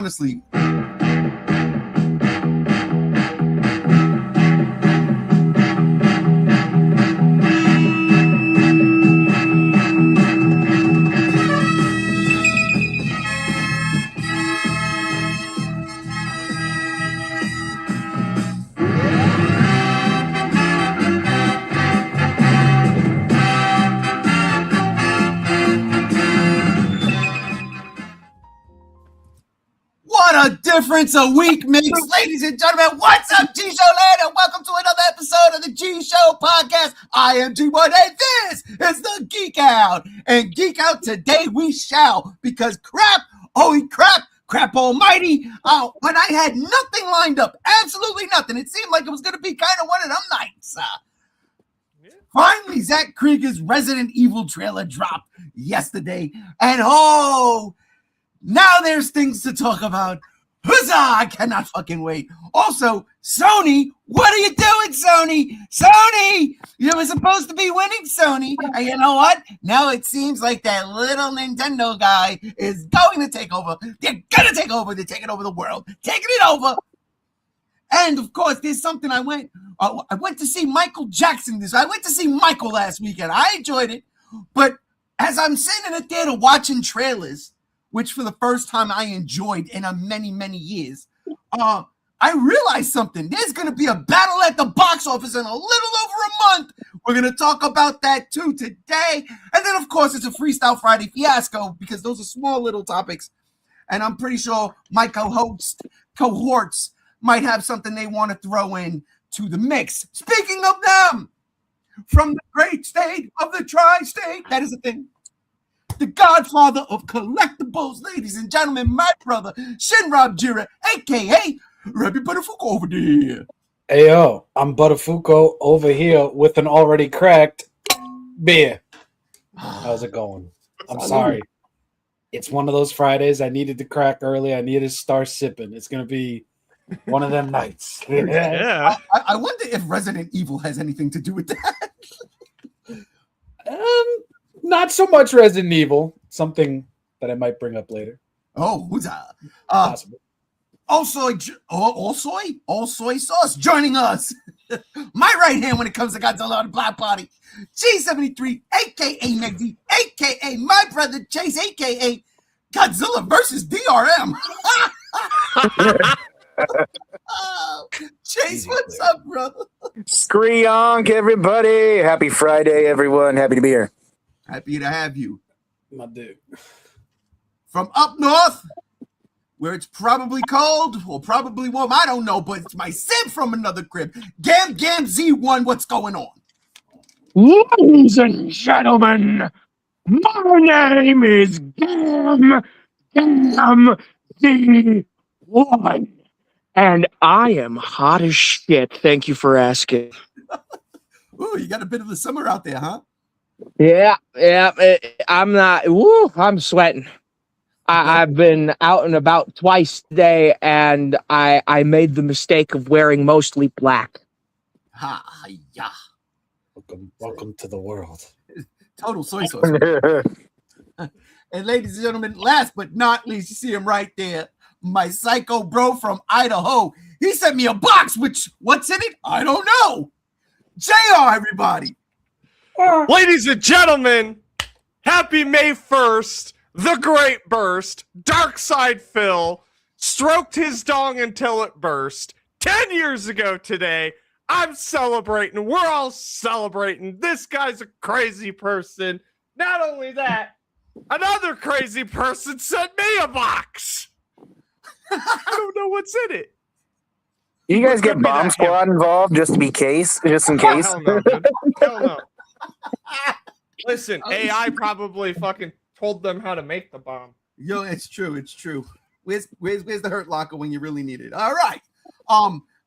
honestly. What a difference a week makes, ladies and gentlemen. What's up, G Show Land, and welcome to another episode of the G Show Podcast. I am G1, and this is the Geek Out. And Geek Out today we shall, because crap, holy crap, crap almighty, when I had nothing lined up, absolutely nothing. It seemed like it was going to be kind of one of them nights. Finally, Zack Cregger's Resident Evil trailer dropped yesterday, and now there's things to talk about. Huzzah! I cannot fucking wait. Also, Sony, what are you doing, Sony? Sony! You were supposed to be winning, Sony. And you know what? Now it seems like that little Nintendo guy is going to take over. They're going to take over. They're taking over the world. Taking it over. And, of course, there's something I went to see Michael Jackson I went to see Michael last weekend. I enjoyed it. But as I'm sitting in the theater watching trailers, which for the first time I enjoyed in many, many years, I realized something. There's going to be a battle at the box office in a little over a month. We're going to talk about that too today. And then, of course, it's a Freestyle Friday fiasco because those are small little topics. And I'm pretty sure my cohorts might have something they want to throw in to the mix. Speaking of them, from the great state of the tri-state, that is a thing. The godfather of collectibles, ladies and gentlemen, my brother, Shinrob Jira, a.k.a. Rabbi Butterfuko over there. Hey, yo, I'm Butterfuko over here with an already cracked beer. How's it going? I'm sorry. It's one of those Fridays. I needed to crack early. I needed to start sipping. It's going to be one of them nights. Yeah. I wonder if Resident Evil has anything to do with that. Not so much Resident Evil. Something that I might bring up later. Oh, who's that? Possible. All soy sauce joining us. My right hand when it comes to Godzilla and Black Body. G73, a.k.a. Megdy, a.k.a. my brother Chase, a.k.a. Godzilla versus DRM. Chase, what's up, brother? Screonk, everybody. Happy Friday, everyone. Happy to be here. Happy to have you. My dude. From up north, where it's probably cold or probably warm, I don't know, but it's my sim from another crib. Gam Z1, what's going on? Ladies and gentlemen, my name is Gam Z1, and I am hot as shit. Thank you for asking. Ooh, you got a bit of the summer out there, huh? Yeah. I'm sweating. I've been out and about twice today, and I made the mistake of wearing mostly black. Yeah. Welcome to the world. Total soy sauce. And ladies and gentlemen, last but not least, you see him right there, my psycho bro from Idaho. He sent me a box, what's in it? I don't know. JR, everybody. Ladies and gentlemen, happy May 1st, the Great Burst, Dark Side Phil, stroked his dong until it burst. 10 years ago today, I'm celebrating, we're all celebrating, this guy's a crazy person. Not only that, another crazy person sent me a box. I don't know what's in it. You guys get Bomb Squad involved just in case? Hell no, dude. Hell no. Listen, AI probably fucking told them how to make the bomb. Yo, it's true. Where's the Hurt Locker when you really need it? All right.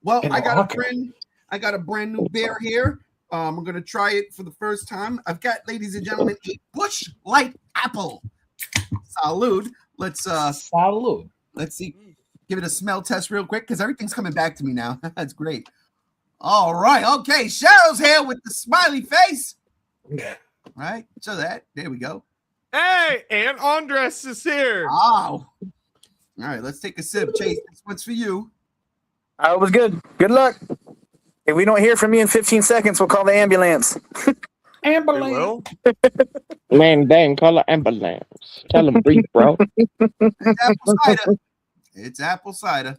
Well, I got a brand new beer here. I'm gonna try it for the first time. I've got, ladies and gentlemen, a Busch Light Apple. Salud. Let's see. Give it a smell test real quick because everything's coming back to me now. That's great. All right. Okay. Cheryl's here with the smiley face. All right. So there we go. Hey, and Andres is here. Oh. All right, let's take a sip. Chase, this one's for you. It was good. Good luck. If we don't hear from you in 15 seconds, we'll call the ambulance. We Ambulance. will. Man, dang, call an ambulance. Tell them breathe, bro. It's apple cider. It's apple cider.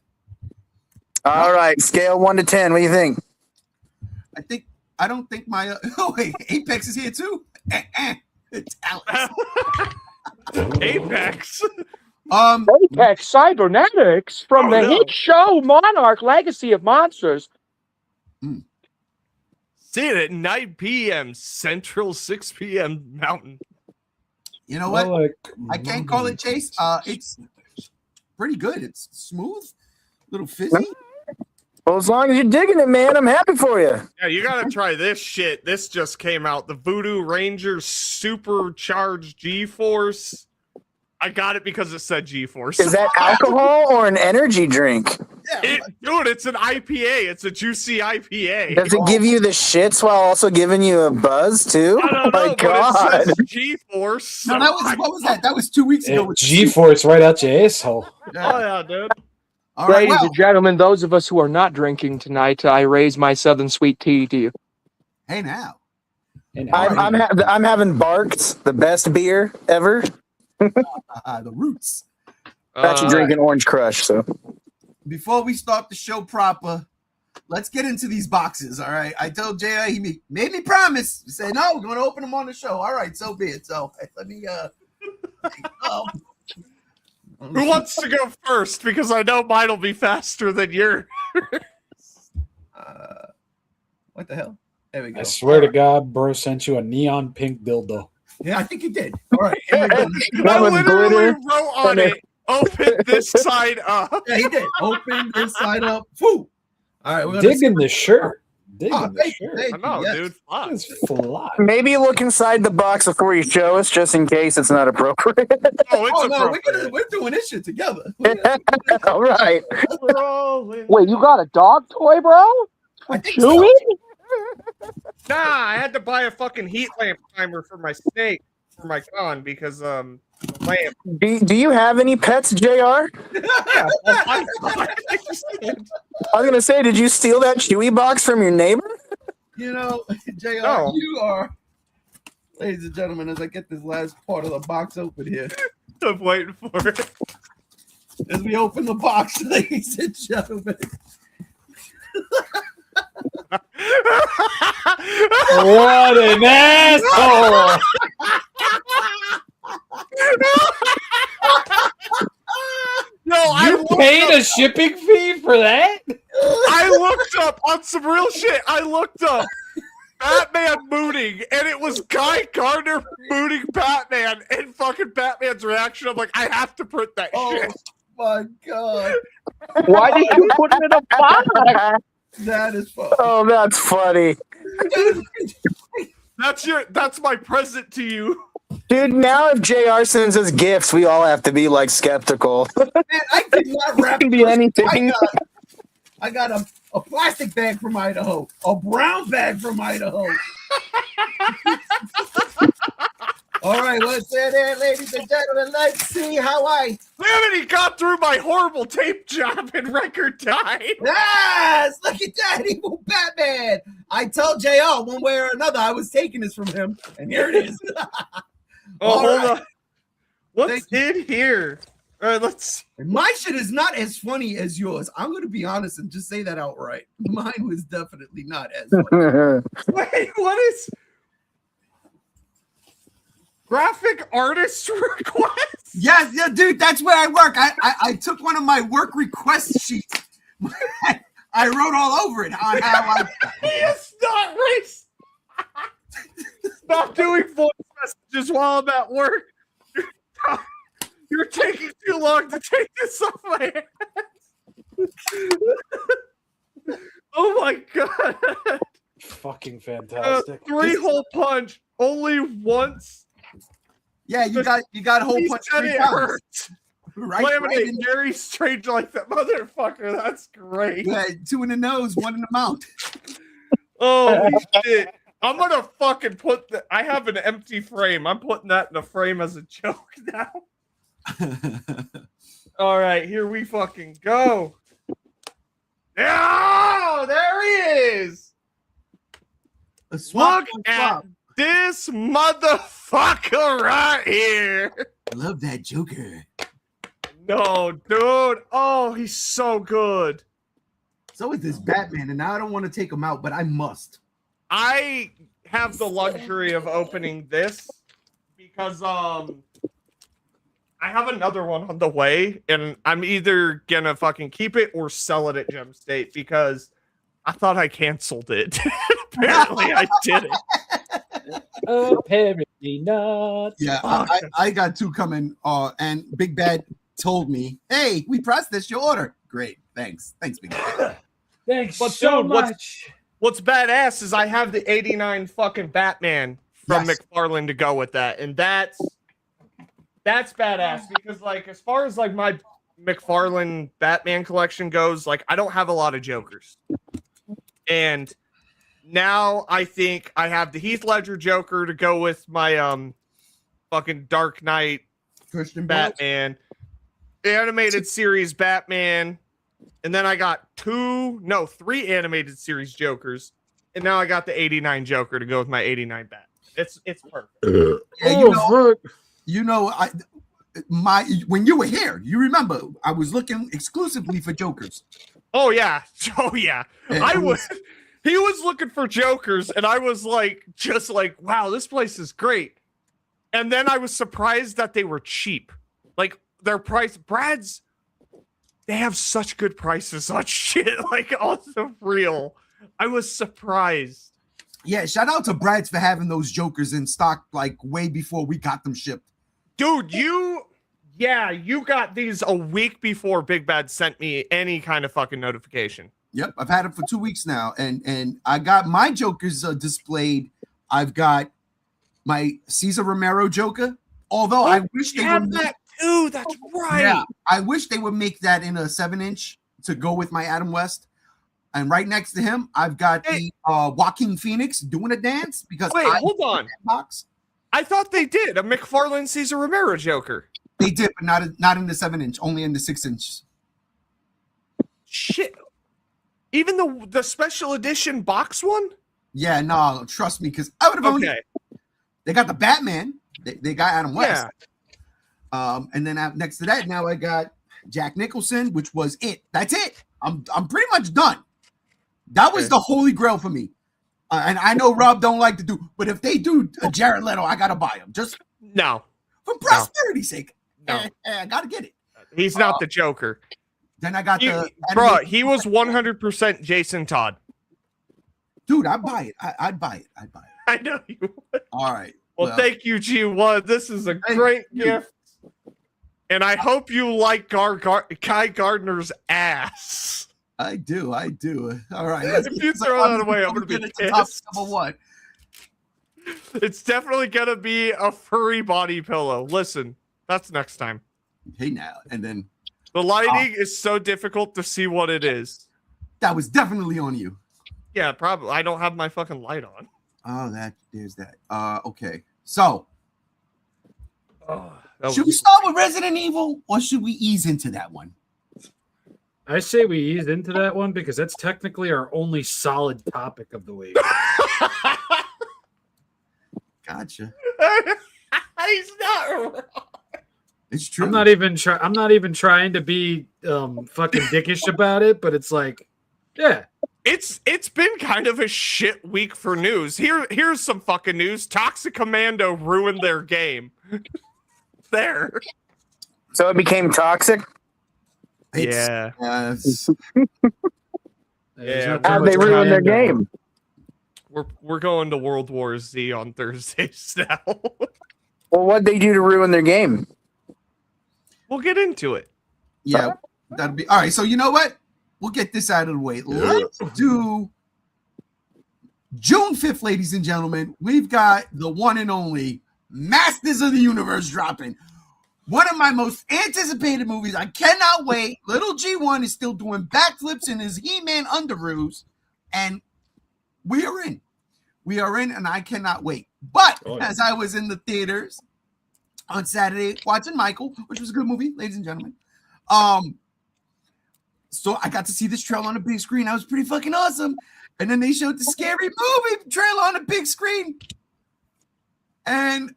All right, scale 1 to 10. What do you think? I don't think my. Oh wait, Apex is here too. It's Alex. Apex. Apex Cybernetics from the no. hit show Monarch Legacy of Monsters. See it at 9 p.m. Central, 6 p.m. Mountain. You know what? Well, I can't call it Chase. It's pretty good. It's smooth, little fizzy. Well, as long as you're digging it, man, I'm happy for you. Yeah, you gotta try this shit. This just came out. The Voodoo Ranger Supercharged G-Force. I got it because it said G-Force. Is that alcohol or an energy drink? Dude, it's an IPA. It's a juicy IPA. Does it give you the shits while also giving you a buzz too? I don't know, but it says G-Force. No, what was that? That was 2 weeks ago. G-force right out your asshole. Oh yeah, dude. All right, Ladies well, and gentlemen, those of us who are not drinking tonight, I raise my Southern Sweet Tea to you. hey now. And I'm having Barked, the best beer ever. The roots. Actually drinking Orange Crush. So Before we start the show proper, let's get into these boxes. All right. I told JR he made me promise. He said, no, we're going to open them on the show. All right. So be it. So let me, Who wants to go first? Because I know mine will be faster than yours. what the hell? There we go. I swear to God, bro sent you a neon pink dildo. Yeah, I think he did. All right. Here we go. I with literally glitter wrote on it, open this side up. Yeah, he did. Open this side up. Foo. All right. We're gonna Digging the shirt. Digging Oh, the thank you, shirt. thank I know, Yes. dude. Fuck. It's fly. maybe look inside the box before you show us, just in case it's not appropriate. Oh, it's Oh no, appropriate. we're doing this shit together. All right. Rolling. Wait, you got a dog toy, bro? I think Chewy? Nah, I had to buy a fucking heat lamp timer for my snake, for my con, because the lamp. Do you have any pets, JR? Yeah, well, I was gonna say, did you steal that Chewy box from your neighbor? You know, JR, No. you are, ladies and gentlemen, as I get this last part of the box open here, I'm waiting for it. as we open the box, ladies and gentlemen. What an asshole! No, I You looked paid up, a shipping fee for that? I looked up on some real shit. I looked up Batman mooning, and it was Guy Gardner mooning Batman, and fucking Batman's reaction. I'm like, I have to print that Oh shit. my god, Why did you put it in a box? that is fun. Oh, that's funny. That's my present to you. Dude, now if JR sends us gifts, we all have to be like skeptical. Man, I did not wrap. It can be anything. I got a plastic bag from Idaho, a brown bag from Idaho. All right, what's there, ladies and gentlemen? Let's see how I. We haven't even got through my horrible tape job in record time. Yes, look at that evil Batman. I told JR one way or another I was taking this from him, and here it is. Oh, All hold right. on. What's in here? All right, let's. My shit is not as funny as yours. I'm going to be honest and just say that outright. Mine was definitely not as funny. Wait, what is graphic artist request? Yes, yeah, dude, that's where I work. I took one of my work request sheets. I wrote all over it on how I. It's not race. Stop doing voice messages while I'm at work. You're taking too long to take this off my hands. Oh my god. Fucking fantastic. 3-hole punch only once. Yeah, you got a whole He punch said 3 it times. hurts. Right, Laminate in- very strange like that motherfucker. That's great. yeah, 2 in the nose, 1 in the mouth. Oh shit. I'm gonna fucking put I have an empty frame. I'm putting that in a frame as a joke now. All right, here we fucking go. Oh, there he is. A swap Look on at swap. this motherfucker right here. I love that Joker. No, dude. Oh, he's so good. So is this Batman, and now I don't want to take him out, but I must. I have the luxury of opening this because I have another one on the way, and I'm either gonna fucking keep it or sell it at Gem State because I thought I canceled it. Apparently, I didn't. Apparently not. Yeah, I got 2 coming, and Big Bad told me, "Hey, we processed your order." Great, thanks, Big Bad. Thanks But so dude, much. What's badass is I have the 89 fucking Batman from Yes. McFarlane to go with that, and that's badass because like as far as like my McFarlane Batman collection goes, like I don't have a lot of Jokers, and now I think I have the Heath Ledger Joker to go with my fucking Dark Knight Christian Bale. Batman, animated series Batman, and then I got 3 animated series Jokers, and now I got the 89 Joker to go with my 89 Bat. It's perfect. Yeah, when you were here, you remember I was looking exclusively for Jokers. Oh yeah. And He was looking for Jokers, and I was like, just like, wow, this place is great. And then I was surprised that they were cheap. Like their price, Brad's, they have such good prices on shit. Like also real. I was surprised. Yeah, shout out to Brad's for having those Jokers in stock like way before we got them shipped. Dude, you got these a week before Big Bad sent me any kind of fucking notification. Yep, I've had it for 2 weeks now, and I got my Jokers displayed. I've got my Cesar Romero Joker. Although I wish they would that too. That's right. Yeah, I wish they would make that in a 7-inch to go with my Adam West. And right next to him, I've got the Joaquin Phoenix doing a dance because hold on. Box. I thought they did a McFarlane Cesar Romero Joker. They did, but not in the 7-inch, only in the 6-inch. Shit. Even the special edition box one? Yeah, no, trust me, because I would have only. They got the Batman. They got Adam West. Yeah. And then next to that, now I got Jack Nicholson, which was it. That's it. I'm pretty much done. That was the holy grail for me. And I know Rob don't like to do, but if they do Jared Leto, I gotta buy him. Just for prosperity's sake. I gotta get it. He's not the Joker. Then I got he was 100% Jason Todd. Dude, I'd buy it. I'd buy it. I know you would. All right. Well, thank you, G1. This is a great gift. And I hope you like Kai Gardner's ass. I do. All right. If you throw that away, I'm going to be pissed. Number one. It's definitely going to be a furry body pillow. Listen, that's next time. Hey, now. And then. The lighting is so difficult to see what it is. That was definitely on you. Yeah, probably. I don't have my fucking light on. Oh, there's that. Okay. So. Should we was... start with Resident Evil or should we ease into that one? I say we ease into that one because that's technically our only solid topic of the week. Gotcha. He's not wrong. It's true. I'm not even trying to be fucking dickish about it, but it's like, yeah. It's been kind of a shit week for news. Here's some fucking news. Toxic Commando ruined their game. There. So it became toxic? Yeah. Yeah. How'd they ruin their game? We're going to World War Z on Thursdays now. Well, what'd they do to ruin their game? We'll get into it. Yeah, that'll be all right. So you know what? We'll get this out of the way. Let's do June 5th, ladies and gentlemen. We've got the one and only Masters of the Universe dropping. One of my most anticipated movies. I cannot wait. Little G1 is still doing backflips in his He-Man underoos, and we are in. We are in, and I cannot wait. But as I was in the theaters on Saturday watching Michael, which was a good movie, ladies and gentlemen, So I got to see this trailer on a big screen. That was pretty fucking awesome. And then they showed the Scary Movie trailer on a big screen. And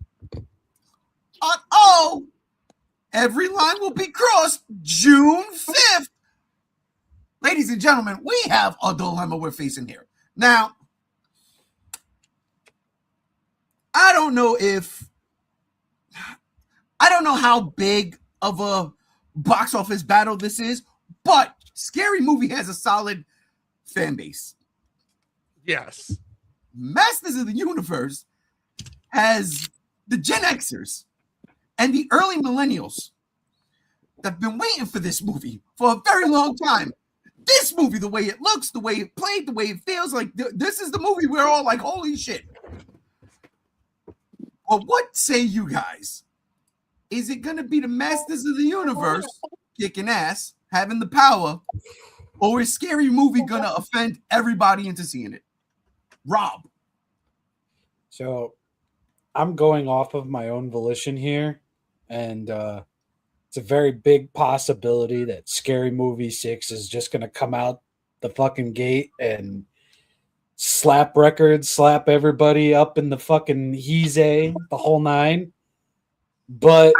every line will be crossed June 5th. Ladies and gentlemen, we have a dilemma we're facing here. Now, I don't know how big of a box office battle this is, but Scary Movie has a solid fan base. Yes. Masters of the Universe has the Gen Xers and the early millennials that have been waiting for this movie for a very long time. This movie, the way it looks, the way it played, the way it feels, like this is the movie we're all like, holy shit. Well, what say you guys? Is it going to be the Masters of the Universe kicking ass, having the power, or is Scary Movie going to offend everybody into seeing it? Rob. So I'm going off of my own volition here, and it's a very big possibility that Scary Movie 6 is just going to come out the fucking gate and slap records, slap everybody up in the fucking the whole nine. But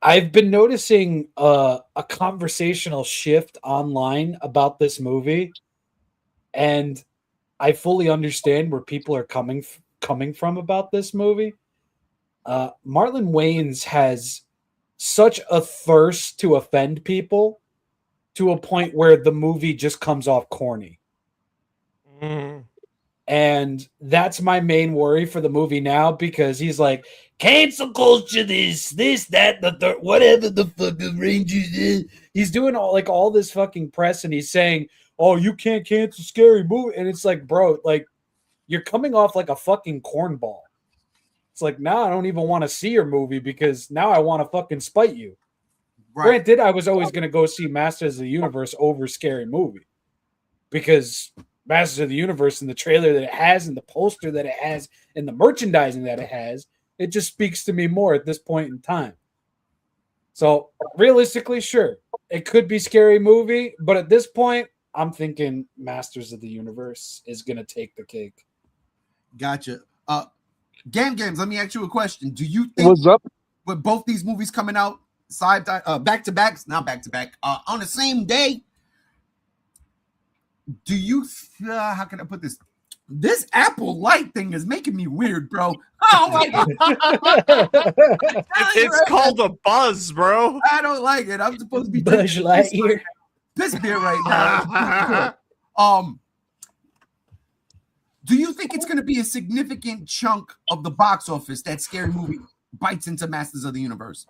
I've been noticing a conversational shift online about this movie, and I fully understand where people are coming from about this movie. Marlon Wayans has such a thirst to offend people to a point where the movie just comes off corny. Mm. And that's my main worry for the movie now, because he's like, cancel culture, this, that, the third, whatever the fucking Rangers is. He's doing all this fucking press, and he's saying, oh, you can't cancel Scary Movie. And it's like, bro, like, you're coming off like a fucking cornball. It's like, now I don't even want to see your movie because now I want to fucking spite you. Right. Granted, I was always going to go see Masters of the Universe over Scary Movie, because Masters of the Universe and the trailer that it has and the poster that it has and the merchandising that it has, it just speaks to me more at this point in time. So realistically, sure, it could be Scary Movie, but at this point, I'm thinking Masters of the Universe is going to take the cake. Gotcha. Games, let me ask you a question. Do you think What's up? with both these movies coming out back to back on the same day, do you how can I put this? This Apple Light thing is making me weird, bro. I don't like it. It's called a buzz, bro. I don't like it. I'm supposed to be Buzz Lightyear. This beer right now. Do you think it's going to be a significant chunk of the box office that Scary Movie bites into Masters of the Universe?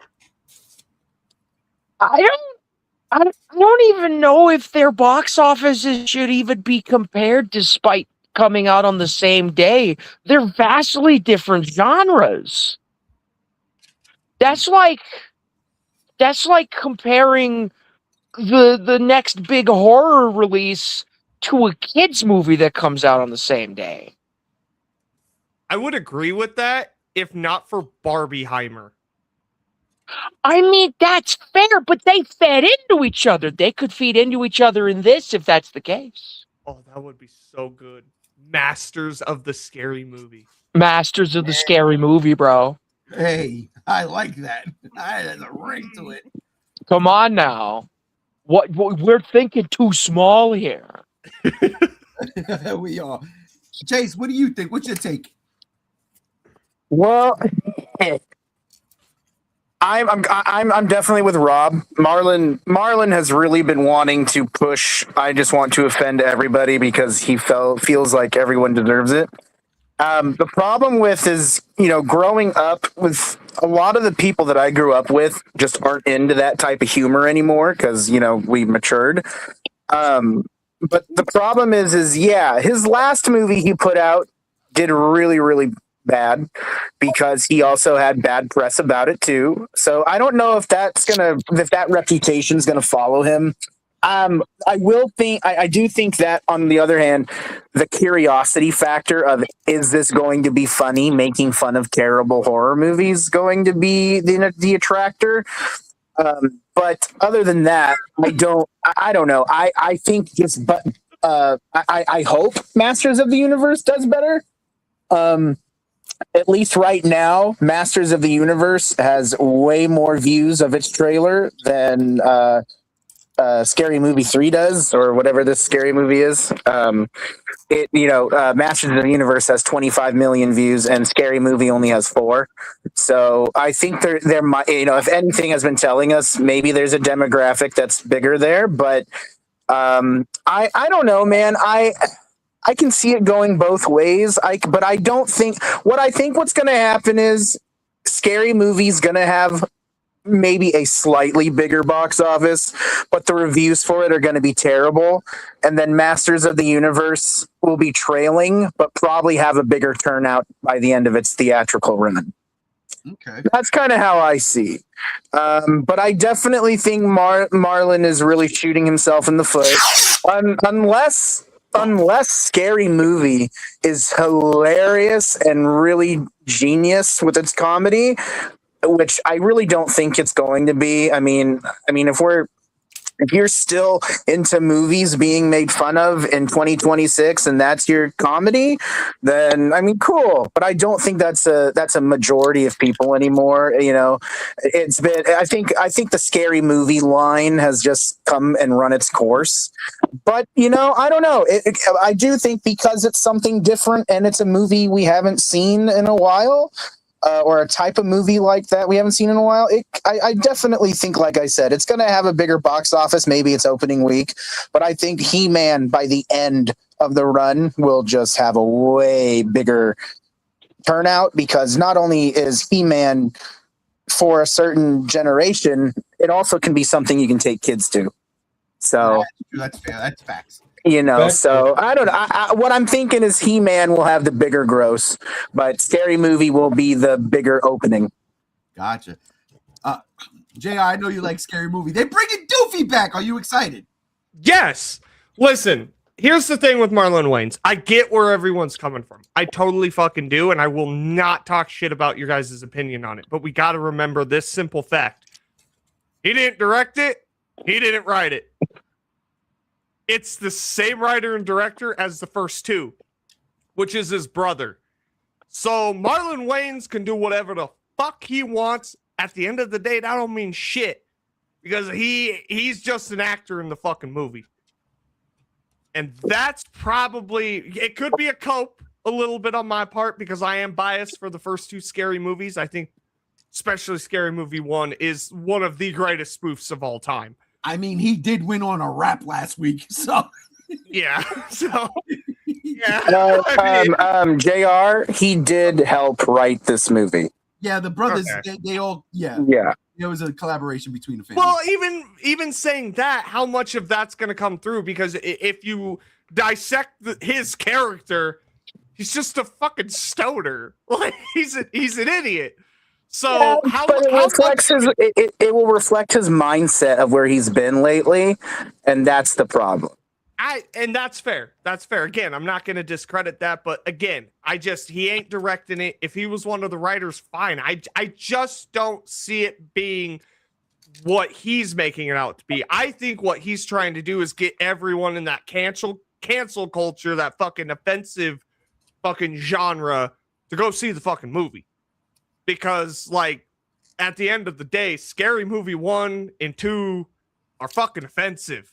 I don't even know if their box offices should even be compared, despite coming out on the same day. They're vastly different genres. That's like comparing the next big horror release to a kids movie that comes out on the same day. I would agree with that if not for Barbieheimer. I mean, that's fair, but they fed into each other. They could feed into each other in this if that's the case. Oh, that would be so good. Masters of the Scary Movie. Masters of the Scary Movie, bro. Hey, I like that. There's a ring to it. Come on now. What we're thinking too small here. We are. Chase, what do you think? What's your take? Well, I'm definitely with Rob. Marlon has really been wanting to push. I just want to offend everybody because he feels like everyone deserves it. The problem with is, growing up with a lot of the people that I grew up with just aren't into that type of humor anymore because, we matured. But the problem is, his last movie he put out did really, really bad because he also had bad press about it too. So I don't know if that reputation is gonna follow him. I do think that, on the other hand, the curiosity factor of, is this going to be funny, making fun of terrible horror movies, going to be the attractor. But But other than that, I don't know. I think just, but I hope Masters of the Universe does better. At least right now, Masters of the Universe has way more views of its trailer than Scary Movie 3 does, or whatever this Scary Movie is. Masters of the Universe has 25 million views, and Scary Movie only has 4. So I think there might, if anything has been telling us, maybe there's a demographic that's bigger there. But I don't know, man. I can see it going both ways. But I don't think what's going to happen is Scary Movie's going to have maybe a slightly bigger box office, but the reviews for it are going to be terrible. And then Masters of the Universe will be trailing, but probably have a bigger turnout by the end of its theatrical run. Okay. That's kind of how I see. But I definitely think Marlon is really shooting himself in the foot. Unless Scary Movie is hilarious and really genius with its comedy, which I really don't think it's going to be. I mean, if you're still into movies being made fun of in 2026 and that's your comedy, then cool. But I don't think that's a majority of people anymore. It's been. I think the Scary Movie line has just come and run its course. But I don't know. I do think because it's something different and it's a movie we haven't seen in a while. Or a type of movie like that we haven't seen in a while. I definitely think, like I said, it's going to have a bigger box office. Maybe it's opening week, but I think He-Man by the end of the run will just have a way bigger turnout, because not only is He-Man for a certain generation, it also can be something you can take kids to. So that's fair. That's facts. So I don't know. What I'm thinking is He-Man will have the bigger gross, but Scary Movie will be the bigger opening. Gotcha. JR, I know you like Scary Movie. They're bringing Doofy back. Are you excited? Yes. Listen, here's the thing with Marlon Wayans. I get where everyone's coming from. I totally fucking do, and I will not talk shit about your guys' opinion on it. But we got to remember this simple fact. He didn't direct it. He didn't write it. It's the same writer and director as the first two, which is his brother. So Marlon Wayans can do whatever the fuck he wants. At the end of the day, that don't mean shit, because he's just an actor in the fucking movie. And that's probably, it could be a cope a little bit on my part, because I am biased for the first two Scary Movies. I think especially Scary Movie 1 is one of the greatest spoofs of all time. I mean, he did win on a rap last week, so yeah. So yeah. JR, he did help write this movie. Yeah, the brothers, okay. they all, yeah. It was a collaboration between the families. Well, even saying that, how much of that's going to come through? Because if you dissect his character, he's just a fucking stoner. Like he's an idiot. So it will reflect his mindset of where he's been lately, and that's the problem. And that's fair. That's fair. Again, I'm not going to discredit that, but again, he ain't directing it. If he was one of the writers, fine. I just don't see it being what he's making it out to be. I think what he's trying to do is get everyone in that cancel culture, that fucking offensive fucking genre, to go see the fucking movie. Because, like, at the end of the day, Scary Movie 1 and 2 are fucking offensive.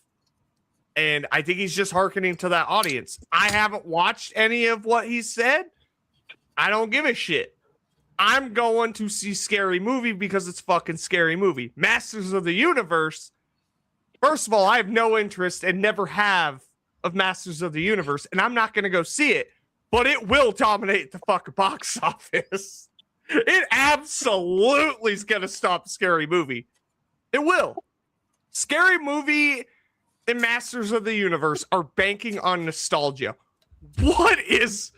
And I think he's just hearkening to that audience. I haven't watched any of what he said. I don't give a shit. I'm going to see Scary Movie because it's fucking Scary Movie. Masters of the Universe, first of all, I have no interest and never have of Masters of the Universe, and I'm not going to go see it. But it will dominate the fucking box office. It absolutely is going to stop Scary Movie. It will. Scary Movie and Masters of the Universe are banking on nostalgia. What's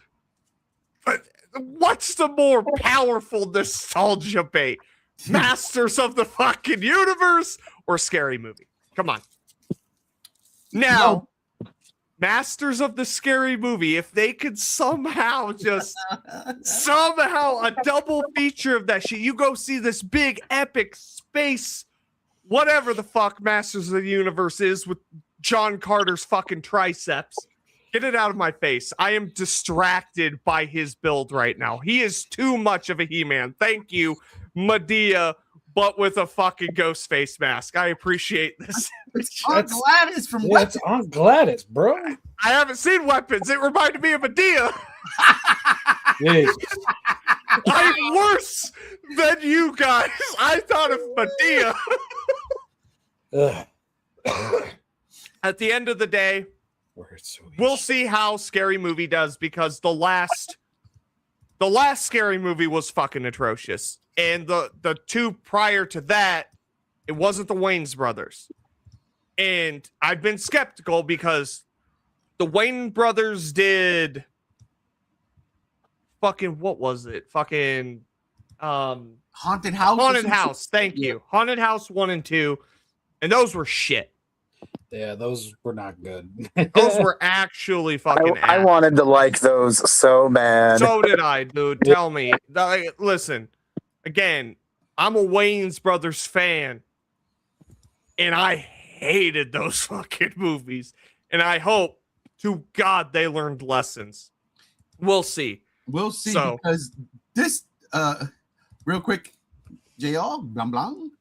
the more powerful nostalgia bait? Masters of the fucking Universe or Scary Movie? Come on. Now, Masters of the Scary Movie, if they could somehow a double feature of that shit, you go see this big epic space whatever the fuck Masters of the Universe is with John Carter's fucking triceps. Get it out of my face. I am distracted by his build right now. He is too much of a He-Man. Thank you, Medea, but with a fucking ghost face mask. I appreciate this. It's Aunt Gladys from Yeah, it's Aunt Gladys, bro. I haven't seen Weapons. It reminded me of Medea. Jesus. I'm worse than you guys. I thought of Medea. Ugh. At the end of the day, Sweet. we'll see how Scary Movie does, because the last Scary Movie was fucking atrocious. And the two prior to that, it wasn't the Wayans brothers. And I've been skeptical because the Wayans brothers did fucking, what was it? Fucking Haunted House. Haunted House. Thank you. Haunted House 1 and 2. And those were shit. Yeah, those were not good. Those were actually fucking I ass. wanted to like those so bad. So did I, dude. Tell me. Listen, again, I'm a Wayans Brothers fan, and I hated those fucking movies. And I hope to God they learned lessons. We'll see. We'll see, So- because this real quick, JR, blam blam.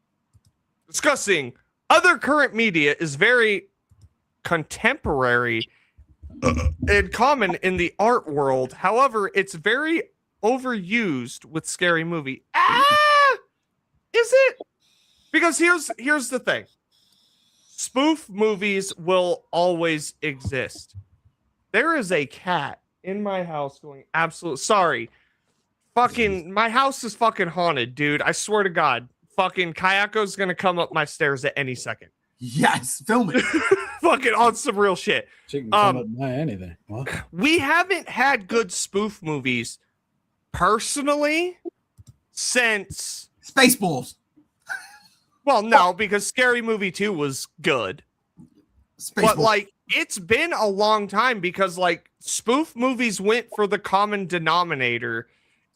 Discussing other current media is very contemporary and common in the art world. However, it's very overused with Scary Movie. Is it? Because here's the thing. Spoof movies will always exist. There is a cat in my house going absolute. Sorry. Fucking, my house is fucking haunted, dude. I swear to God. Fucking Kayako's gonna come up my stairs at any second. Yes, film it. Fucking on some real shit. She can come up by anything. What? We haven't had good spoof movies personally since. Spaceballs. Well, no, because Scary Movie 2 was good. Spaceballs. But like, it's been a long time because like spoof movies went for the common denominator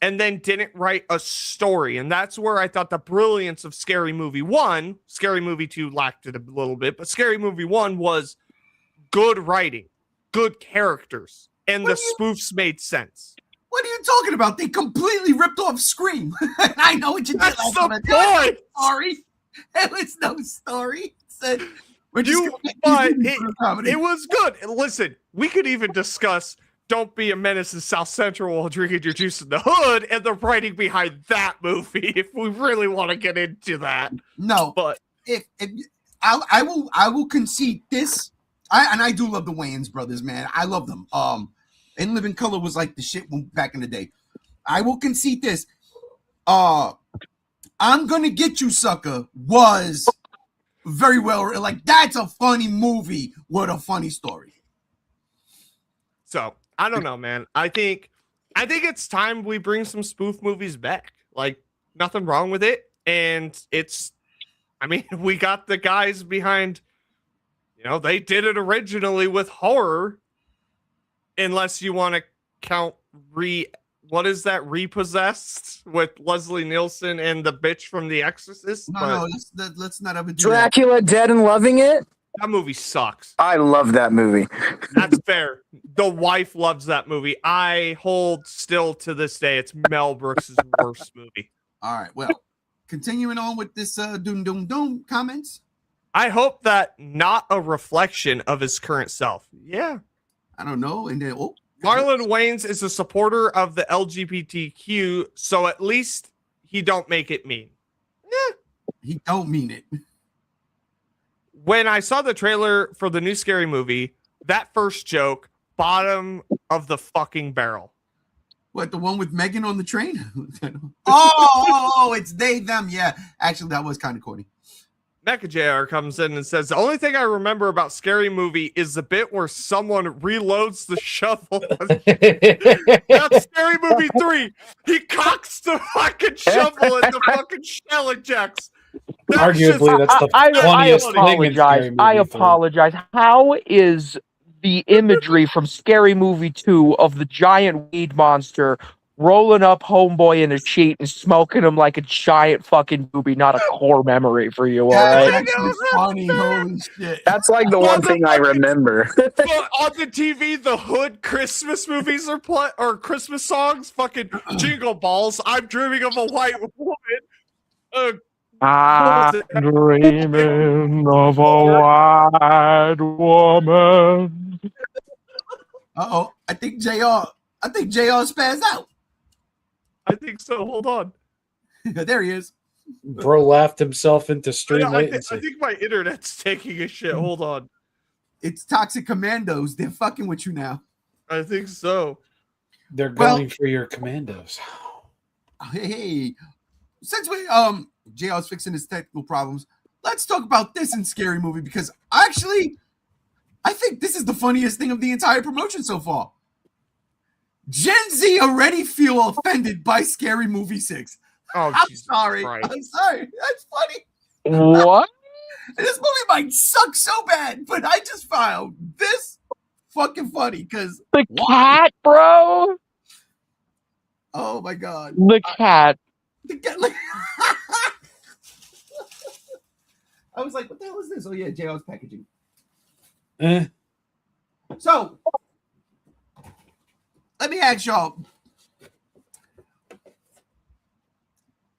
and then didn't write a story. And that's where I thought the brilliance of Scary Movie 1, Scary Movie 2 lacked it a little bit, but Scary Movie 1 was good writing, good characters, and the spoofs made sense. What are you talking about? They completely ripped off Scream. I know what you did. That's last the time. point! Sorry. There was no story. It said, we're just You, gonna make but these movies for a comedy. it was good. Listen, we could even discuss Don't Be a Menace in South Central while drinking your juice in the hood and the writing behind that movie if we really want to get into that. No, But if I will concede this. I do love the Wayans brothers, man. I love them. And Living Color was like the shit back in the day. I will concede this. I'm Gonna Get You, Sucker was very well, like, that's a funny movie with a funny story. so I don't know, man. I think it's time we bring some spoof movies back. Like, nothing wrong with it. And we got the guys behind, they did it originally with horror. Unless you want to count Repossessed with Leslie Nielsen and the bitch from The Exorcist. No, let's not ever do Dracula Dead and Loving It. That movie sucks. I love that movie. That's fair. The wife loves that movie. I hold still to this day. It's Mel Brooks' worst movie. All right, well, continuing on with this doom comments. I hope that not a reflection of his current self. Yeah. I don't know. And then Marlon Wayans is a supporter of the LGBTQ, so at least he don't make it mean. he don't mean it. When I saw the trailer for the new Scary Movie, that first joke, bottom of the fucking barrel. What, the one with Megan on the train? oh, it's they, them. Yeah, actually, that was kind of corny. Mecha JR comes in and says, the only thing I remember about Scary Movie is the bit where someone reloads the shovel. That's Scary Movie 3. He cocks the fucking shovel and the fucking shell ejects. Arguably, that's the I funniest thing in apologize. Scary Movie I 3. apologize. How is the imagery from Scary Movie 2 of the giant weed monster rolling up homeboy in a sheet and smoking him like a giant fucking booby, not a core memory for you, all That's right? actually funny. Holy shit. That's like the one thing I remember. But on the TV, the hood Christmas movies are or Christmas songs. Fucking Jingle Balls. I'm dreaming of a white woman. I'm dreaming of a white woman. Uh-oh. I think JR spazzed out. I think so. Hold on. There he is. Bro laughed himself into stream I latency. think my internet's taking a shit. Hold on. It's Toxic Commandos. They're fucking with you now. I think so. They're going for your commandos. Hey, since we JR's fixing his technical problems, let's talk about this in Scary Movie, because actually I think this is the funniest thing of the entire promotion so far. Gen Z already feel offended by Scary Movie 6. Oh, I'm Jesus sorry. Christ. I'm sorry. That's funny. What? This movie might suck so bad, but I just found this fucking funny because The cat, bro? oh my god. The cat. I was like, what the hell is this? Oh yeah, JR's packaging. Eh. So let me ask y'all.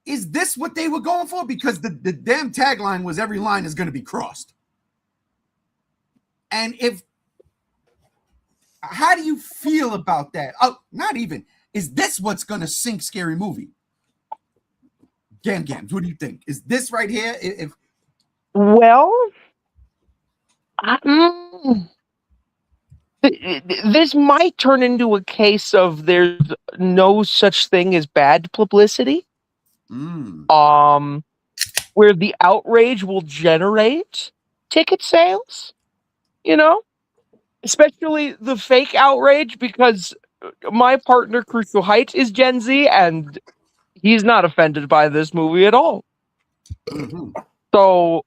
Is this what they were going for? Because the damn tagline was every line is going to be crossed. And how do you feel about that? Oh, not even. Is this what's going to sink Scary Movie? Gams, what do you think? Is this right here? Well, this might turn into a case of there's no such thing as bad publicity. Where the outrage will generate ticket sales, especially the fake outrage, because my partner Crucial Heights is Gen Z and he's not offended by this movie at all. So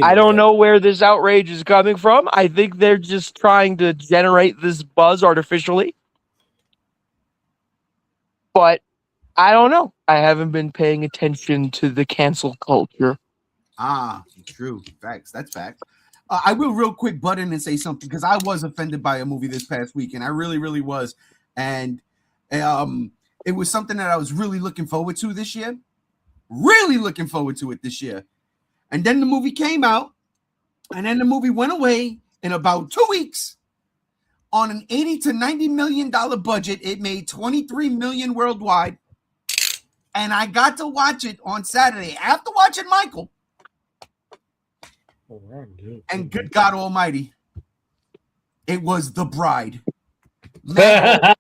I don't know where this outrage is coming from. I think they're just trying to generate this buzz artificially. But I don't know. I haven't been paying attention to the cancel culture. True. Facts. That's facts. I will real quick butt in and say something, because I was offended by a movie this past week, and I really, really was. And it was something that I was really looking forward to this year. Really looking forward to it this year. And then the movie came out, and then the movie went away in about 2 weeks. On an $80 to $90 million budget, it made $23 million worldwide. And I got to watch it on Saturday after watching Michael. And good God Almighty, it was The Bride. I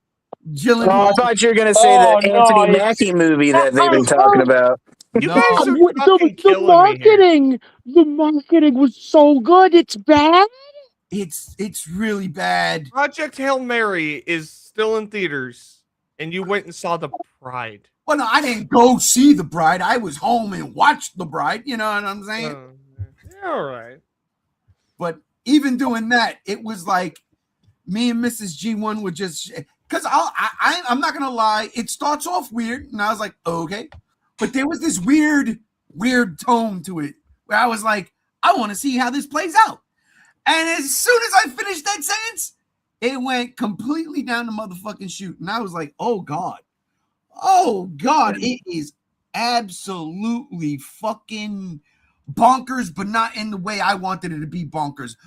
thought you were going to say the Anthony Mackie movie that they've been talking about. You guys are fucking killing marketing. The marketing was so good. It's bad. It's really bad. Project Hail Mary is still in theaters, and you went and saw The Bride. Well, no, I didn't go see The Bride. I was home and watched The Bride. You know what I'm saying? All right. But even doing that, it was like me and Mrs. G1 were just, because I'm not gonna lie, it starts off weird, and I was like, okay, but there was this weird tone to it where I was like, I want to see how this plays out. And as soon as I finished that sentence, it went completely down the motherfucking chute, and I was like, oh god, it is absolutely fucking bonkers, but not in the way I wanted it to be bonkers.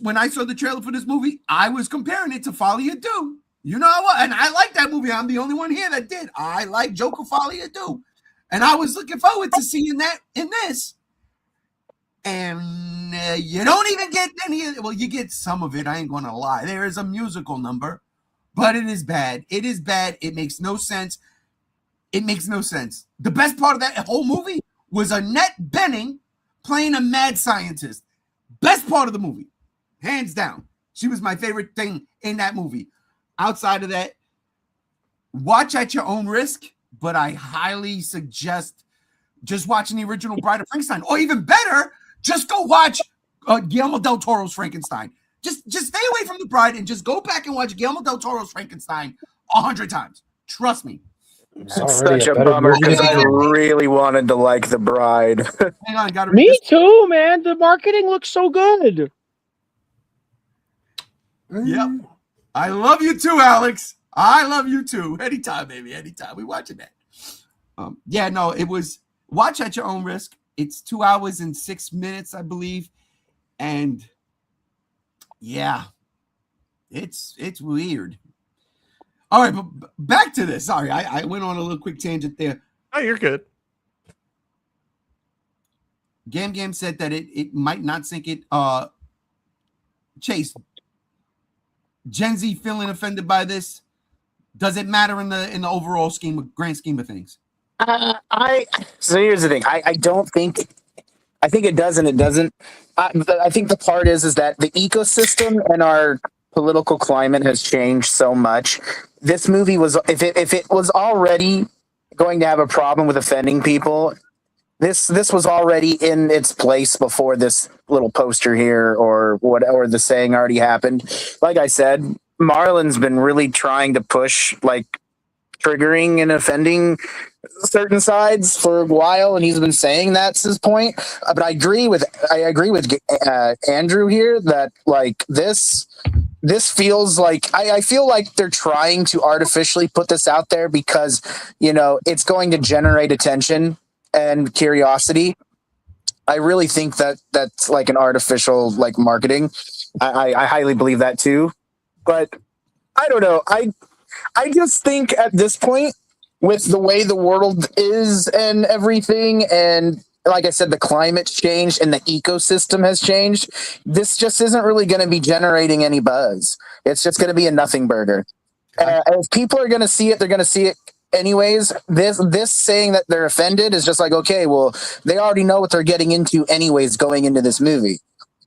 When I saw the trailer for this movie, I was comparing it to Folly of Doom. You know what? And I like that movie. I'm the only one here that did. I like Joker Folly of Doom. And I was looking forward to seeing that in this. And you don't even get any of it. Well, you get some of it. I ain't going to lie. There is a musical number, but it is bad. It is bad. It makes no sense. It makes no sense. The best part of that whole movie was Annette Bening playing a mad scientist. Best part of the movie, hands down. She was my favorite thing in that movie. Outside of that, watch at your own risk, but I highly suggest just watching the original Bride of Frankenstein, or even better, just go watch Guillermo del Toro's Frankenstein. Just stay away from The Bride and just go back and watch Guillermo del Toro's Frankenstein 100 times. Trust me. It's It's already such a better bummer movie because than I The Bride. really wanted to like The Bride. Hang on, gotta read Me this. too, man. The marketing looks so good. Yep. I love you too, Alex. I love you too. Anytime, baby. Anytime. We watching that. Yeah, no, it was watch at your own risk. It's 2 hours and 6 minutes, I believe. And yeah, it's weird. All right, but back to this. Sorry, I went on a little quick tangent there. Oh, you're good. Gam said that it might not sink it. Chase, Gen Z feeling offended by this. Does it matter in the overall grand scheme of things? So here's the thing. I don't think. I think it does and it doesn't. I think the part is that the ecosystem and our political climate has changed so much. This movie was, if it was already going to have a problem with offending people, this was already in its place before this little poster here or whatever the saying already happened. Like I said, Marlon's been really trying to push like triggering and offending certain sides for a while, and he's been saying that's his point. But I agree with Andrew here that like this feels like I feel like they're trying to artificially put this out there because it's going to generate attention and curiosity. I really think that that's like an artificial like marketing. I highly believe that too, but I don't know. I just think at this point, with the way the world is and everything, and like I said, the climate's changed and the ecosystem has changed, this just isn't really going to be generating any buzz. It's just going to be a nothing burger. If people are going to see it, they're going to see it anyways. This saying that they're offended is just like, okay, well, they already know what they're getting into anyways going into this movie.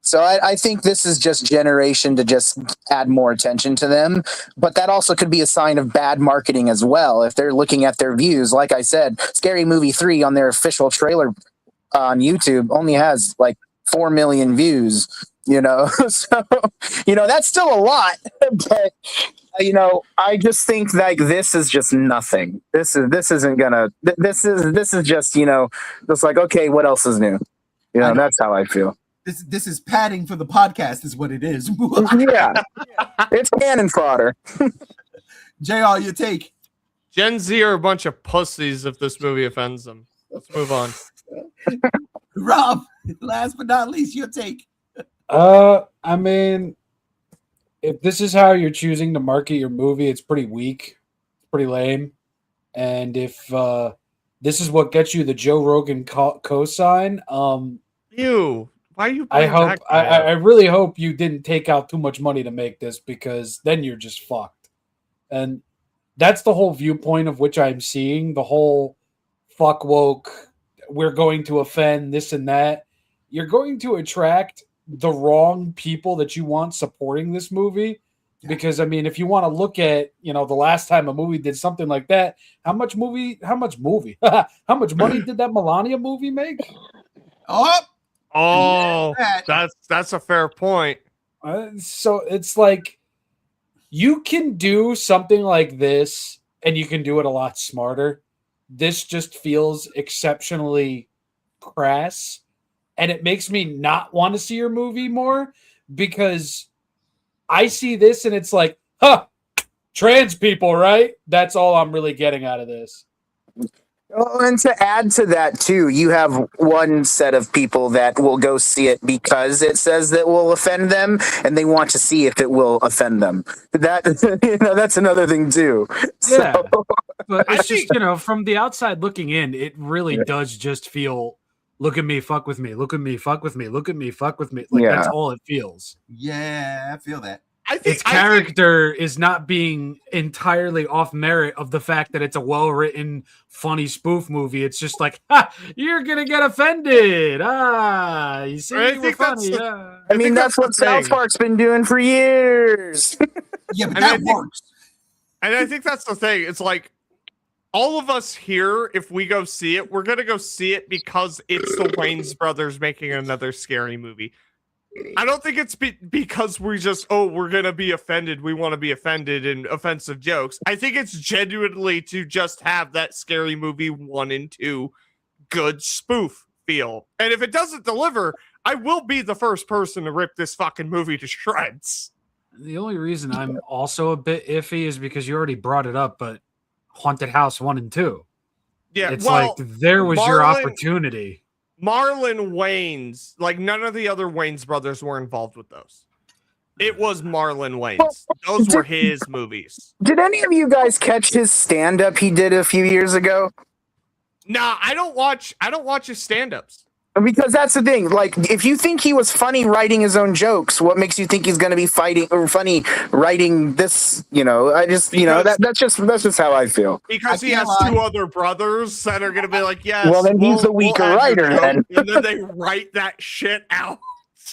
So I think this is just generation to just add more attention to them. But that also could be a sign of bad marketing as well. If they're looking at their views, like I said, Scary Movie 3 on their official trailer on YouTube only has like 4 million views, So, that's still a lot. But, I just think like this is just nothing. This is just, just like, okay, what else is new? That's how I feel. This is padding for the podcast is what it is. Yeah. It's cannon fodder. JR, your take. Gen Z are a bunch of pussies if this movie offends them. Let's move on. Rob, last but not least, your take. I mean, if this is how you're choosing to market your movie, it's pretty weak. It's pretty lame. And if this is what gets you the Joe Rogan cosign, Ew. Why are you? I really hope you didn't take out too much money to make this, because then you're just fucked. And that's the whole viewpoint of which I'm seeing. The whole fuck woke, we're going to offend this and that. You're going to attract the wrong people that you want supporting this movie. Because I mean, if you want to look at, the last time a movie did something like that, how much money did that Melania movie make? Oh, that's a fair point. So it's like, you can do something like this and you can do it a lot smarter. This just feels exceptionally crass, and it makes me not want to see your movie more, because I see this and it's like, trans people, right? That's all I'm really getting out of this. Oh, and to add to that too, you have one set of people that will go see it because it says that will offend them, and they want to see if it will offend them. That that's another thing too. Yeah, So, but it's just from the outside looking in, it really does just feel, look at me, fuck with me, look at me, fuck with me, look at me, fuck with me. Like that's all it feels. Yeah, I feel that. Its character is not being entirely off merit of the fact that it's a well-written, funny spoof movie. It's just like, you're gonna get offended. You see, you were funny. I mean, that's what South Park's been doing for years. Yeah, but that works. And I think that's the thing. It's like, all of us here, if we go see it, we're gonna go see it because it's the Wayans brothers making another scary movie. I don't think it's because we just we're gonna be offended. We want to be offended in offensive jokes. I think it's genuinely to just have that Scary Movie 1 and 2 good spoof feel. And if it doesn't deliver, I will be the first person to rip this fucking movie to shreds. The only reason I'm also a bit iffy is because you already brought it up, but Haunted House 1 and 2. Yeah, It's well, like there was your opportunity. Marlon Wayans, like none of the other Wayans brothers were involved with those. It was Marlon Wayans. Those were his movies. Did any of you guys catch his stand-up he did a few years ago? Nah, I don't watch his stand-ups. Because that's the thing. Like, if you think he was funny writing his own jokes, what makes you think he's going to be funny writing this? You know, that's just how I feel. Because he has two other brothers that are going to be like, yes. Well, then he's the weaker writer, then. And then they write that shit out.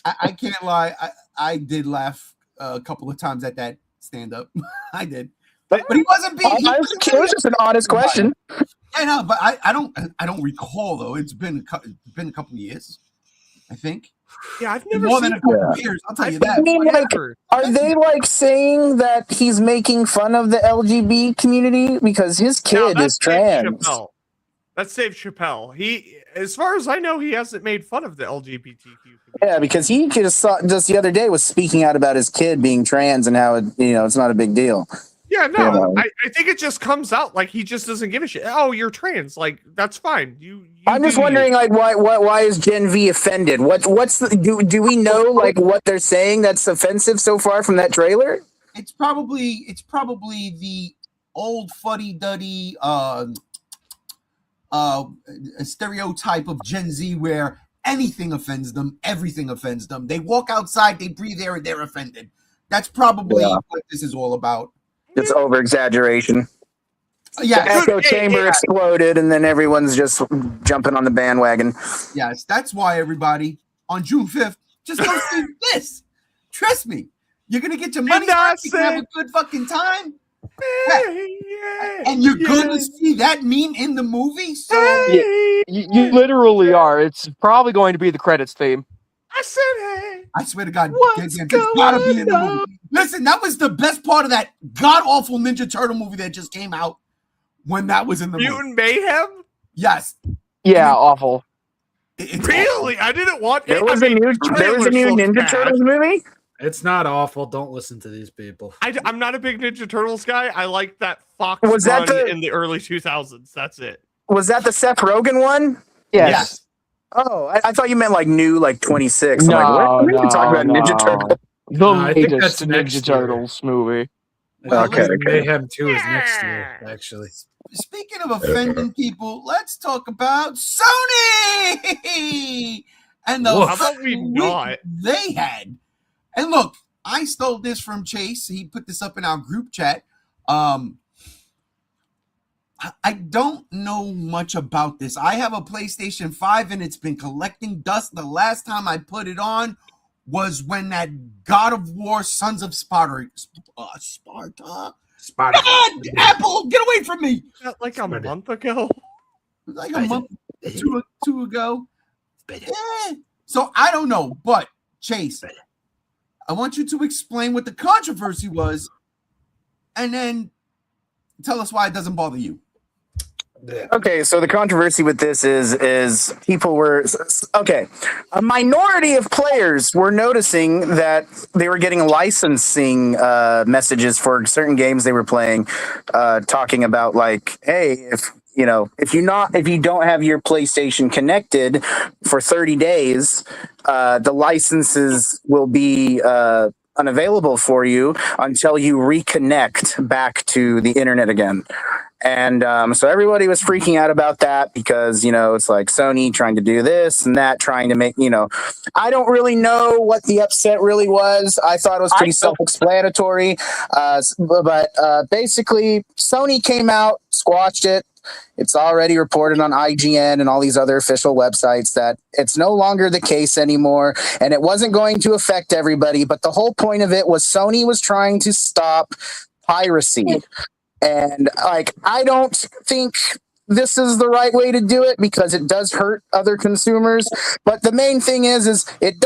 I can't lie. I did laugh a couple of times at that stand-up. I did, but he wasn't being. It was just an honest question. I know, but I don't recall though. It's been a couple of years, I think. Yeah, I've never more seen than a couple of years. I'll tell you that. I mean, like, are they like saying that he's making fun of the LGBT community because his kid is trans? That's Dave Chappelle. He, as far as I know, he hasn't made fun of the LGBTQ community. Yeah, because he just the other day was speaking out about his kid being trans and how it's not a big deal. Yeah, no, I think it just comes out like he just doesn't give a shit. Oh, you're trans, like that's fine. I'm just wondering, like, why is Gen V offended? Do we know like what they're saying that's offensive so far from that trailer? It's probably the old fuddy-duddy stereotype of Gen Z where anything offends them, everything offends them. They walk outside, they breathe air, and they're offended. That's probably what this is all about. It's over exaggeration. Yeah, the echo chamber exploded, and then everyone's just jumping on the bandwagon. Yes, that's why everybody on June 5th just go see this. Trust me, you're gonna get your money back. You can have a good fucking time. And you're gonna see that meme in the movie. So you literally are. It's probably going to be the credits theme. I said, hey. I swear to God, What's gotta be in the going movie. Listen, that was the best part of that god-awful Ninja Turtle movie that just came out when that was in the movie. Mutant Mayhem? Yes. Yeah, awful. Really? I didn't want There was a new Ninja Turtles movie? It's not awful. Don't listen to these people. I'm not a big Ninja Turtles guy. I like that Fox run in the early 2000s. That's it. Was that the Seth Rogen one? Yes. Oh, I thought you meant like new, like 26. No, I'm like, what? Talking about Ninja Turtles. The I think latest that's next Ninja year. Turtles movie. Okay. Mayhem 2 is next year, actually. Speaking of offending people, let's talk about Sony and the How about we not? they had. And look, I stole this from Chase. He put this up in our group chat. I don't know much about this. I have a PlayStation 5 and it's been collecting dust. The last time I put it on was when that God of War Sons of Sparta. God, Apple, get away from me. Like a month ago? Like a month two ago. So I don't know, but Chase, I want you to explain what the controversy was and then tell us why it doesn't bother you. Okay, so the controversy with this is people were a minority of players were noticing that they were getting licensing messages for certain games they were playing, talking about like, hey, if you don't have your PlayStation connected for 30 days, the licenses will be unavailable for you until you reconnect back to the internet again. And so everybody was freaking out about that because, it's like Sony trying to do this and that, trying to make, I don't really know what the upset really was. I thought it was pretty self-explanatory. But basically, Sony came out, squashed it. It's already reported on IGN and all these other official websites that it's no longer the case anymore, and it wasn't going to affect everybody. But the whole point of it was Sony was trying to stop piracy. And like, I don't think this is the right way to do it because it does hurt other consumers. But the main thing is it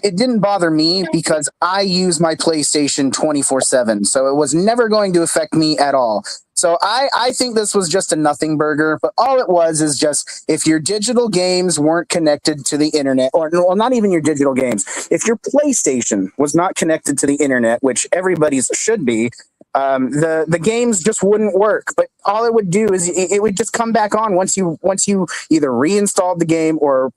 didn't bother me because I use my PlayStation 24/7. So it was never going to affect me at all. So I think this was just a nothing burger, but all it was is just if your digital games weren't connected to the internet, or well, not even your digital games, if your PlayStation was not connected to the internet, which everybody's should be, the games just wouldn't work. But all it would do is it would just come back on once you either reinstalled the game or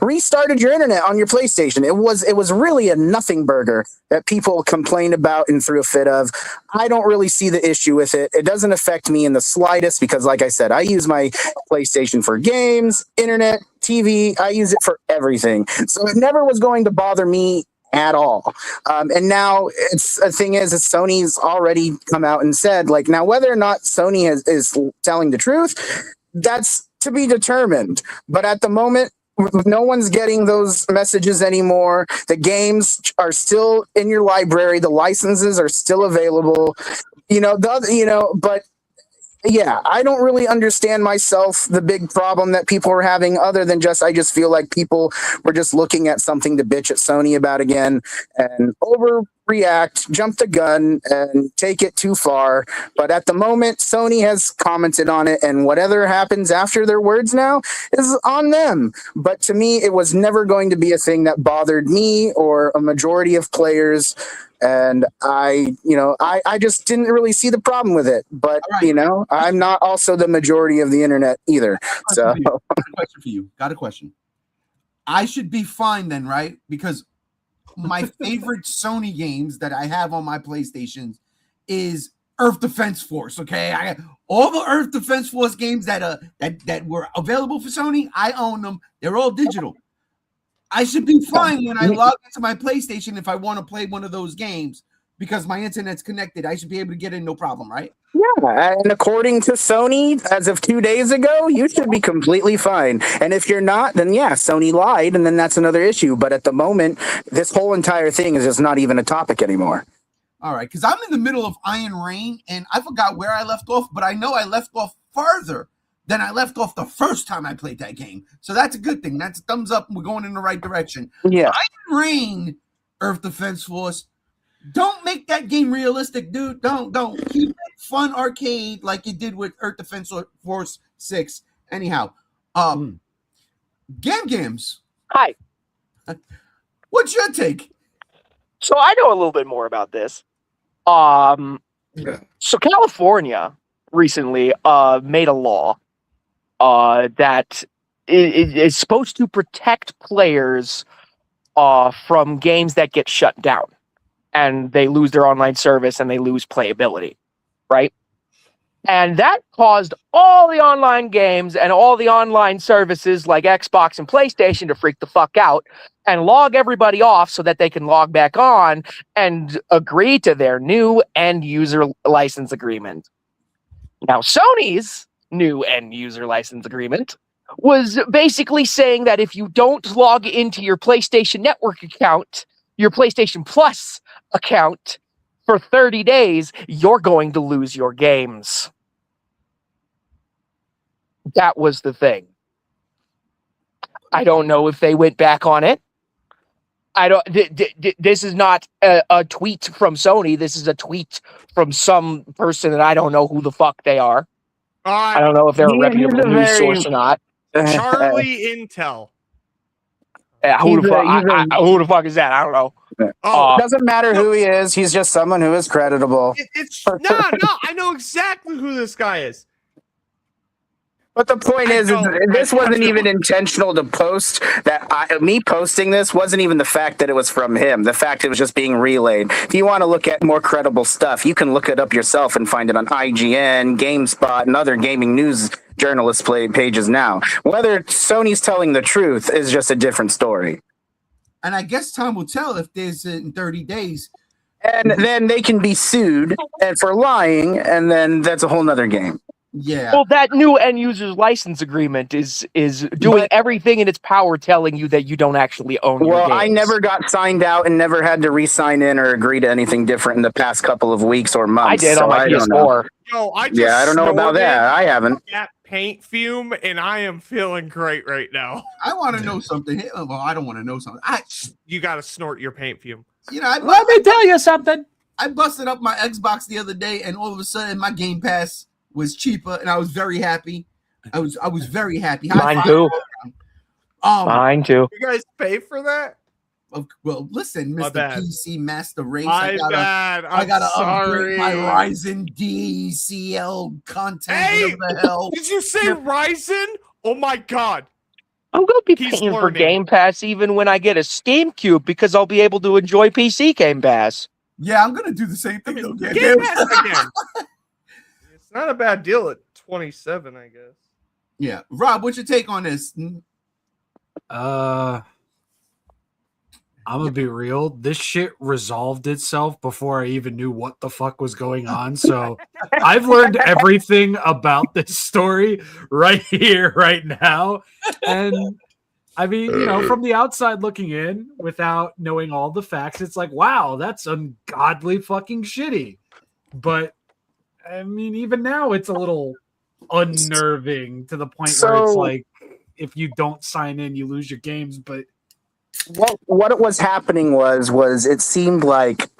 restarted your internet on your PlayStation. It was really a nothing burger that people complained about and threw a fit of. I don't really see the issue with it. It doesn't affect me in the slightest because, like I said, I use my PlayStation for games, internet, TV. I use it for everything. So it never was going to bother me at all. And now the thing is Sony's already come out and said, like, now whether or not Sony is telling the truth, that's to be determined. But at the moment, no one's getting those messages anymore. The games are still in your library. The licenses are still available. But yeah, I don't really understand myself the big problem that people are having other than I just feel like people were just looking at something to bitch at Sony about again and overreact, jump the gun and take it too far. But at the moment, Sony has commented on it, and whatever happens after their words now is on them. But to me, it was never going to be a thing that bothered me or a majority of players. And I just didn't really see the problem with it. But, I'm not also the majority of the internet either. So, got a question for you. Got a question. I should be fine then, right? Because my favorite Sony games that I have on my PlayStation is Earth Defense Force. Okay, I got all the Earth Defense Force games that were available for Sony. I own them. They're all digital. I should be fine when I log into my PlayStation if I want to play one of those games because my internet's connected. I should be able to get in, no problem, right? Yeah, and according to Sony, as of 2 days ago, you should be completely fine. And if you're not, then yeah, Sony lied, and then that's another issue. But at the moment, this whole entire thing is just not even a topic anymore. All right, because I'm in the middle of Iron Rain, and I forgot where I left off, but I know I left off farther than I left off the first time I played that game. So that's a good thing. That's a thumbs up. We're going in the right direction. Yeah. Iron Rain, Earth Defense Force. Don't make that game realistic, dude. Don't. Keep it fun arcade like you did with Earth Defense Force 6. Anyhow, Gams. Hi. What's your take? So I know a little bit more about this. So California recently made a law that is supposed to protect players from games that get shut down and they lose their online service and they lose playability, right? And that caused all the online games and all the online services like Xbox and PlayStation to freak the fuck out and log everybody off so that they can log back on and agree to their new end user license agreement. Now, Sony's new end user license agreement was basically saying that if you don't log into your PlayStation Network account, your PlayStation Plus account for 30 days, you're going to lose your games. That was the thing. I don't know if they went back on it. This is not a tweet from Sony. This is a tweet from some person that I don't know who the fuck they are. I don't know if they're a reputable news source or not. Charlie Intel. Who the fuck is that? I don't know. It doesn't matter who he is. He's just someone who is creditable. No, I know exactly who this guy is. But the point is, this wasn't even intentional to post. Me posting this wasn't even the fact that it was from him. The fact it was just being relayed. If you want to look at more credible stuff, you can look it up yourself and find it on IGN, GameSpot, and other gaming news journalist pages now. Whether Sony's telling the truth is just a different story. And I guess time will tell if there's in 30 days. And then they can be sued for lying, and then that's a whole nother game. Yeah. Well, that new end user's license agreement is doing everything in its power, telling you that you don't actually own your Well, games. I never got signed out and never had to re-sign in or agree to anything different in the past couple of weeks or months. I did on so my I don't know. PS4. Yo, I just Yeah, I don't know about snorted that. I haven't. that paint fume, and I am feeling great right now. I want to know something. Well, I don't want to know something. You got to snort your paint fume. Let me tell you something. I busted up my Xbox the other day, and all of a sudden, my Game Pass was cheaper, and I was very happy. I was very happy. Mine too. Mine too. You guys pay for that? Well, listen, My Mr. bad. PC Master Race. My I bad. gotta sorry. upgrade my Ryzen DCL content. Hey, whatever the hell. did you say Ryzen? Oh my god. I'm gonna be He's paying for learning. Game Pass even when I get a Steam Cube because I'll be able to enjoy PC Game Pass. Yeah, I'm gonna do the same thing. Though. Game Pass again. It's not a bad deal at 27, I guess. Yeah, Rob, what's your take on this? I'm gonna be real. This shit resolved itself before I even knew what the fuck was going on. So I've learned everything about this story right here, right now. And I mean, you know, from the outside looking in without knowing all the facts, it's like, wow, that's ungodly fucking shitty. But I mean, even now it's a little unnerving to the point where it's like, if you don't sign in, you lose your games. But What was happening was it seemed like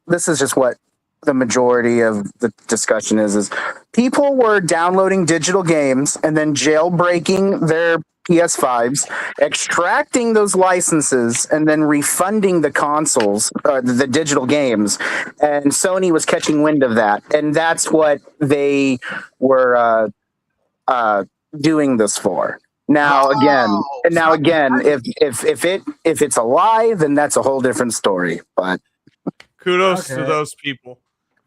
this is just what the majority of the discussion is people were downloading digital games and then jailbreaking their PS5s, extracting those licenses, and then refunding the consoles, the digital games. And Sony was catching wind of that, and that's what they were doing this for. Now again, if it's a lie, then that's a whole different story. But Kudos to those people.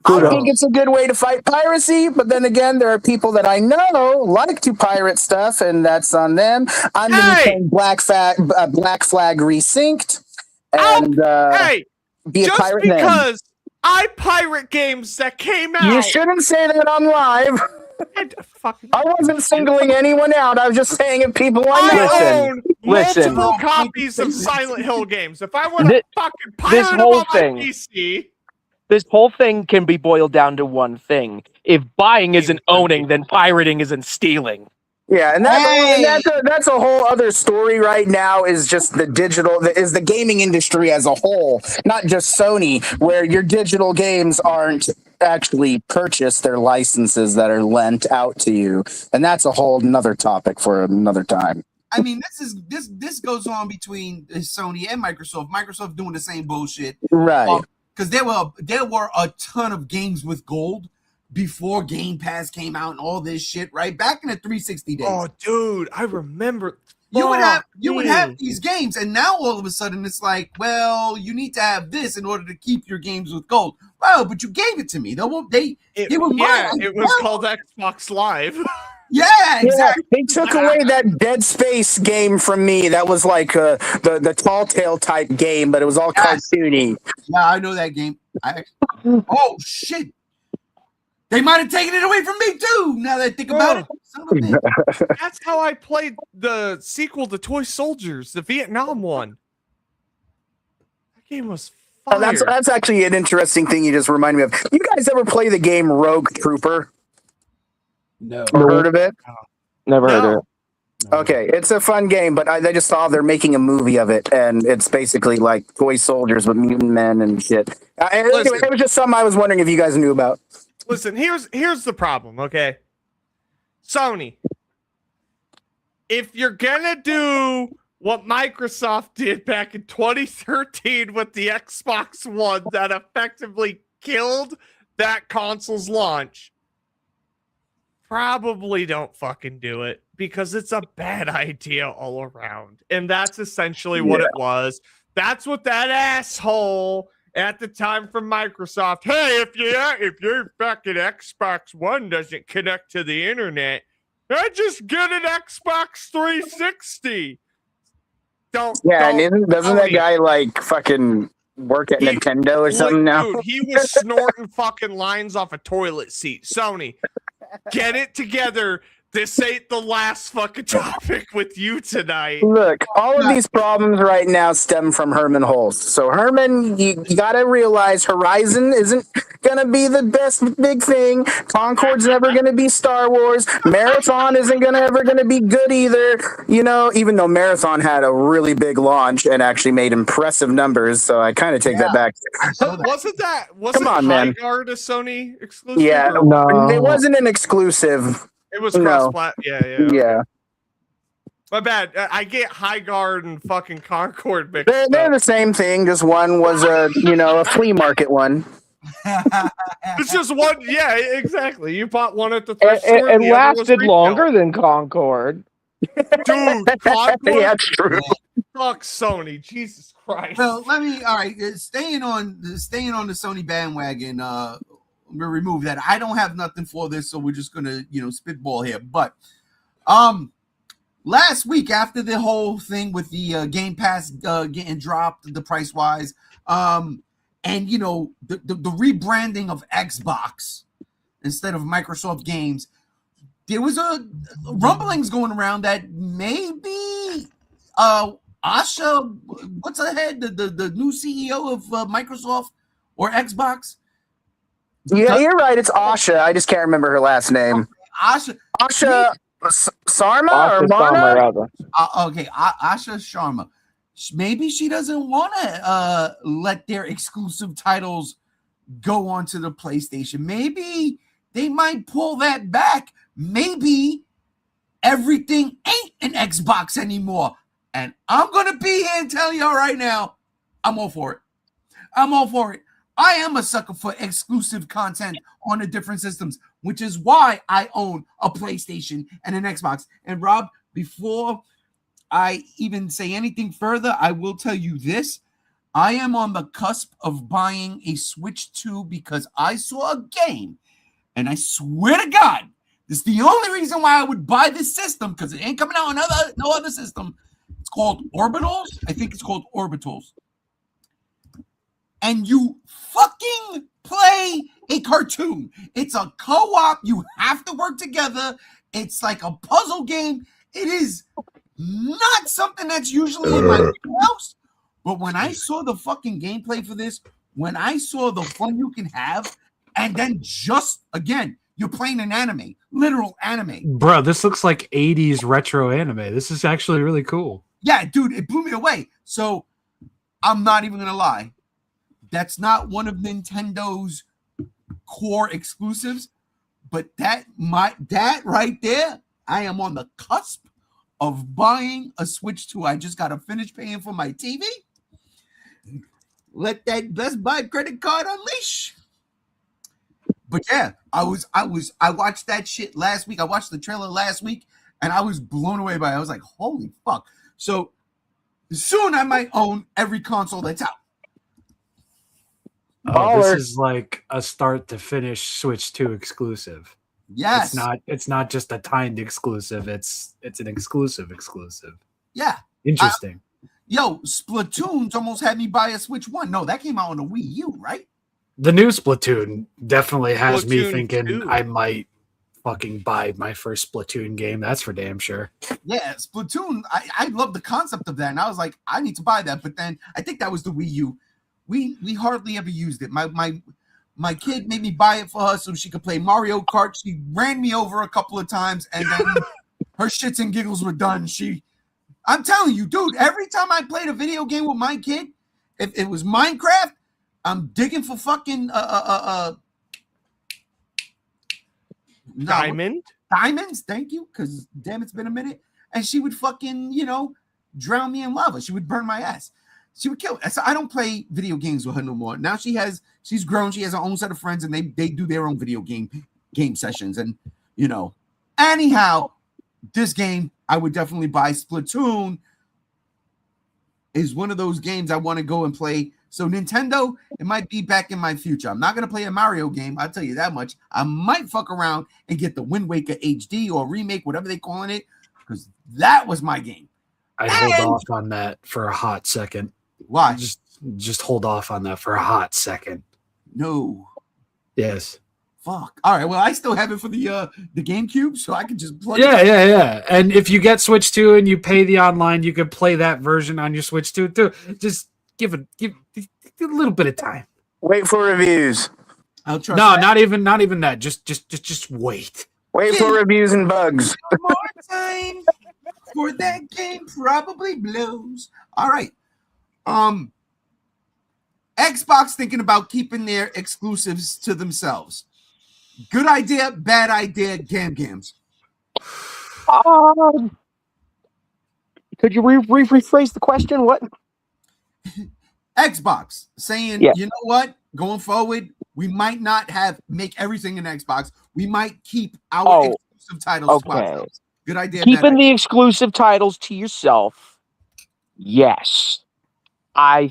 I think it's a good way to fight piracy, but then again, there are people that I know like to pirate stuff, and that's on them. I'm going to say Black Flag Resynced, and be a just pirate because I pirate games that came out. You shouldn't say that on live. I wasn't singling anyone out. I was just saying if people I own Listen. multiple copies of Silent Hill games. If I want to fucking pirate this them whole on my thing- PC, This whole thing can be boiled down to one thing. If buying isn't owning, then pirating isn't stealing. Yeah, and that's a whole other story right now. Is just the gaming industry as a whole, not just Sony, where your digital games aren't actually purchased; they're licenses that are lent out to you, and that's a whole another topic for another time. I mean, this goes on between Sony and Microsoft. Microsoft doing the same bullshit, Right? Because there were a ton of games with gold before Game Pass came out and all this shit, right? Back in the 360 days. oh, dude, I remember. You would have these games, and now all of a sudden it's like, well, you need to have this in order to keep your games with gold. Well, but you gave it to me. It was called Xbox Live. Yeah, exactly. Yeah, they took away that Dead Space game from me. That was like the Tall Tale type game, but it was all cartoony. Yeah, I know that game. Oh shit! They might have taken it away from me too. Now that I think about it, son of a bitch. That's how I played the sequel to Toy Soldiers, the Vietnam one. That game was fire. That's actually an interesting thing you just reminded me of. You guys ever play the game Rogue Trooper? No. Or heard of it? Never heard of it. Okay, it's a fun game, but I just saw they're making a movie of it, and it's basically like Toy Soldiers with mutant men and shit. Anyway, it was just something I was wondering if you guys knew about. Listen, here's the problem, okay? Sony, if you're gonna do what Microsoft did back in 2013 with the Xbox One that effectively killed that console's launch, probably don't fucking do it because it's a bad idea all around. And that's essentially what it was. That's what that asshole at the time from Microsoft, hey, if your fucking Xbox One doesn't connect to the internet, I just get an Xbox 360. Doesn't that guy like fucking work at Nintendo or something now? Dude, he was snorting fucking lines off a toilet seat. Sony, Get it together. This ain't the last fucking topic with you tonight. Look, all of these problems right now stem from Herman Hulst. So Herman, you gotta realize Horizon isn't gonna be the best big thing. Concorde's never gonna be Star Wars. Marathon isn't ever gonna be good either. You know, even though Marathon had a really big launch and actually made impressive numbers, so I kind of take that back. Wasn't Come on, man. Guard a Sony exclusive? Yeah, or- No. it wasn't an exclusive. It was No. cross-plat. Yeah. Yeah, My bad. I get High Guard and fucking Concorde mixed they're up. the same thing. Just one was a flea market one. It's just one. Yeah, exactly. You bought one at the thrift store. It the other was lasted retail. longer than Concord. Dude, Concorde. Yeah, it's true. Fuck Sony. Jesus Christ. So let me. All right, staying on the Sony bandwagon. I'm gonna remove that. I don't have nothing for this, so we're just gonna spitball here. But last week after the whole thing with the Game Pass getting dropped, the price wise, and the rebranding of Xbox instead of Microsoft Games, there was a rumblings going around that maybe Asha, what's ahead, the new CEO of Microsoft or Xbox. Yeah, you're right. It's Asha. I just can't remember her last name. Asha Sarma or Austin Mana? Farmer, rather. Okay, Asha Sharma. Maybe she doesn't want to let their exclusive titles go onto the PlayStation. Maybe they might pull that back. Maybe everything ain't an Xbox anymore. And I'm going to be here and tell y'all right now, I'm all for it. I'm all for it. I am a sucker for exclusive content on the different systems, which is why I own a PlayStation and an Xbox. And Rob, before I even say anything further, I will tell you this. I am on the cusp of buying a Switch 2 because I saw a game, and I swear to God, this is the only reason why I would buy this system, because it ain't coming out on no other system. It's called Orbitals. I think it's called Orbitals. And you fucking play a cartoon. It's a co-op. You have to work together. It's like a puzzle game. It is not something that's usually in my house. But when I saw the fucking gameplay for this, when I saw the fun you can have, and then just, again, you're playing an anime, literal anime. Bro, this looks like 80s retro anime. This is actually really cool. Yeah, dude, it blew me away. So I'm not even going to lie. That's not one of Nintendo's core exclusives, but that right there, I am on the cusp of buying a Switch 2. I just got to finish paying for my TV. Let that Best Buy credit card unleash. But yeah, I watched that shit last week. I watched the trailer last week, and I was blown away by it. I was like, holy fuck. So soon I might own every console that's out. Oh, this is like a start to finish Switch 2 exclusive. Yes. It's not just a timed exclusive. It's an exclusive. Yeah. Interesting. Yo, Splatoon's almost had me buy a Switch 1. No, that came out on a Wii U, right? The new Splatoon definitely has me Splatoon thinking 2. I might fucking buy my first Splatoon game. That's for damn sure. Yeah, Splatoon, I love the concept of that. And I was like, I need to buy that. But then I think that was the Wii U. We hardly ever used it. My kid made me buy it for her so she could play Mario Kart. She ran me over a couple of times, and then her shits and giggles were done. I'm telling you, dude, every time I played a video game with my kid, if it was Minecraft, I'm digging for fucking diamonds. Thank you, because damn, it's been a minute. And she would fucking drown me in lava. She would burn my ass. She would kill me. So I don't play video games with her no more. Now she's grown. She has her own set of friends, and they do their own video game sessions. And anyhow, this game I would definitely buy. Splatoon is one of those games I want to go and play. So Nintendo, it might be back in my future. I'm not gonna play a Mario game. I'll tell you that much. I might fuck around and get the Wind Waker HD or remake, whatever they're calling it, because that was my game. I'd hold off on that for a hot second. Why? Just hold off on that for a hot second. No. Yes. Fuck. All right. Well, I still have it for the GameCube, so I can just plug Yeah, it. yeah. And if you get Switch 2 and you pay the online, you could play that version on your Switch 2 too. Just give a little bit of time. Wait for reviews. I'll trust No, that. not even that. Just wait. Wait for reviews and bugs. More time for that game probably blows. All right. Xbox thinking about keeping their exclusives to themselves. Good idea, bad idea, gams. Could you rephrase the question? What? Xbox saying, Yeah. you know what? Going forward, we might not make everything an Xbox. We might keep our exclusive titles to okay. ourselves. Good idea. bad Keeping idea. the exclusive titles to yourself. Yes. I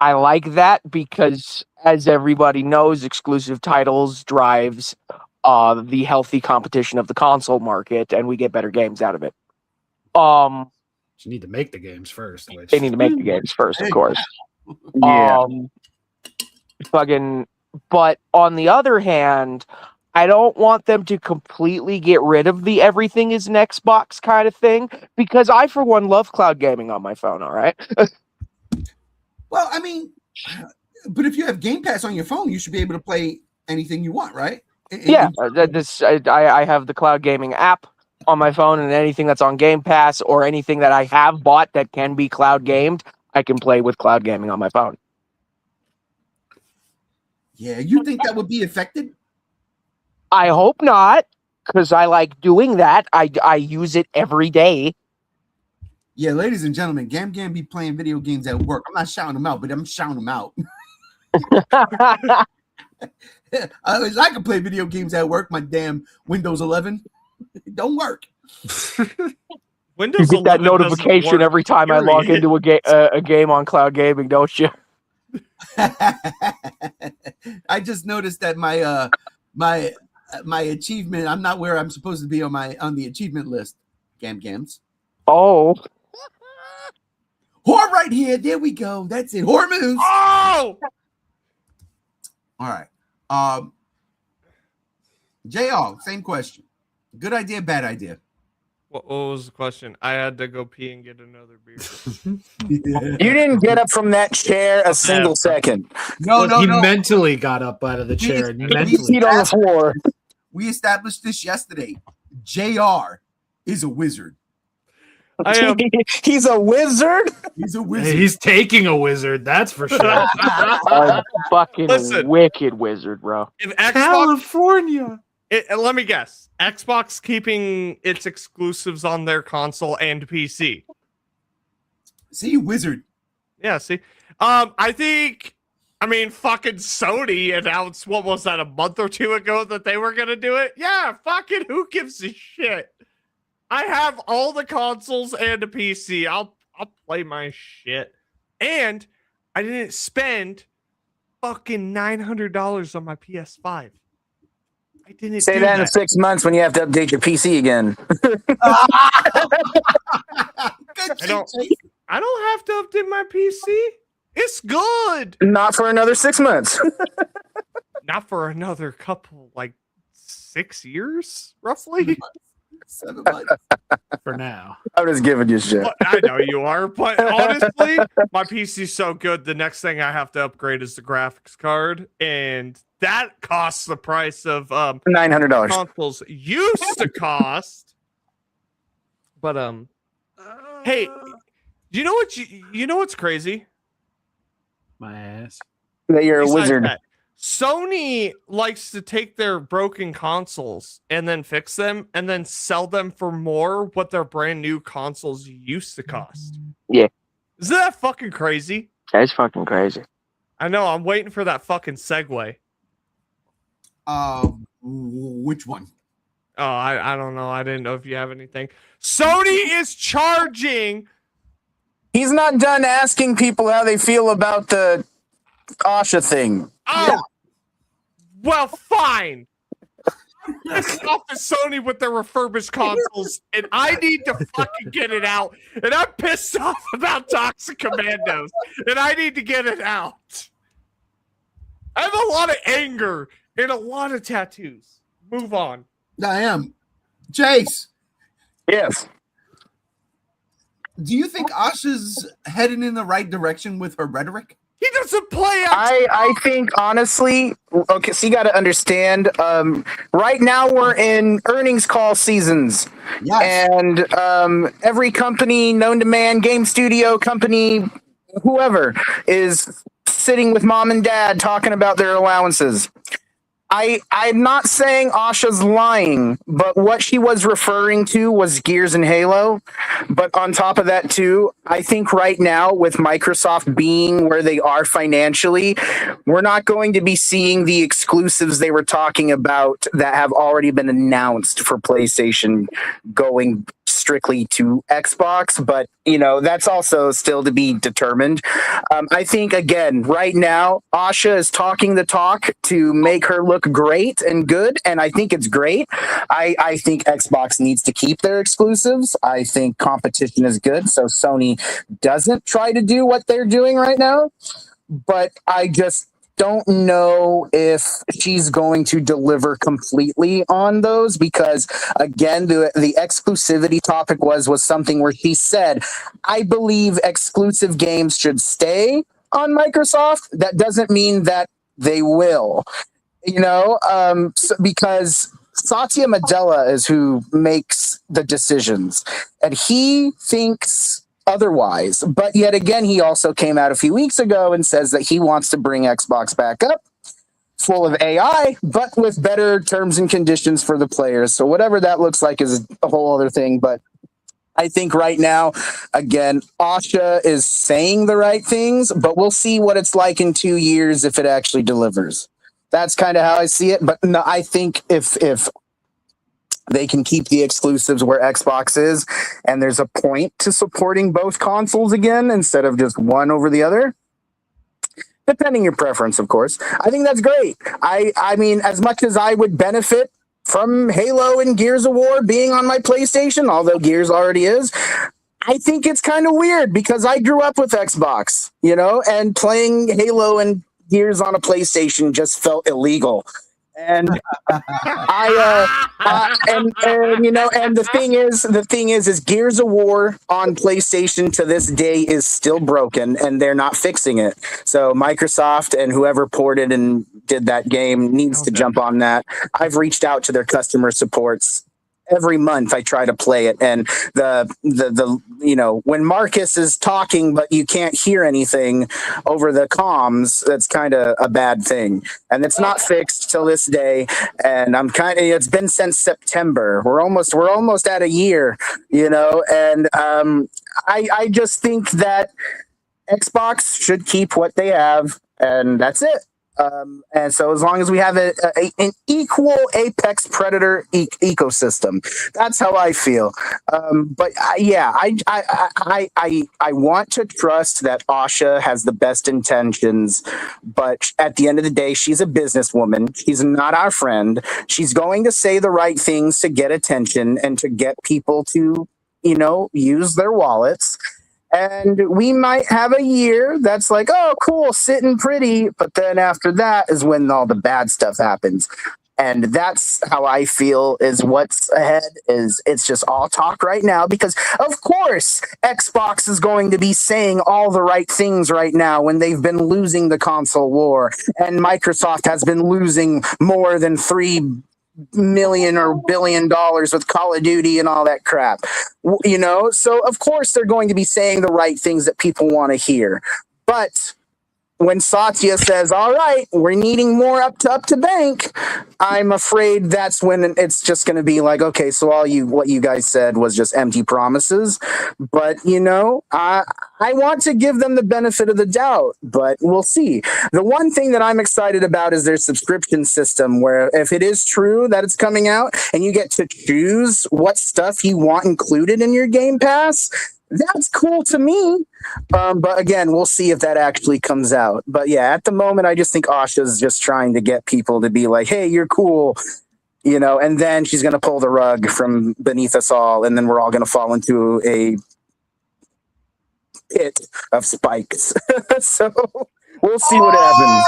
like that because, as everybody knows, exclusive titles drives the healthy competition of the console market, and we get better games out of it. You need to make the games first. Which... They need to make the games first, of course. Yeah. But on the other hand, I don't want them to completely get rid of the everything is an Xbox kind of thing, because I, for one, love cloud gaming on my phone. All right. Well, I mean, but if you have Game Pass on your phone, you should be able to play anything you want, right? Yeah, I have the cloud gaming app on my phone, and anything that's on Game Pass or anything that I have bought that can be cloud gamed, I can play with cloud gaming on my phone. Yeah, you think that would be affected? I hope not, because I like doing that. I use it every day. Yeah, ladies and gentlemen, Gam be playing video games at work. I'm not shouting them out, but I'm shouting them out. I wish I could play video games at work. My damn Windows 11, it don't work. Windows You get that 11 doesn't notification work, every time I log period. into a game on cloud gaming, don't you? I just noticed that my achievement, I'm not where I'm supposed to be on the achievement list. Gams. Oh, Whore right here. There we go. That's it. Whore moves. Oh! All right. JR, same question. Good idea, bad idea. What was the question? I had to go pee and get another beer. You didn't get up from that chair a single second. No. He mentally got up out of the chair and mentally. Feet on the floor. We established this yesterday. JR is a wizard. I am. He's a wizard. He's a wizard. He's taking a wizard, that's for sure. a fucking Listen. wicked wizard, bro. If Xbox, California. let me guess. Xbox keeping its exclusives on their console and PC. See, wizard. Yeah, see. I mean, fucking Sony announced, what was that, a month or two ago that they were gonna do it? Yeah, fucking who gives a shit? I have all the consoles and a PC. I'll play my shit. And I didn't spend fucking $900 on my PS5. I didn't Say do that in 6 months when you have to update your PC again. Good I don't have to update my PC. It's good. Not for another 6 months. Not for another couple, like 6 years, roughly. 7 months. For now. I'm just giving you shit. But I know you are, but honestly, my PC's so good. The next thing I have to upgrade is the graphics card, and that costs the price of $900. consoles used to cost. But hey, you know what? You know what's crazy? My ass. That you're a Besides wizard. that, Sony likes to take their broken consoles and then fix them and then sell them for more what their brand new consoles used to cost. Yeah. Isn't that fucking crazy? That's fucking crazy. I know. I'm waiting for that fucking segue. Which one? Oh, I don't know. I didn't know if you have anything. Sony is charging. He's not done asking people how they feel about the Asha thing. Oh, well, fine. Pissed off at Sony with their refurbished consoles, and I need to fucking get it out. And I'm pissed off about Toxic Commandos, and I need to get it out. I have a lot of anger and a lot of tattoos. Move on. I am. Chase, Yes. do you think Asha's heading in the right direction with her rhetoric? He doesn't play out. I think honestly, okay, so you got to understand. Right now we're in earnings call seasons, Yes. and every company known to man, game studio company, whoever is sitting with mom and dad talking about their allowances. I'm not saying Asha's lying, but what she was referring to was Gears and Halo. But on top of that, too, I think right now, with Microsoft being where they are financially, we're not going to be seeing the exclusives they were talking about that have already been announced for PlayStation going strictly to Xbox, but that's also still to be determined. I think again, right now, Asha is talking the talk to make her look great and good, and I think it's great. I think Xbox needs to keep their exclusives. I think competition is good, so Sony doesn't try to do what they're doing right now. But I just don't know if she's going to deliver completely on those, because again, the exclusivity topic was something where she said, I believe exclusive games should stay on Microsoft. That doesn't mean that they will, because Satya Nadella is who makes the decisions, and he thinks otherwise. But yet again, he also came out a few weeks ago and says that he wants to bring Xbox back up, full of AI, but with better terms and conditions for the players. So whatever that looks like is a whole other thing. But I think right now, again, Asha is saying the right things, but we'll see what it's like in 2 years if it actually delivers. That's kind of how I see it. But no, I think if they can keep the exclusives where Xbox is, and there's a point to supporting both consoles again instead of just one over the other, depending your preference, of course. I think that's great. I mean, as much as I would benefit from Halo and Gears of War being on my PlayStation, although Gears already is, I think it's kind of weird because I grew up with Xbox, and playing Halo and Gears on a PlayStation just felt illegal. And and the thing is Gears of War on PlayStation to this day is still broken, and they're not fixing it. So Microsoft and whoever ported and did that game needs to jump on that. I've reached out to their customer supports. Every month I try to play it, and the when Marcus is talking but you can't hear anything over the comms, that's kind of a bad thing, and it's not fixed till this day. And it's been since September. We're almost at a year, and I just think that Xbox should keep what they have, and that's it. And so as long as we have an equal apex predator ecosystem, that's how I feel. But I want to trust that Asha has the best intentions, but at the end of the day, she's a businesswoman. She's not our friend. She's going to say the right things to get attention and to get people to, use their wallets. And we might have a year that's like, oh, cool, sitting pretty. But then after that is when all the bad stuff happens. And that's how I feel is what's ahead is it's just all talk right now, because of course Xbox is going to be saying all the right things right now when they've been losing the console war, and Microsoft has been losing more than $3 million or $1 billion with Call of Duty and all that crap, so of course they're going to be saying the right things that people want to hear. But when Satya says, all right, we're needing more up to bank, I'm afraid that's when it's just going to be like, okay, so what you guys said was just empty promises. But, I want to give them the benefit of the doubt, but we'll see. The one thing that I'm excited about is their subscription system, where if it is true that it's coming out and you get to choose what stuff you want included in your Game Pass, that's cool to me. But again, we'll see if that actually comes out. But yeah, at the moment, I just think Asha's just trying to get people to be like, hey, you're cool, and then she's going to pull the rug from beneath us all. And then we're all going to fall into a pit of spikes. So We'll see what happens.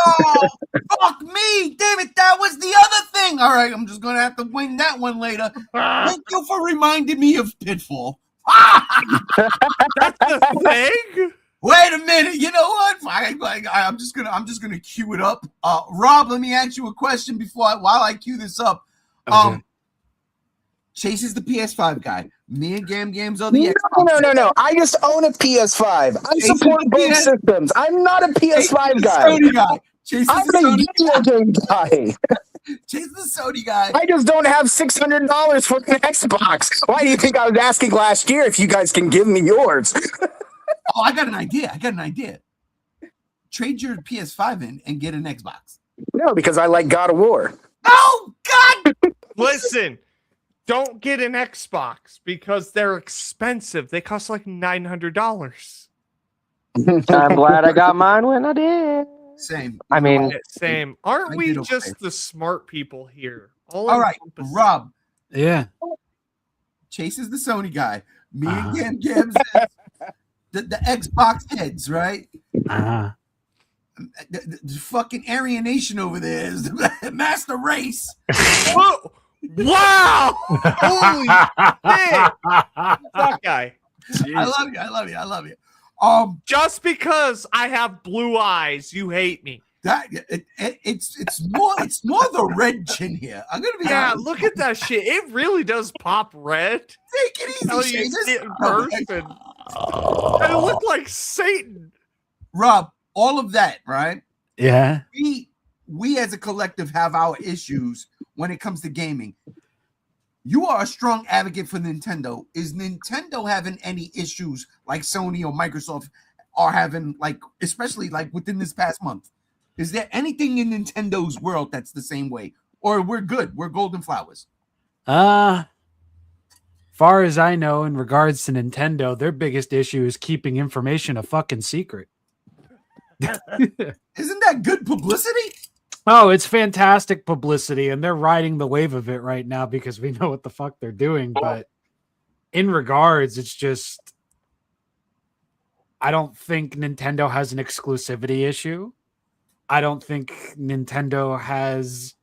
Oh, fuck me. Damn it. That was the other thing. All right. I'm just going to have to wing that one later. Thank you for reminding me of Pitfall. That's the thing. Wait a minute. You know what? I'm just gonna cue it up. Rob, let me ask you a question while I cue this up. Okay. Chase is the PS5 guy. Me and Games are the Xbox. No. I just own a PS5. I Chase support is the both PS systems. I'm not a Chase is PS5 the guy. Sony guy. Chase is I'm the a Sony video game guy. Chase is the Sony guy. I just don't have $600 for an Xbox. Why do you think I was asking last year if you guys can give me yours? Oh, I got an idea. Trade your PS5 in and get an Xbox. No, because I like God of War. Oh, God! Listen, don't get an Xbox because they're expensive. They cost like $900. I'm glad I got mine when I did. Same. I mean, Same. Aren't I we did okay. just the smart people here? All right, Rob. Yeah. Chase is the Sony guy. Me and Games the Xbox heads, right? The fucking Aryan Nation over there is the master race. Whoa! Wow! Holy shit! That guy. I love you. Just because I have blue eyes, you hate me. It's more the red chin here. I'm gonna be honest. Look at that shit. It really does pop red. Take it easy, Tell you Chase. see it in person. I look like Satan. Rob, all of that, right? Yeah. We as a collective have our issues when it comes to gaming. You are a strong advocate for Nintendo. Is Nintendo having any issues like Sony or Microsoft are having, like, especially like within this past month? Is there anything in Nintendo's world that's the same way? Or we're good? We're golden flowers. Far as I know, in regards to Nintendo, their biggest issue is keeping information a fucking secret. Isn't that good publicity? Oh, it's fantastic publicity, and they're riding the wave of it right now because we know what the fuck they're doing. But in regards, it's just, I don't think Nintendo has an exclusivity issue. I don't think Nintendo has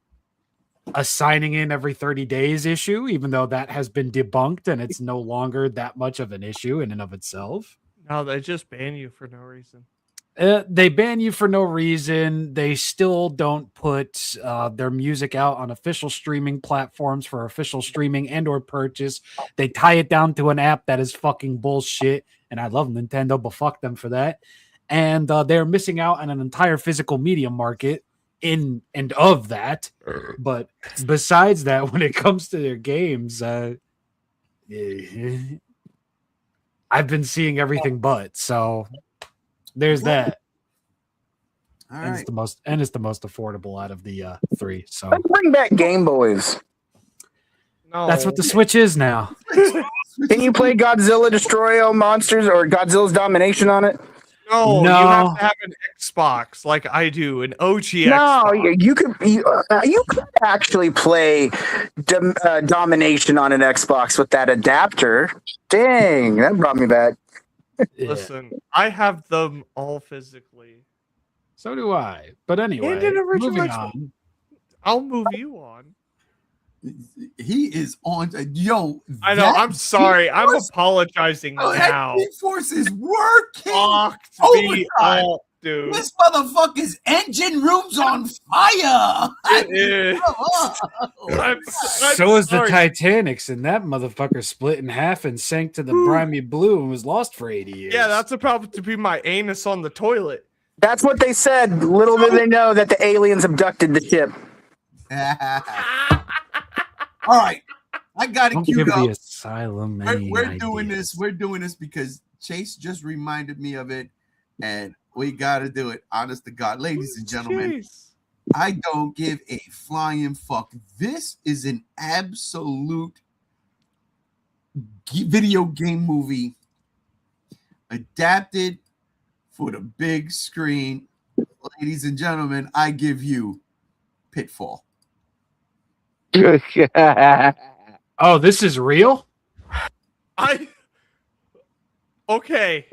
a signing in every 30 days issue, even though that has been debunked and it's no longer that much of an issue in and of itself. No, they just ban you for no reason. They ban you for no reason. They still don't put their music out on official streaming platforms for official streaming and or purchase. They tie it down to an app that is fucking bullshit. And I love Nintendo, but fuck them for that. And they're missing out on an entire physical media market in and of that. But besides that, when it comes to their games, I've been seeing everything but. So there's that. All and right. it's the most affordable out of the three. So Let's bring back Game Boys. No. that's what the Switch is now. Can you play Godzilla Destroy All Monsters or Godzilla's Domination on it? No, No. you have to have an Xbox like I do, an OG No, Xbox. you could actually play Domination on an Xbox with that adapter. Dang, that brought me back. Yeah. Listen, I have them all physically. So do I. But anyway, And an original moving Xbox. on. I'll move you on. He is on. Yo, I know. I'm sorry. I'm apologizing now. That force is working. Fucked me Overtime. up, dude. This motherfucker's engine room's on fire. It is. I'm So is the sorry. Titanics, and that motherfucker split in half and sank to the briny blue and was lost for 80 years. Yeah, that's about to be my anus on the toilet. That's what they said. Little did they know that the aliens abducted the ship. All right, I got it Don't give queued the up. asylum We're any doing ideas. this. We're doing this because Chase just reminded me of it, and we got to do it. Honest to God, ladies and gentlemen, Jeez. I don't give a flying fuck. This is an absolute video game movie adapted for the big screen. Ladies and gentlemen, I give you Pitfall. Oh, this is real? Okay.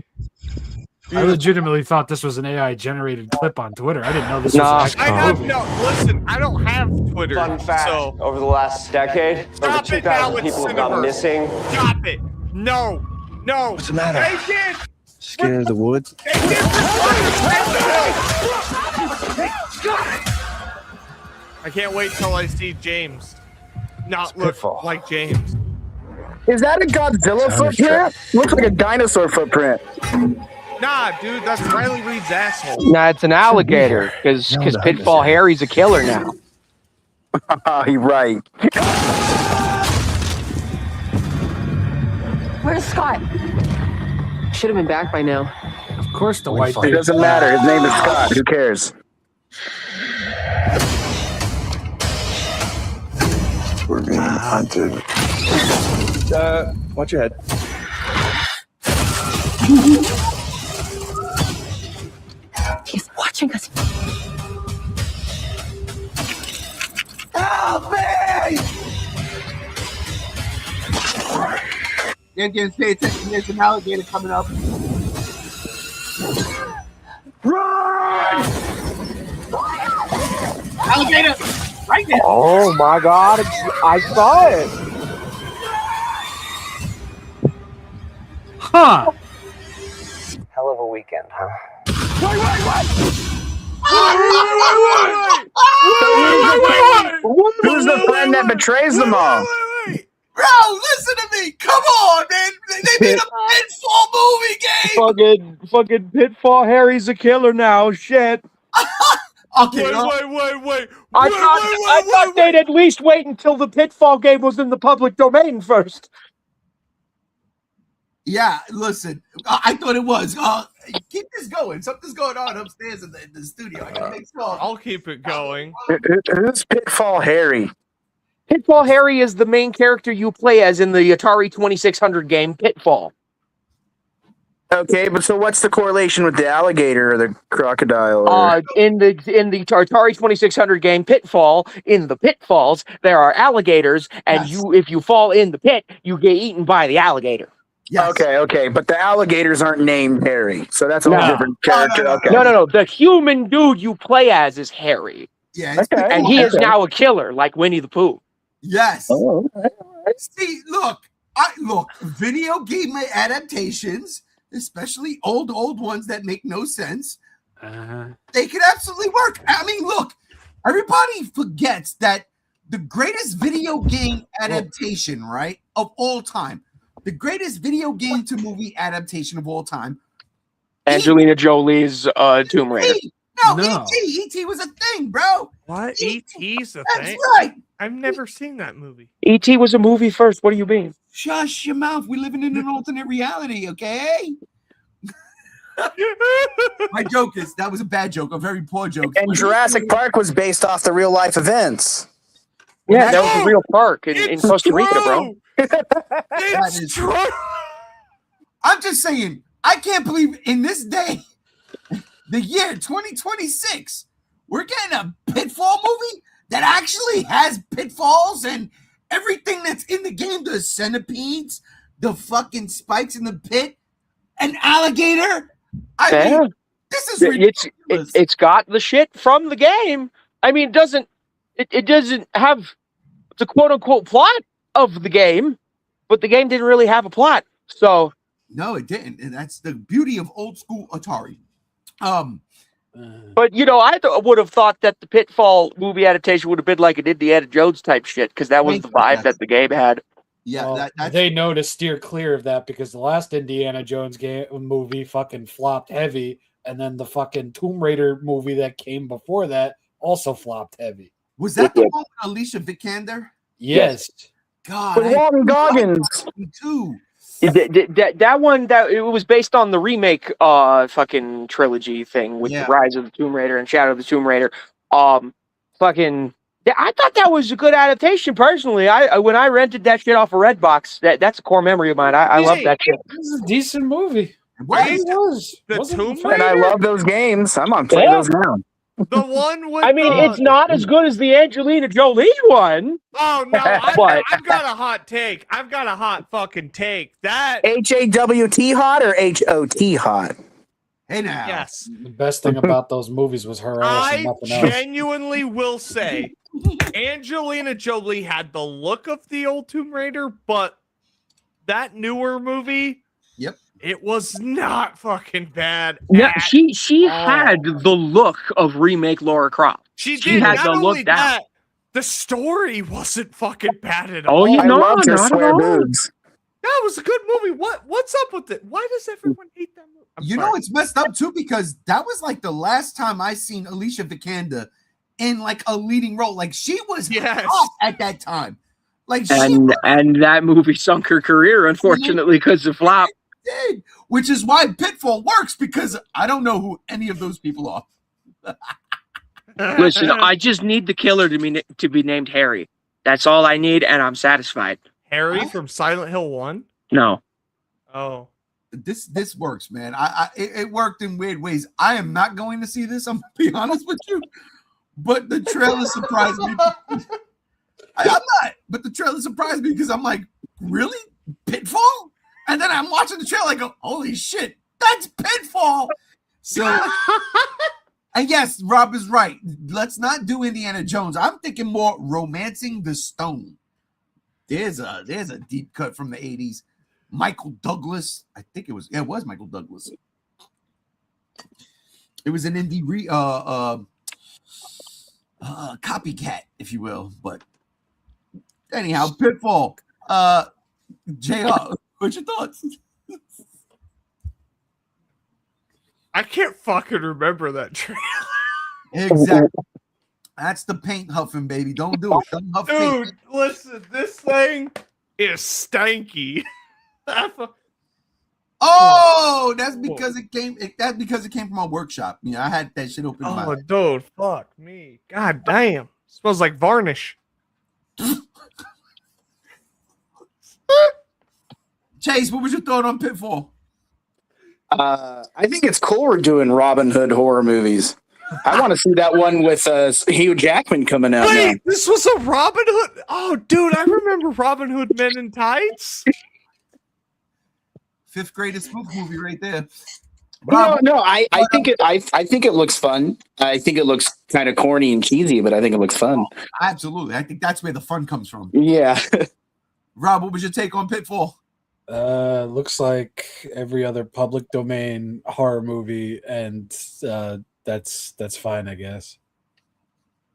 I legitimately thought this was an AI generated clip on Twitter. I didn't know this Nah. was an I actual have movie. no. Listen, I don't have Twitter. Fun fact, So over the last decade, over stop it now 2,000 with people have gone Cineverse. missing. Stop it. No. What's the matter? They did. Scared of the woods? They did I can't wait till I see James not look Pitfall. like James. Is that a Godzilla footprint? Looks like a dinosaur footprint. Nah, dude, that's Riley Reed's asshole. Nah, it's an alligator because Pitfall Harry's a killer now. You're right. Where's Scott? Should have been back by now. Of course, the We white find It dude. doesn't matter. His name is Scott. Who cares? We're being hunted. Watch your head. He's watching us. Help me! Indians, pay attention. There's an alligator coming up. Run! Alligator! Right there! Oh my God! I saw it. Huh. Hell of a weekend, huh? Who's the friend that betrays them all? Bro, listen to me! Come on, man! They made a Pitfall movie game! Fucking Pitfall Harry's a killer now. Shit. Okay, Wait. I thought they'd at least wait until the Pitfall game was in the public domain first. yeah, listen, I thought it was. Keep this going. Something's going on upstairs in the studio. I gotta make sure. I'll keep it going. Who's Pitfall Harry? Pitfall Harry is the main character you play as in the Atari 2600 game Pitfall. Okay, but so what's the correlation with the alligator or the crocodile? Or... In the Atari 2600 game Pitfall, in the pitfalls there are alligators, and Yes. if you fall in the pit, you get eaten by the alligator. Yes. Okay, but the alligators aren't named Harry, so that's a whole No. different character. No. Okay. No. The human dude you play as is Harry, Yeah. It's Okay. and he is now a killer, like Winnie the Pooh. Yes. Oh, See, look, video game adaptations, especially old ones that make no sense, they could absolutely work. I mean, look, everybody forgets that the greatest video game adaptation, right, of all time, the greatest video game to movie adaptation of all time, Angelina Jolie's Tomb Raider. No, No. E.T. was a thing, bro. What? E.T.'s a That's thing? right. I've never seen that movie. E.T. was a movie first. What do you mean? Shush your mouth. We're living in an alternate reality, okay? My joke is that was a bad joke, a very poor joke. and Jurassic Park was based off the real life events. Yeah, that was a real park in Costa Rica, bro. It's is- true. I'm just saying, I can't believe in this day, the year 2026, we're getting a Pitfall movie that actually has pitfalls and everything that's in the game, the centipedes, the fucking spikes in the pit, an alligator. I mean, this is ridiculous. It's got the shit from the game. I mean, it doesn't have the quote unquote plot of the game, but the game didn't really have a plot. So No, it didn't. And that's the beauty of old school Atari. but I would have thought that the Pitfall movie adaptation would have been like an Indiana Jones type shit, because that was the vibe that the game had. Yeah, Well, that's they know to steer clear of that because the last Indiana Jones movie fucking flopped heavy, and then the fucking Tomb Raider movie that came before that also flopped heavy. was that the one with Alicia Vikander? Yes. God, With Walton Goggins. too. That one it was based on the remake fucking trilogy thing with Yeah. the Rise of the Tomb Raider and Shadow of the Tomb Raider. I thought that was a good adaptation personally. When I rented that shit off of Redbox, that's a core memory of mine. I love that shit. This is a decent movie. Wait, It was. The Wasn't Tomb fun. And I love those games. I'm on play those now. The one with I mean, it's not as good as the Angelina Jolie one. Oh no, But- I've got a hot take. I've got a hot fucking take. That HAWT hot or HOT hot? Hey now. Yes. The best thing about those movies was her ass and I nothing else. genuinely will say Angelina Jolie had the look of the old Tomb Raider, but that newer movie, Yep. it was not fucking bad. Yeah, at she all. had the look of remake Laura Croft. She She did. had Not the only look down. that, the story wasn't fucking bad at Oh, all. you I know, loved her not at square all. boobs. That was a good movie. What's up with it? Why does everyone hate that movie? I'm You know sorry. it's messed up too because that was like the last time I seen Alicia Vikander in like a leading role. Like she was Yes. hot at that time. Like she And that movie sunk her career, unfortunately, because of flop. did, which is why Pitfall works because I don't know who any of those people are. Listen, I just need the killer to be named Harry. That's all I need, and I'm satisfied. Harry from Silent Hill 1? No. Oh. This works, man. It worked in weird ways. I am not going to see this. I'm gonna be honest with you, but the trailer surprised me. I'm not, but the trailer surprised me because I'm like, really, Pitfall? And then I'm watching the trailer, I go, holy shit, that's Pitfall. So, and yes, Rob is right. Let's not do Indiana Jones. I'm thinking more Romancing the Stone. There's a deep cut from the 80s. Michael Douglas, I think it was Michael Douglas. It was an indie copycat, if you will. But anyhow, Pitfall. JR, what's your thoughts? I can't fucking remember that trailer. Exactly. That's the paint huffing, baby. Don't do it. Don't huff paint. Dude, listen, this thing is stanky. Oh, that's because it came. That's because it came from our workshop. You know, I had that shit open. Oh, dude, fuck me. God damn. Smells like varnish. Chase, what was your thought on Pitfall? I think it's cool we're doing Robin Hood horror movies. I want to see that one with Hugh Jackman coming out now. Wait, this was a Robin Hood? Oh, dude, I remember Robin Hood Men in Tights. Fifth greatest spoof movie right there. No, I think it looks fun. I think it looks kind of corny and cheesy, but I think it looks fun. Absolutely. I think that's where the fun comes from. Yeah. Rob, what was your take on Pitfall? Looks like every other public domain horror movie, and that's fine, I guess.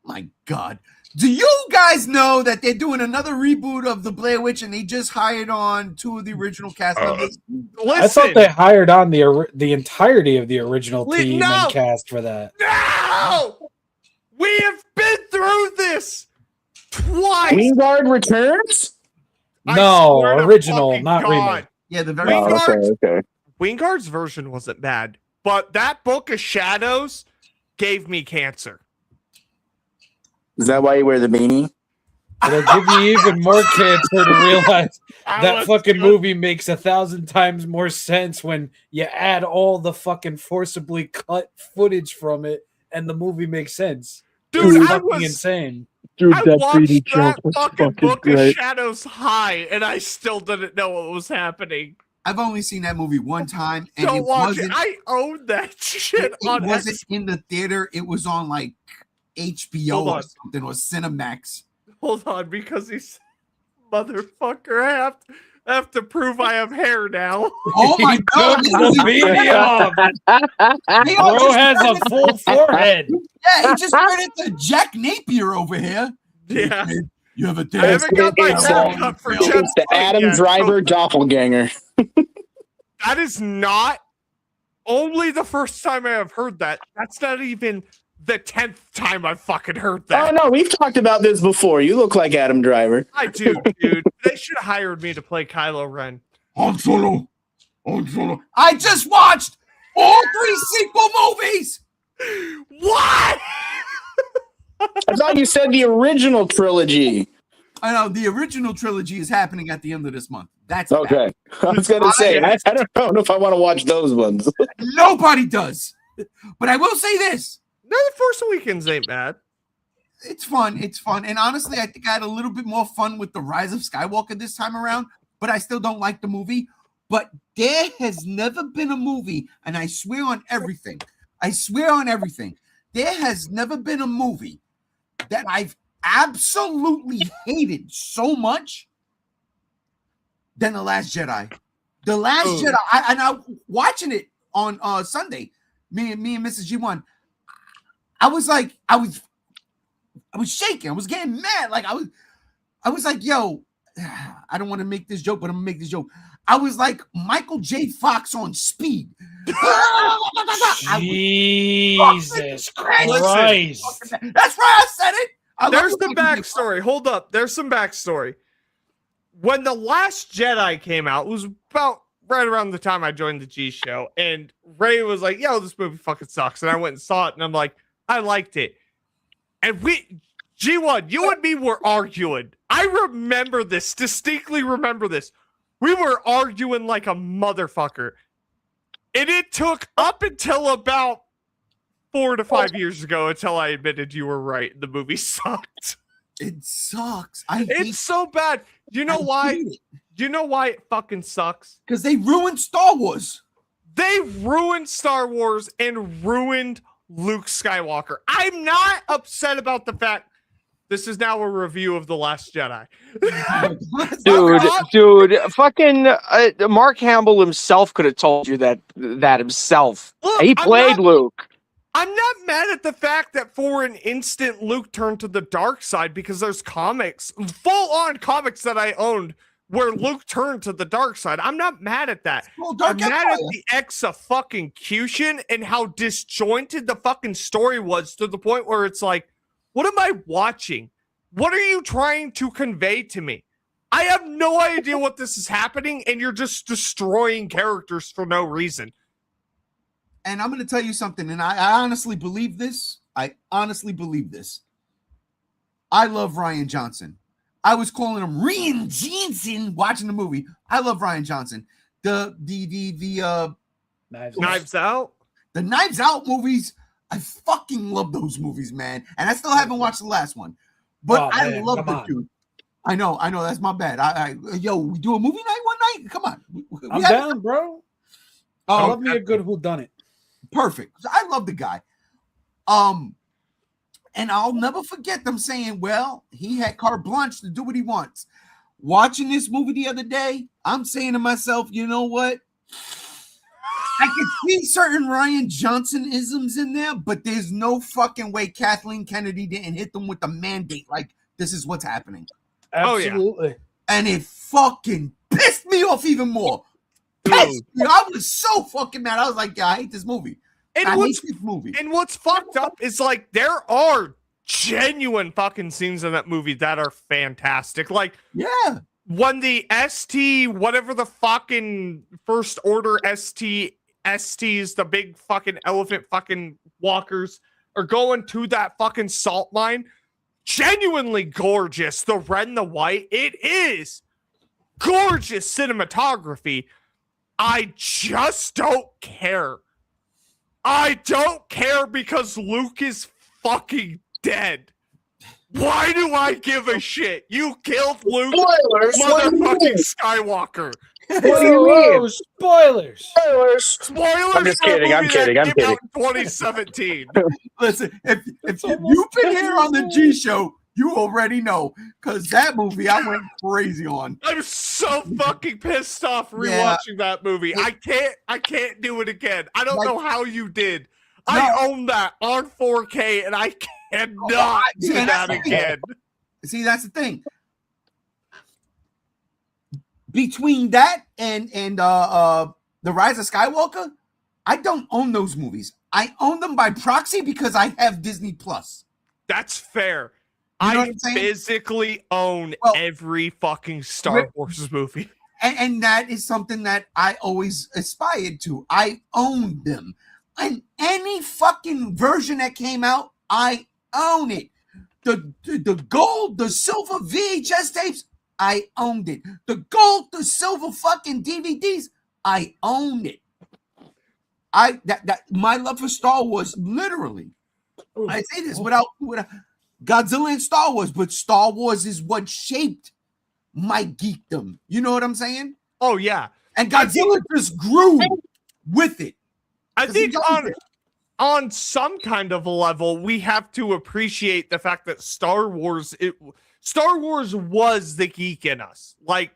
My God. Do you guys know that they're doing another reboot of The Blair Witch and they just hired on two of the original cast members? I thought they hired on the entirety of the original team and cast for that. No! We have been through this twice. Wingard returns? No, original, not remake. Yeah, the very okay. Wingard's version wasn't bad, but that Book of Shadows gave me cancer. Is that why you wear the beanie? It'll give you even more cancer to realize that fucking movie makes 1,000 times more sense when you add all the fucking forcibly cut footage from it, and the movie makes sense. Dude, it's I fucking was insane. Dude, I that watched 3D jump that was fucking fucking Book of great. Shadows high, and I still didn't know what was happening. I've only seen that movie one time, and Don't it watch it. wasn't. I own that shit It on wasn't X. in the theater. It was on like HBO Hold or on. something or Cinemax. Hold on, because he's motherfucker. I have to prove I have hair now. Oh my God! Took the beanie off. Bro has a full forehead. Yeah, he just turned into Jack Napier over here. Yeah. You have a I haven't got my It's, hair cut for It's Jen the White Adam yet, Driver so doppelganger. that is not only the first time I have heard that. That's not even the 10th time I've fucking heard Oh that. no, we've talked about this before. You look like Adam Driver. I do, dude. They should have hired me to play Kylo Ren. Han Solo. I just watched all 3 sequel movies. What? I thought you said the original trilogy. I know the original trilogy is happening at the end of this month. That's Okay. I was going to say, I don't know if I want to watch those ones. Nobody does. But I will say this. No, the Force Awakens ain't bad. It's fun. It's fun. And honestly, I think I had a little bit more fun with The Rise of Skywalker this time around, but I still don't like the movie. But there has never been a movie, and I swear on everything, there has never been a movie that I've absolutely hated so much than The Last Jedi. The Last Jedi, I watching it on Sunday, me and Mrs. G1, I was shaking. I was getting mad. Like I was like, yo, I don't want to make this joke, but I'm gonna make this joke. I was like Michael J. Fox on speed. Jesus Christ. That's why I said it. There's the backstory. Hold up. There's some backstory. When The Last Jedi came out, it was about right around the time I joined the G show, and Ray was like, yo, this movie fucking sucks. And I went and saw it, and I'm like, I liked it. And G1, you and me were arguing. I remember this, distinctly remember this. We were arguing like a motherfucker. And it took up until about 4 to 5 years ago until I admitted you were right. The movie sucked. It sucks. It's so bad. You know why? You know why it fucking sucks? Because they ruined Star Wars. They ruined Star Wars and ruined Luke Skywalker. I'm not upset about the fact this is now a review of The Last Jedi. Dude, fucking Mark Hamill himself could have told you that himself. Look, he played Luke. I'm not mad at the fact that for an instant Luke turned to the dark side, because there's comics, full-on comics that I owned where Luke turned to the dark side. I'm not mad at that. I'm mad at the execution and how disjointed the fucking story was, to the point where it's like, what am I watching? What are you trying to convey to me? I have no idea what this is happening, and you're just destroying characters for no reason. And I'm going to tell you something, and I honestly believe this. I love Ryan Johnson. I was calling him Ryan Johnson watching the movie. I love Ryan Johnson. The Knives Out? The Knives Out movies, I fucking love those movies, man. And I still haven't watched the last one. But I love the dude. I know, that's my bad. Yo, we do a movie night one night? Come on. I'm down, bro. I love me a good whodunit. Perfect. I love the guy. And I'll never forget them saying, well, he had carte blanche to do what he wants. Watching this movie the other day, I'm saying to myself, you know what? I can see certain Ryan Johnson isms in there, but there's no fucking way Kathleen Kennedy didn't hit them with the mandate. Like, this is what's happening. Absolutely. Oh, yeah. And it fucking pissed me off even more. Pissed me. I was so fucking mad. I was like, yeah, I hate this movie. And what's fucked up is, like, there are genuine fucking scenes in that movie that are fantastic. Like, yeah, when the whatever the fucking First Order STs, the big fucking elephant fucking walkers, are going to that fucking salt mine, genuinely gorgeous. The red and the white, it is gorgeous cinematography. I just don't care. I don't care because Luke is fucking dead. Why do I give a shit? You killed Luke, motherfucking Skywalker. What do you mean? Spoilers. Spoilers. I'm just kidding. I'm kidding. 2017. Listen, if you've been here on the G show, you already know, because that movie I went crazy on. I'm so fucking pissed off rewatching that movie. I can't do it again. I don't know how you did. No. I own that on 4K, and I cannot do that again. See, that's the thing. Between that and The Rise of Skywalker, I don't own those movies. I own them by proxy because I have Disney Plus. That's fair. You know I physically own every fucking Star Wars movie. And that is something that I always aspired to. I own them. And any fucking version that came out, I own it. The gold, the silver VHS tapes, I owned it. The gold, the silver fucking DVDs, I owned it. My love for Star Wars, literally. I say this without Godzilla and Star Wars, but Star Wars is what shaped my geekdom. You know what I'm saying? Oh, yeah. and Godzilla just grew with it. I 'Cause he think knows it. on some kind of a level, we have to appreciate the fact that Star Wars was the geek in us. Like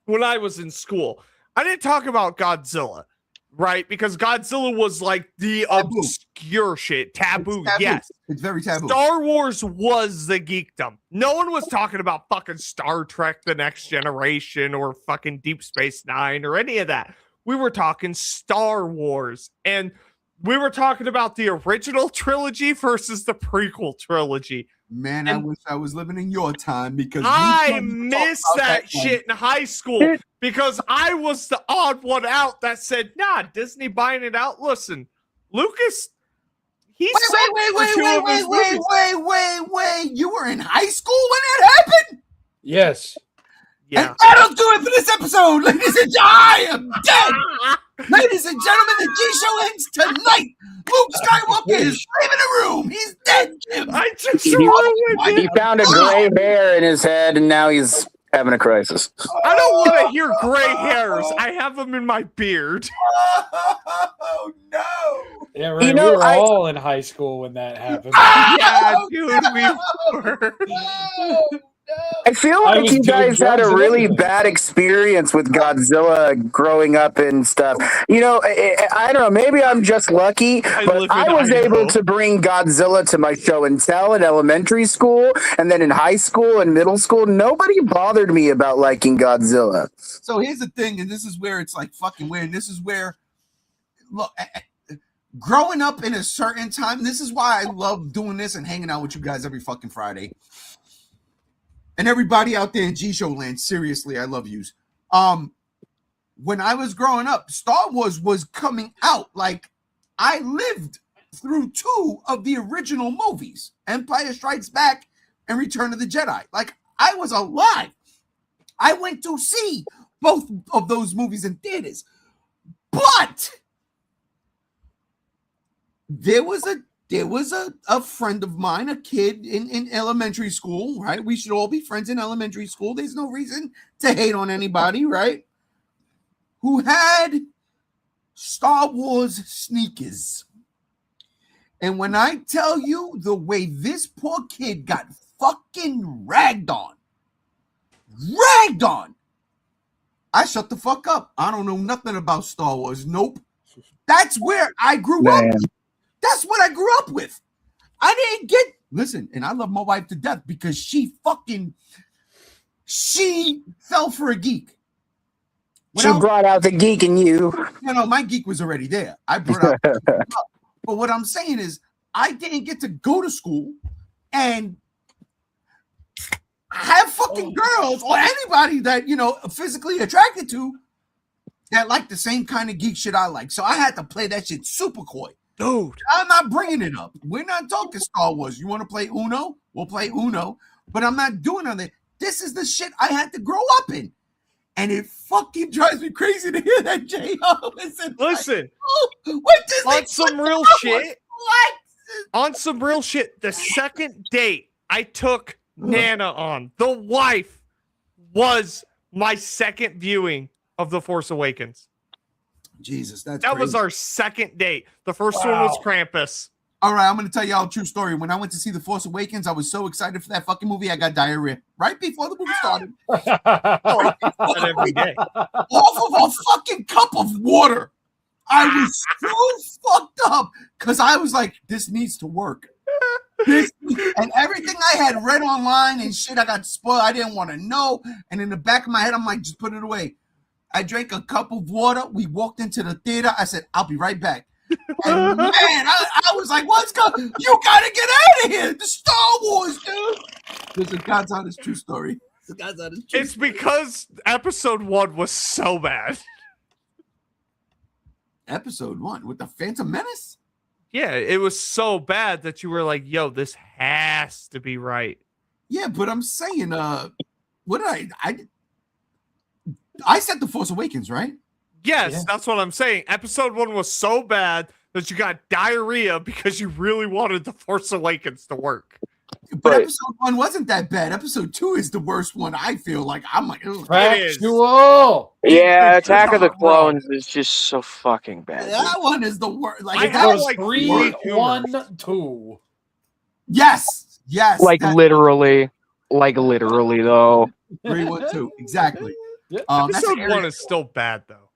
when I was in school, I didn't talk about Godzilla, right? Because Godzilla was like the Taboo. obscure shit. Taboo, It's taboo. yes. It's very taboo. Star Wars was the geekdom. No one was talking about fucking Star Trek The Next Generation or fucking Deep Space Nine or any of that. We were talking Star Wars, and we were talking about the original trilogy versus the prequel trilogy. Man, I wish I was living in your time because I missed that shit in high school because I was the odd one out that said, nah, Disney buying it out. Listen, Lucas, Wait. You were in high school when that happened? Yes. Yeah. And that'll do it for this episode, ladies and gentlemen. I am dead. Ladies and gentlemen, the G-Show ends tonight. Luke Skywalker is leaving the room. He's dead, Jim. I just He found a gray hair in his head, and now he's having a crisis. I don't want to hear gray hairs. I have them in my beard. Oh, no. Yeah, right. You know, we were all in high school when that happened. Yeah, dude, we were. I feel I like was you doing guys had a drugs and really everything. bad experience with Godzilla growing up and stuff. You know, I don't know. Maybe I'm just lucky, live but in I was Idaho. able to bring Godzilla to my show and tell in elementary school, and then in high school and middle school, nobody bothered me about liking Godzilla. So here's the thing, and this is where it's like fucking weird. This is where, look, growing up in a certain time, this is why I love doing this and hanging out with you guys every fucking Friday. And everybody out there in G-Show land, seriously, I love yous. When I was growing up, Star Wars was coming out. Like, I lived through 2 of the original movies, Empire Strikes Back and Return of the Jedi. Like, I was alive. I went to see both of those movies in theaters. But there was a friend of mine, a kid in elementary school, right? We should all be friends in elementary school. There's no reason to hate on anybody, right? Who had Star Wars sneakers. And when I tell you the way this poor kid got fucking ragged on, I shut the fuck up. I don't know nothing about Star Wars. Nope. That's where I grew up. That's what I grew up with. I didn't get, listen, and I love my wife to death because she fell for a geek. She brought out the geek in you. No, my geek was already there. I brought out the geek up. But what I'm saying is I didn't get to go to school and have fucking girls or anybody that, physically attracted to that like the same kind of geek shit I like. So I had to play that shit super coy. Dude, I'm not bringing it up. We're not talking Star Wars. You want to play Uno? We'll play Uno. But I'm not doing it. This is the shit I had to grow up in. And it fucking drives me crazy to hear that, J.O. listen, On some real shit, the second date I took Nana on, the wife, was my second viewing of The Force Awakens. Jesus, that was our second date. The first one was Krampus. All right, I'm going to tell y'all a true story. When I went to see The Force Awakens, I was so excited for that fucking movie, I got diarrhea right before the movie started. Every day. Off of a fucking cup of water. I was so fucked up because I was like, this needs to work. And everything I had read online and shit, I got spoiled. I didn't want to know. And in the back of my head, I'm like, just put it away. I drank a cup of water. We walked into the theater. I said, I'll be right back. And man, I was like, what's going? You got to get out of here. The Star Wars, dude. This is God's honest true story. It's because episode 1 was so bad. Episode 1 with the Phantom Menace? Yeah, it was so bad that you were like, yo, this has to be right. Yeah, but I'm saying, what did I said The Force Awakens, right? Yes, that's what I'm saying. Episode 1 was so bad that you got diarrhea because you really wanted The Force Awakens to work. But Right. episode 1 wasn't that bad. Episode 2 is the worst one. I feel like I'm like, ugh. Factual. Yeah, It's Attack of the not Clones is just so fucking bad. dude. that one is the worst. Like I that have was like 3, humor. 1, 2. yes, Like that- literally though. 3, 1, 2, exactly. Yeah. That's Episode the area- 1 is still bad though.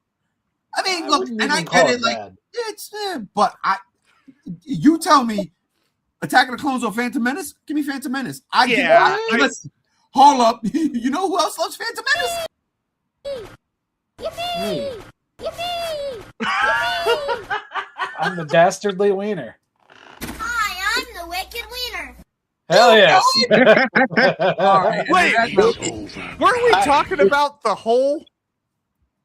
I mean, I look, wouldn't and I even call get it. Like bad. it's, but you tell me, Attack of the Clones or Phantom Menace? Give me Phantom Menace. Listen, hold up. You know who else loves Phantom Menace? I'm the dastardly wiener. Hi, I'm the wicked wiener. Hell yes. All right. Wait, and then weren't we talking about the whole?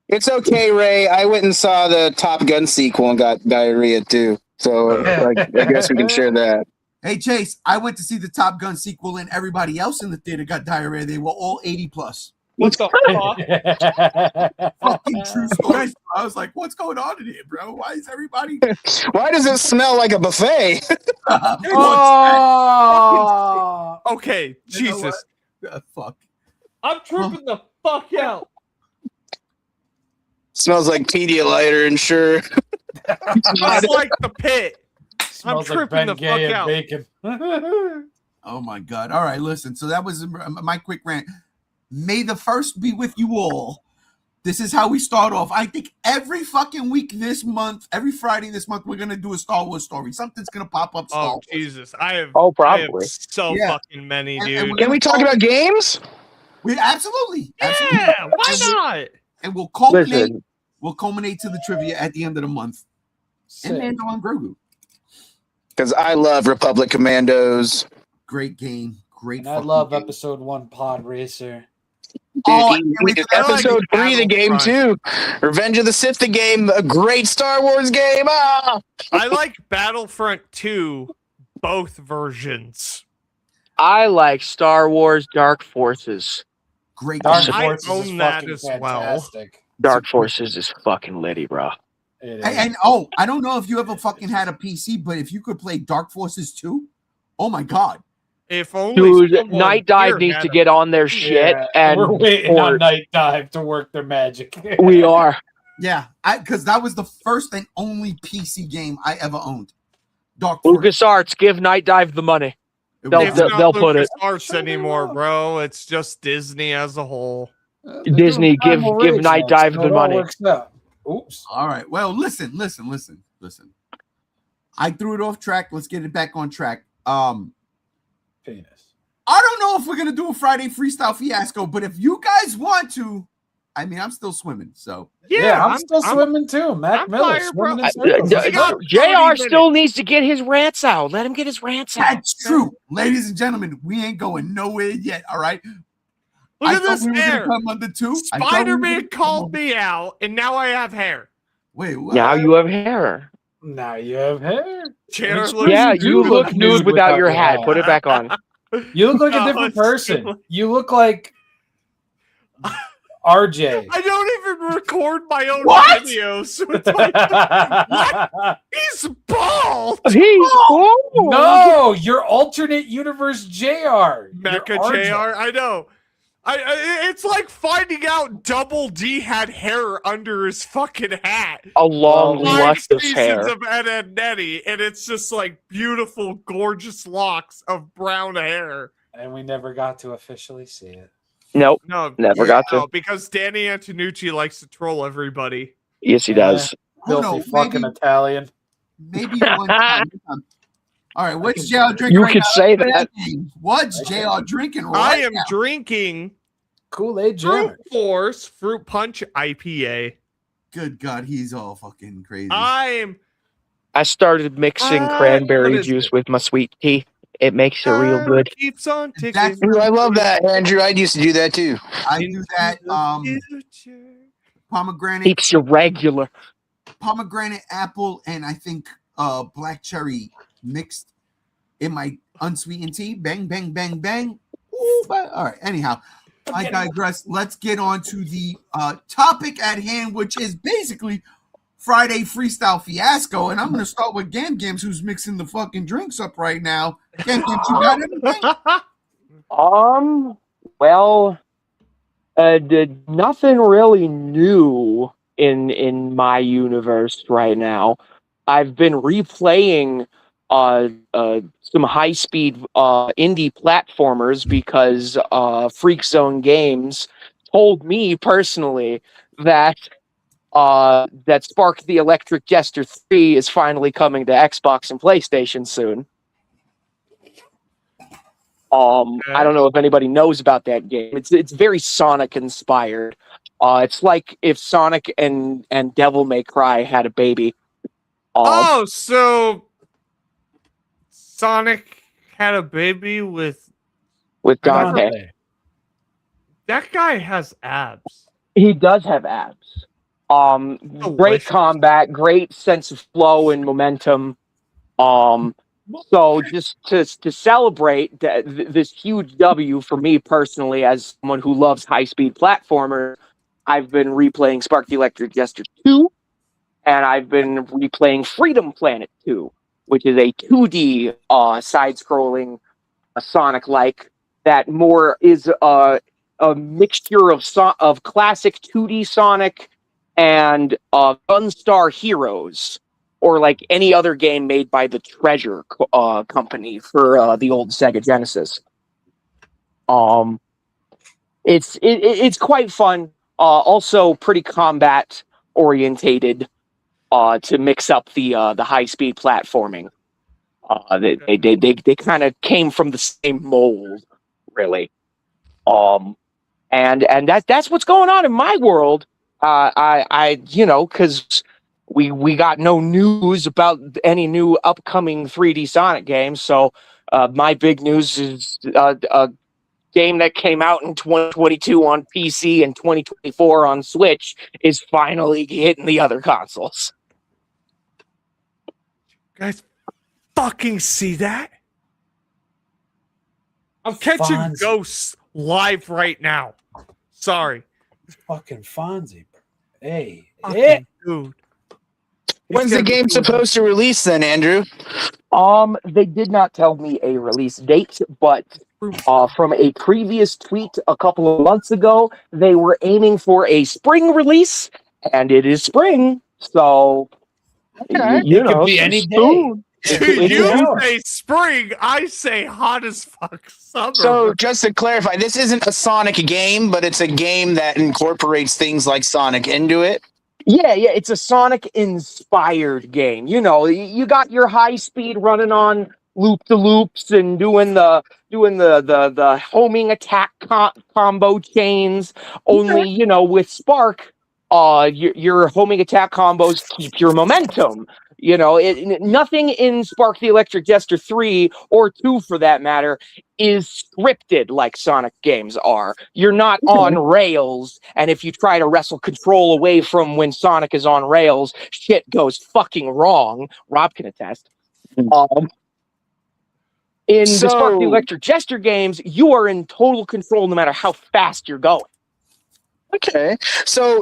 It's okay, Ray. I went and saw the Top Gun sequel and got diarrhea too. So I guess we can share that. hey, Chase, I went to see the Top Gun sequel, and everybody else in the theater got diarrhea. They were all 80 plus. What the fuck? Fucking true story. I was like, what's going on in here, bro? Why is everybody? Why does it smell like a buffet? Oh. Okay, You know Jesus. Fuck. I'm tripping the fuck out. Smells like Pedialyte and sure. Just like the pit. Smells like tripping Ben the Gay fuck and out. bacon. Oh my God. All right, listen. So that was my quick rant. May the first be with you all. This is how we start off. I think every fucking week this month, every Friday this month, we're gonna do a Star Wars story. Something's gonna pop up. Star Oh Wars. Jesus! I have Probably. so Yeah. fucking many, And dude. we're Can we talk about games? We absolutely. Yeah, why not? And we'll culminate. Listen, We'll culminate to the trivia at the end of the month. And Sick. Mando and Grogu. Because I love Republic Commandos. Great game. Great. And I fucking love game. episode 1 Pod Racer. Dude, Oh, I can't wait dude, for that. episode I like 3, the game Battlefront. too. Revenge of the Sith, the game, a great Star Wars game. Ah! I like Battlefront 2, both versions. I like Star Wars Dark Forces. Great Dark game. I Forces own is that fucking as well. fantastic. Dark Forces is fucking litty, bro. It is. And I don't know if you ever fucking had a PC, but if you could play Dark Forces 2, oh my God. If only Dude, someone Night Dive here needs had to a- get on their shit Yeah, and we're waiting on port. Night Dive to work their magic. We are. Yeah, because that was the first and only PC game I ever owned. Dark Forces. LucasArts, give Night Dive the money. It They'll- was- It's they'll- not they'll put it. LucasArts anymore, bro. It's just Disney as a whole. Disney, give Night Dive the money. Works out. Oops. All right. Well, listen. I threw it off track. Let's get it back on track. Penis. I don't know if we're gonna do a Friday freestyle fiasco, but if you guys want to, I mean, I'm still swimming. So Yeah, I'm still swimming too. Mac I'm Miller fired, bro. swimming in circles. I got 30 JR still minutes. needs to get his rants out. Let him get his rants out. that's true, ladies and gentlemen. We ain't going nowhere yet. All right. Look I at thought this we were gonna hair. come under 2. I thought we were Spider-Man gonna come called under- me out, and now I have hair. Wait, what? Now you have hair. Now you have hair. Chandler Which- looks Yeah, you you look look nude without your hat. Put it back on. You look like a No, different it's person. too- You look like RJ. I don't even record my own What? videos. With my... He's bald. He's cool. No, you're alternate universe JR. Mecha You're RJ. JR, I know. It's like finding out Double D had hair under his fucking hat. A long, Well, 5 luscious seasons hair. of Ed, Edd n Eddy, and it's just like beautiful, gorgeous locks of brown hair. And we never got to officially see it. Nope, No, never got to. no, because Danny Antonucci likes to troll everybody. Yes, he does. Who Filthy knows? fucking Italian. Maybe one time. All right, what's JR drinking? You right could now? say that. What's JR drinking I right am now? drinking Kool-Aid Fruit Jammer. Force Fruit Punch IPA. Good God, he's all fucking crazy. I started mixing what cranberry is juice it? with my sweet tea. It makes it real good. Keeps on ticking. That's- Ooh, I love that, Andrew. I used to do that too. I do that. Future. Pomegranate, Keeps you regular. pomegranate, apple, and I think black cherry mixed in my unsweetened tea. Bang, bang, bang, bang. Ooh, but, all right. Anyhow, I digress. Let's get on to the topic at hand, which is basically Friday freestyle fiasco, and I'm going to start with Gam Gams, who's mixing the fucking drinks up right now. Gam Gams, you got anything? Well, nothing really new in my universe right now. I've been replaying some high speed indie platformers because Freak Zone Games told me personally that Spark the Electric Jester 3 is finally coming to Xbox and PlayStation soon. I don't know if anybody knows about that game. It's very Sonic inspired. It's like if Sonic and Devil May Cry had a baby. So Sonic had a baby with Dante. That guy has abs. He does have abs. Great combat, great sense of flow and momentum. So just to celebrate this huge W for me personally, as someone who loves high-speed platformer, I've been replaying Spark the Electric Jester 2, and I've been replaying Freedom Planet 2, which is a 2D side-scrolling Sonic-like that more is a mixture of classic 2D Sonic and Gunstar Heroes, or like any other game made by the Treasure company for the old Sega Genesis. It's quite fun. Also pretty combat orientated to mix up the high speed platforming. They kind of came from the same mold, really. And that's what's going on in my world. Because we got no news about any new upcoming 3D Sonic games. So my big news is a game that came out in 2022 on PC and 2024 on Switch is finally hitting the other consoles. Guys, fucking see that? I'm catching ghosts live right now. Sorry. Fucking Fonzie. Hey. Dude. When's the game supposed to release then, Andrew? They did not tell me a release date, but from a previous tweet a couple of months ago, they were aiming for a spring release, and it is spring, so it could be any day. You say spring, I say hot as fuck summer. So just to clarify, this isn't a Sonic game, but it's a game that incorporates things like Sonic into it. Yeah, it's a Sonic-inspired game. You know, you got your high speed running on loop-to-loops and doing the homing attack combo chains. Only, you know, with Spark, your homing attack combos keep your momentum. You know, nothing in Spark the Electric Jester 3 or 2 for that matter is scripted like Sonic games are. You're not on rails, and if you try to wrestle control away from when Sonic is on rails, shit goes fucking wrong. Rob can attest. In the Spark the Electric Jester games, you are in total control no matter how fast you're going. Okay. So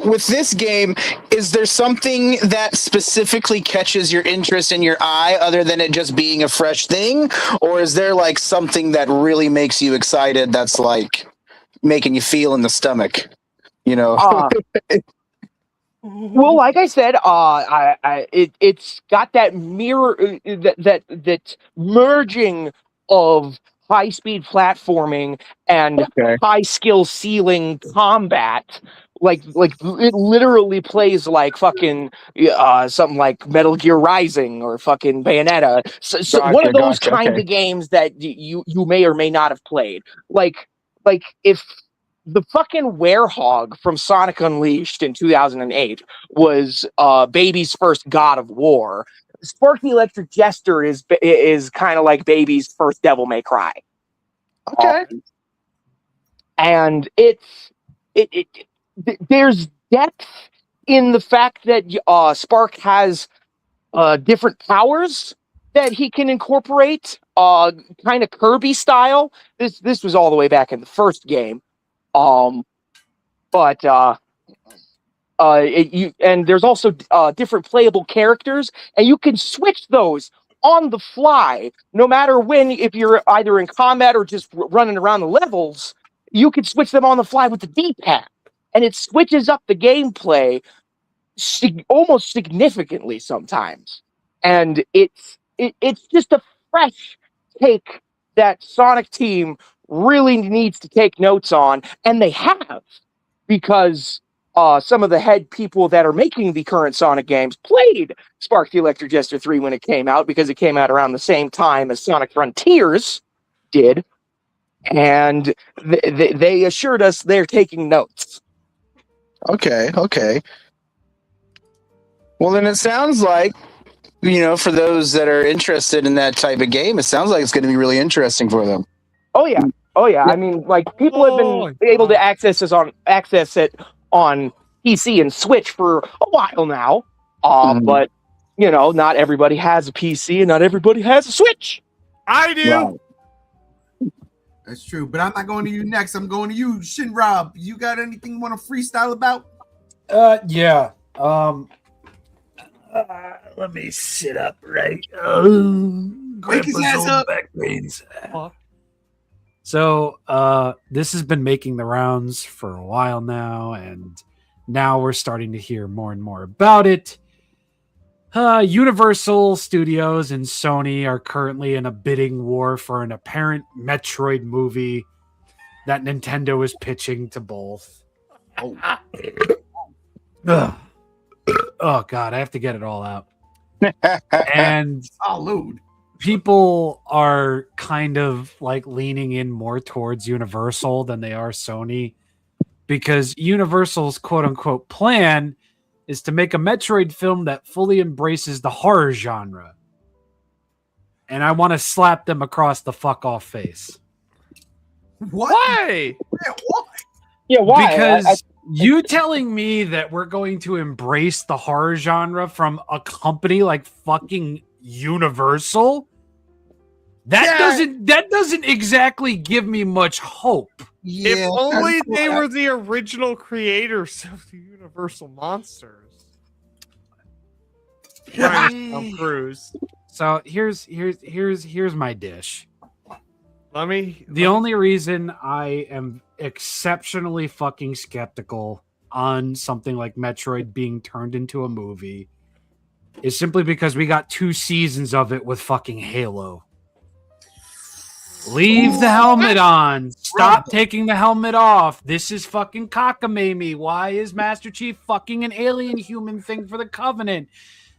with this game, is there something that specifically catches your interest in your eye other than it just being a fresh thing? Or is there like something that really makes you excited that's like making you feel in the stomach? You know? Well, like I said, it's got that mirror, that merging of high-speed platforming and high-skill ceiling combat. Like it literally plays like fucking something like Metal Gear Rising or fucking Bayonetta. So one of those kinds of games that you may or may not have played. Like if the fucking werehog from Sonic Unleashed in 2008 was Baby's first God of War, Spark the Electric Jester is kind of like Baby's first Devil May Cry. Okay. And there's depth in the fact that Spark has different powers that he can incorporate, kind of Kirby style. This was all the way back in the first game. But and there's also different playable characters, and you can switch those on the fly, no matter when. If you're either in combat or just running around the levels, you can switch them on the fly with the D-pad, and it switches up the gameplay almost significantly sometimes. And it's just a fresh take that Sonic Team really needs to take notes on, and they have, because some of the head people that are making the current Sonic games played Spark the Electric Jester 3 when it came out, because it came out around the same time as Sonic Frontiers did, and they assured us they're taking notes. Okay. Well, then it sounds like, for those that are interested in that type of game, it sounds like it's going to be really interesting for them. Oh yeah. I mean, like, people have been able to access it on PC and Switch for a while now. But not everybody has a PC and not everybody has a Switch. I do. Right. That's true, but I'm not going to you next. I'm going to you, Shin Rob. You got anything you want to freestyle about? Yeah. Let me sit up right. Wake his ass up. Back pains. So, this has been making the rounds for a while now, and now we're starting to hear more and more about it. Universal Studios and Sony are currently in a bidding war for an apparent Metroid movie that Nintendo is pitching to both. Oh God, I have to get it all out. And Salud. People are kind of like leaning in more towards Universal than they are Sony, because Universal's quote unquote plan is to make a Metroid film that fully embraces the horror genre. And I want to slap them across the fuck off face. What? Why? Yeah, why? Because you telling me that we're going to embrace the horror genre from a company like fucking Universal? That doesn't exactly give me much hope. If only they were the original creators of the Universal monsters. Tom Cruise. So here's my dish. The only reason I am exceptionally fucking skeptical on something like Metroid being turned into a movie is simply because we got 2 seasons of it with fucking Halo. Leave the helmet on. Stop taking the helmet off. This is fucking cockamamie. Why is Master Chief fucking an alien human thing for the Covenant?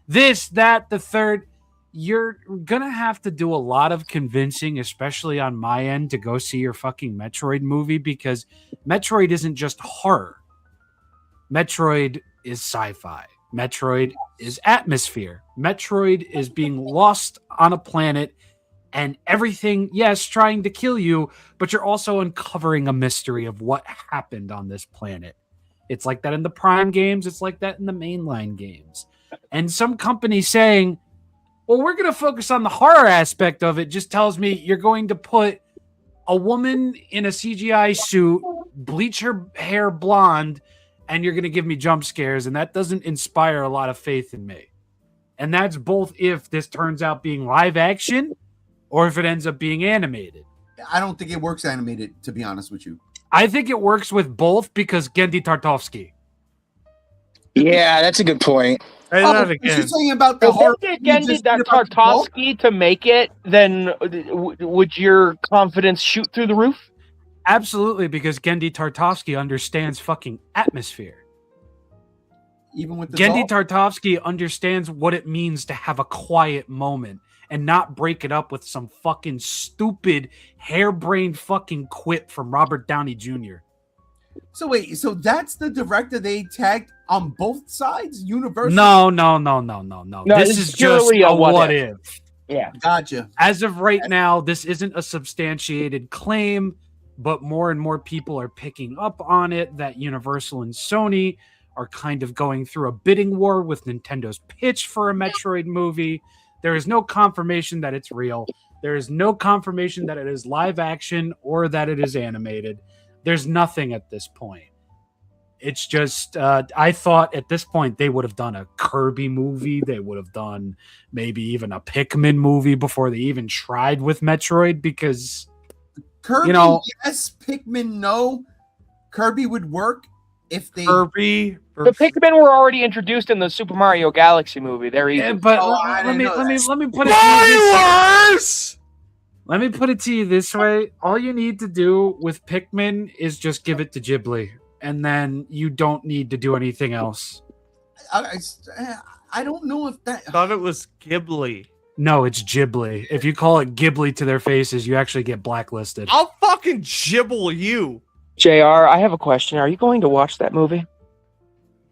This, that, the third. You're gonna have to do a lot of convincing, especially on my end, to go see your fucking Metroid movie, because Metroid isn't just horror. Metroid is sci-fi. Metroid is atmosphere. Metroid is being lost on a planet and everything, yes, trying to kill you, but you're also uncovering a mystery of what happened on this planet. It's like that in the Prime games. It's like that in the mainline games. And some company saying, well, we're going to focus on the horror aspect of it, just tells me you're going to put a woman in a CGI suit, bleach her hair blonde, and you're going to give me jump scares, and that doesn't inspire a lot of faith in me. And that's both if this turns out being live action or if it ends up being animated. I don't think it works animated, to be honest with you. I think it works with both because Genndy Tartakovsky. Yeah, that's a good point. You're saying about the horror. If you get Genndy Tartakovsky to make it, then would your confidence shoot through the roof? Absolutely, because Genndy Tartakovsky understands fucking atmosphere. Even with the Genndy Tartakovsky understands what it means to have a quiet moment and not break it up with some fucking stupid, harebrained fucking quip from Robert Downey Jr. So wait, so that's the director they tagged on both sides? Universal? No. This is just a what if. Yeah. Gotcha. As of right now, this isn't a substantiated claim, but more and more people are picking up on it that Universal and Sony are kind of going through a bidding war with Nintendo's pitch for a Metroid movie. There is no confirmation that it's real. There is no confirmation that it is live action or that it is animated. There's nothing at this point. It's just I thought at this point they would have done a Kirby movie. They would have done maybe even a Pikmin movie before they even tried with Metroid, because Kirby, yes. Pikmin, no. Kirby would work if they. Kirby. The Pikmin were already introduced in the Super Mario Galaxy movie. They're easy. But Oh, I let me didn't know let me put it to you this way. Spoilers! Let me put it to you this way. All you need to do with Pikmin is just give it to Ghibli, and then you don't need to do anything else. I don't know if that. I thought it was Ghibli. No, it's Ghibli. If you call it Ghibli to their faces, you actually get blacklisted. I'll fucking gibble you. JR, I have a question. Are you going to watch that movie?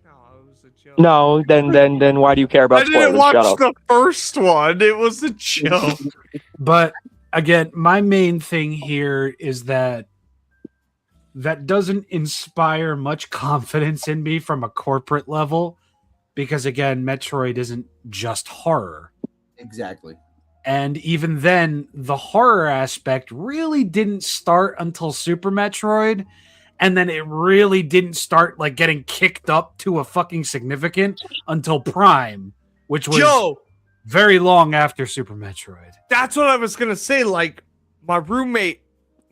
No, it was a joke. No, then why do you care about I didn't spoilers? watch Shut up. the first one. It was a joke. But again, my main thing here is that doesn't inspire much confidence in me from a corporate level, because again, Metroid isn't just horror. Exactly. And even then, the horror aspect really didn't start until Super Metroid, and then it really didn't start like getting kicked up to a fucking significant until Prime, which was very long after Super Metroid. That's what I was gonna say. Like, my roommate,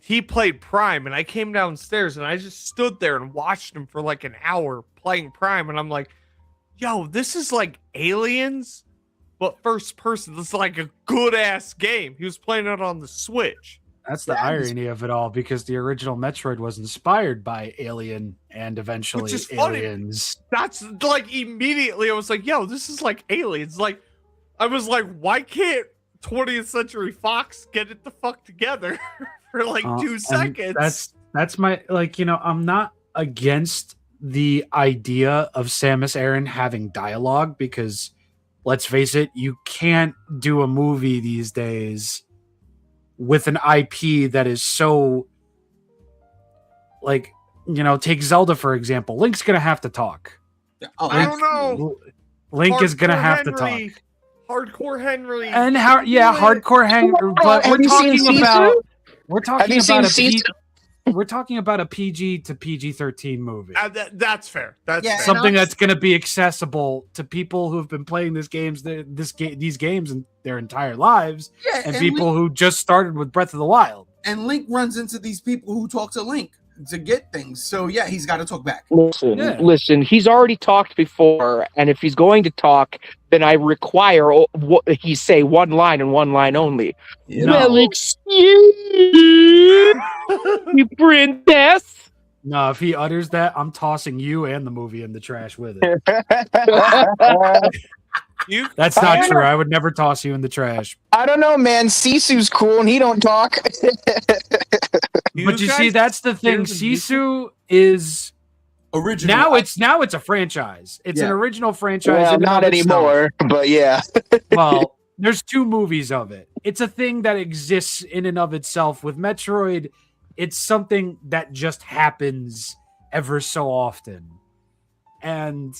he played Prime, and I came downstairs and I just stood there and watched him for like an hour playing Prime, and I'm like, yo, this is like Aliens, but first person. This is like a good ass game. He was playing it on the Switch. That's the irony of it all, because the original Metroid was inspired by Alien and eventually Which is funny. Aliens. That's like immediately I was like, yo, this is like Aliens. Like, I was like, why can't 20th Century Fox get it the fuck together for like 2 seconds? That's my, like, I'm not against the idea of Samus Aran having dialogue, because let's face it, you can't do a movie these days with an IP that is so, like, take Zelda, for example. Link's going to have to talk. I don't know. Link is going to have to talk. Hardcore Henry. And Hardcore Henry. But we're talking about a PG to PG-13 movie. That's fair. That's fair. Something that's going to be accessible to people who've been playing these games in their entire lives, and people who just started with Breath of the Wild. And Link runs into these people who talk to Link to get things. So yeah, he's got to talk back. Listen, he's already talked before, and if he's going to talk, then I require he say one line and one line only. Well, excuse me, princess. No, if he utters that, I'm tossing you and the movie in the trash with it. That's not true. I would never toss you in the trash. I don't know, man. Sisu's cool and he don't talk. But you see, that's the thing. Sisu is original. Now it's a franchise. It's an original franchise. Well, not anymore, but yeah. Well, there's 2 movies of it. It's a thing that exists in and of itself. With Metroid, it's something that just happens ever so often. And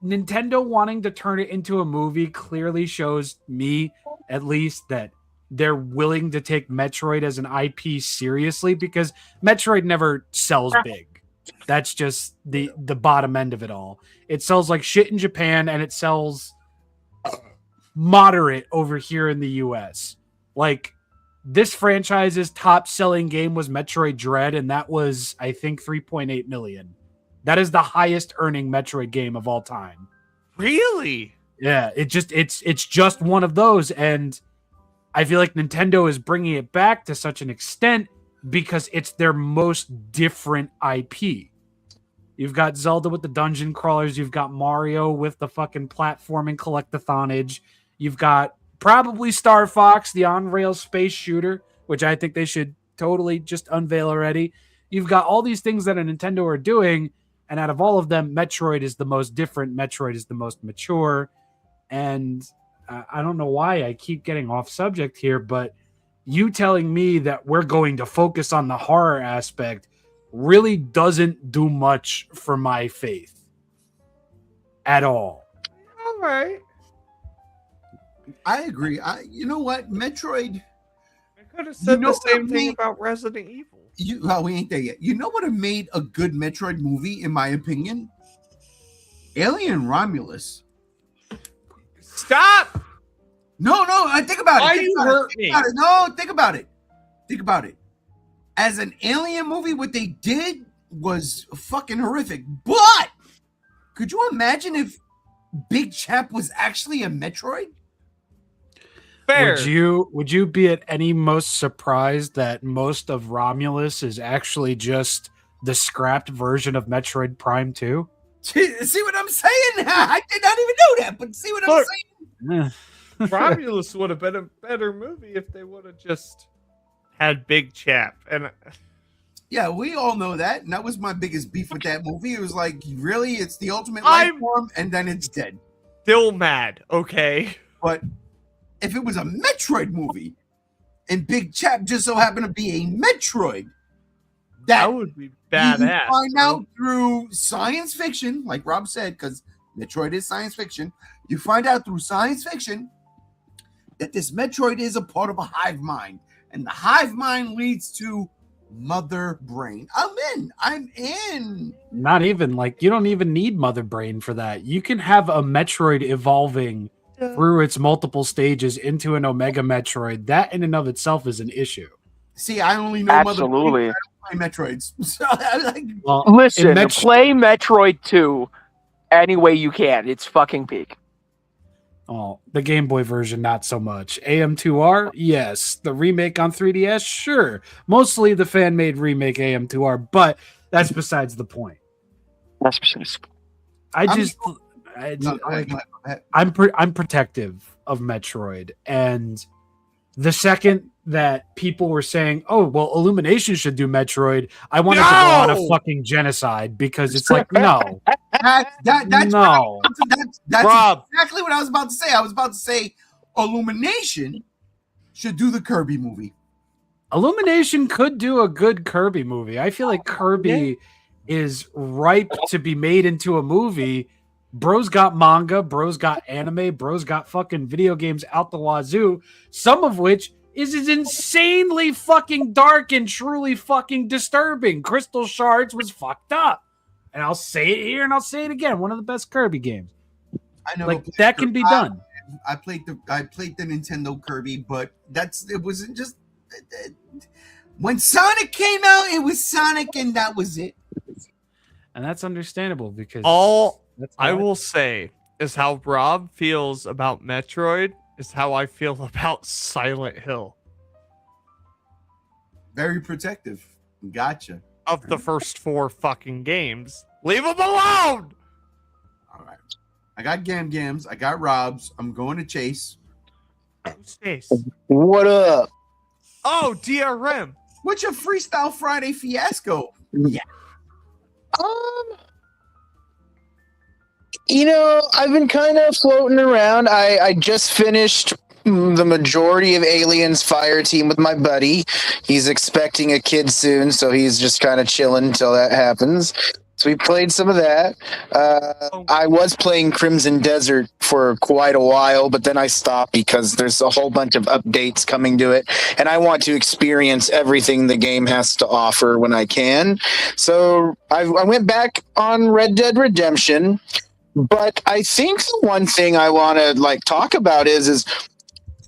Nintendo wanting to turn it into a movie clearly shows me, at least, that they're willing to take Metroid as an IP seriously, because Metroid never sells big. That's just the bottom end of it all. It sells like shit in Japan, and it sells moderate over here in the US. Like, this franchise's top selling game was Metroid Dread, and that was, I think, 3.8 million. That is the highest earning Metroid game of all time. Really? Yeah, it's just one of those, and I feel like Nintendo is bringing it back to such an extent because it's their most different IP. You've got Zelda with the dungeon crawlers. You've got Mario with the fucking platforming collectathonage. You've got probably Star Fox, the on-rails space shooter, which I think they should totally just unveil already. You've got all these things that a Nintendo are doing, and out of all of them, Metroid is the most different. Metroid is the most mature. And I don't know why I keep getting off subject here, but you telling me that we're going to focus on the horror aspect really doesn't do much for my faith at all. All right. I agree. You know what? Metroid. I could have said the same thing about Resident Evil. Well, we ain't there yet. You know what have made a good Metroid movie, in my opinion? Alien Romulus. Stop! No, I think about it. Why Think you about hurt it. me? Think about it. No, think about it. Think about it. As an Alien movie, what they did was fucking horrific. But could you imagine if Big Chap was actually a Metroid? Fair. Would you be at any most surprised that most of Romulus is actually just the scrapped version of Metroid Prime 2? See what I'm saying? I did not even know that, but see what I'm Look. saying? Romulus would have been a better movie if they would have just had Big Chap. And Yeah, we all know that. And that was my biggest beef with that movie. It was like, really? It's the ultimate life form, and then it's dead. still mad, okay? But if it was a Metroid movie and Big Chap just so happened to be a Metroid, That would be badass. you find bro. out through science fiction, like Rob said, because Metroid is science fiction. You find out through science fiction that this Metroid is a part of a hive mind, and the hive mind leads to Mother Brain. I'm in. Not even like you don't even need Mother Brain for that. You can have a Metroid evolving through its multiple stages into an Omega Metroid. That in and of itself is an issue. See, I only know Absolutely. Mother Brain. I don't play Metroids. So I like. Well, Listen, in play Metroid 2 any way you can. It's fucking peak. Oh, the Game Boy version, not so much. AM2R, yes. The remake on 3DS, sure. Mostly the fan-made remake AM2R, but that's besides the point. That's precise. I'm protective of Metroid, and the second that people were saying, "Oh, well, Illumination should do Metroid," I wanted to go on a fucking genocide because it's like, no, That's no. That's Rob. exactly what I was about to say. I was about to say Illumination should do the Kirby movie. Illumination could do a good Kirby movie. I feel like Kirby is ripe to be made into a movie. Bro's got manga, bro's got anime, bro's got fucking video games out the wazoo, some of which is insanely fucking dark and truly fucking disturbing. Crystal Shards was fucked up. And I'll say it here and I'll say it again. One of the best Kirby games. I know, Like that can be done. I played the Nintendo Kirby, but it wasn't just when Sonic came out, it was Sonic and that was it. And that's understandable because that's I how will say is how Rob feels about Metroid is how I feel about Silent Hill. Very protective. Gotcha. Of the first 4 fucking games. Leave them alone! All right. I got Gams. I got Rob's. I'm going to Chase. Chase. What up? Oh, DRM. What's your Freestyle Friday fiasco? Yeah. I've been kind of floating around. I just finished the majority of Aliens Fire Team with my buddy. He's expecting a kid soon, so he's just kind of chilling until that happens. So we played some of that. I was playing Crimson Desert for quite a while, but then I stopped because there's a whole bunch of updates coming to it, and I want to experience everything the game has to offer when I can. So I went back on Red Dead Redemption, but I think the one thing I want to talk about is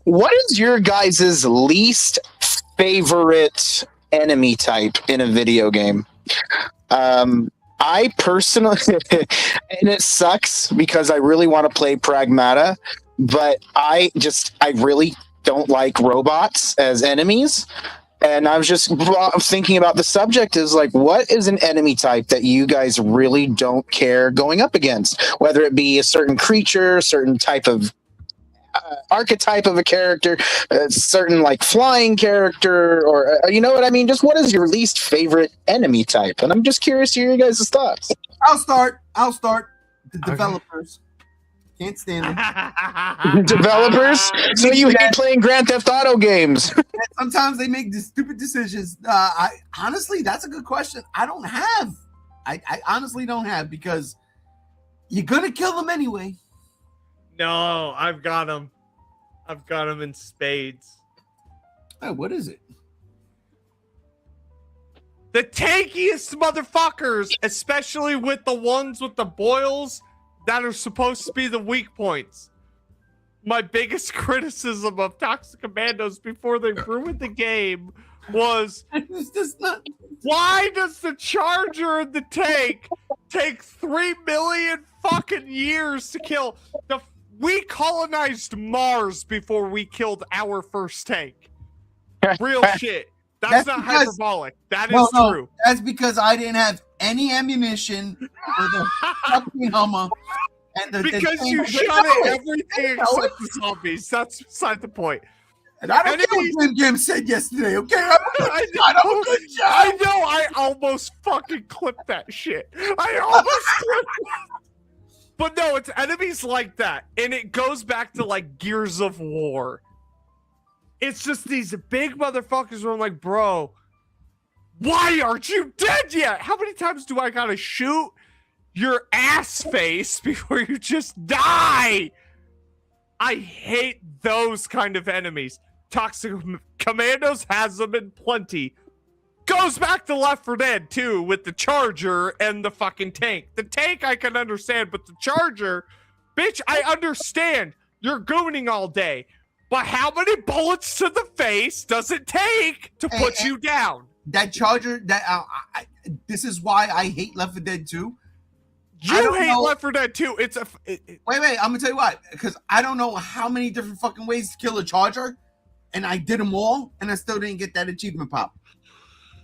what is your guys' least favorite enemy type in a video game? I personally, and it sucks because I really want to play Pragmata, but I really don't like robots as enemies. And I was just thinking about the subject is what is an enemy type that you guys really don't care going up against? Whether it be a certain creature, a certain type of archetype of a character, a certain flying character, or you know what I mean? Just what is your least favorite enemy type? And I'm just curious to hear you guys' thoughts. I'll start. The developers. Can't stand them. Developers? So you hate playing Grand Theft Auto games? Sometimes they make stupid decisions. Honestly, that's a good question. I honestly don't have because you're gonna kill them anyway. No, I've got him. I've got him in spades. Oh, what is it? The tankiest motherfuckers, especially with the ones with the boils that are supposed to be the weak points. My biggest criticism of Toxic Commandos before they ruined the game was It's just not. why does the Charger and the tank take 3 million fucking years to kill? We colonized Mars before we killed our first tank. Real shit. That's not because- hyperbolic. That is true. That's because I didn't have any ammunition for the fucking Hummer. And Because you shot at everything except the zombies. That's beside the point. And I don't care what Jim Jim said yesterday, okay? I'm a good job. I know. I almost fucking clipped that shit. I almost clipped it. But no, it's enemies like that. And it goes back to like Gears of War. It's just these big motherfuckers where I'm like, bro, why aren't you dead yet? How many times do I gotta shoot your ass face before you just die? I hate those kind of enemies. Toxic Commandos has them in plenty. Goes back to Left 4 Dead too with the Charger and the fucking tank. The tank I can understand, but the Charger, bitch, I understand. You're gooning all day. But how many bullets to the face does it take to put you down? That Charger, this is why I hate Left 4 Dead 2. You hate Left 4 Dead 2. Wait, I'm gonna tell you why. Because I don't know how many different fucking ways to kill a Charger, and I did them all, and I still didn't get that achievement pop.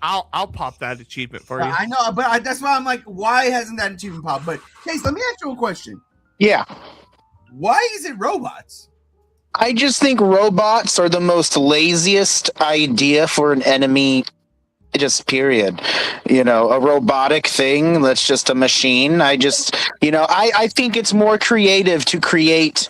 I'll pop that achievement for you. I know, but that's why I'm like, why hasn't that achievement pop? But Case, let me ask you a question. Yeah. Why is it robots? I just think robots are the most laziest idea for an enemy, just period. You know, a robotic thing that's just a machine. I think it's more creative to create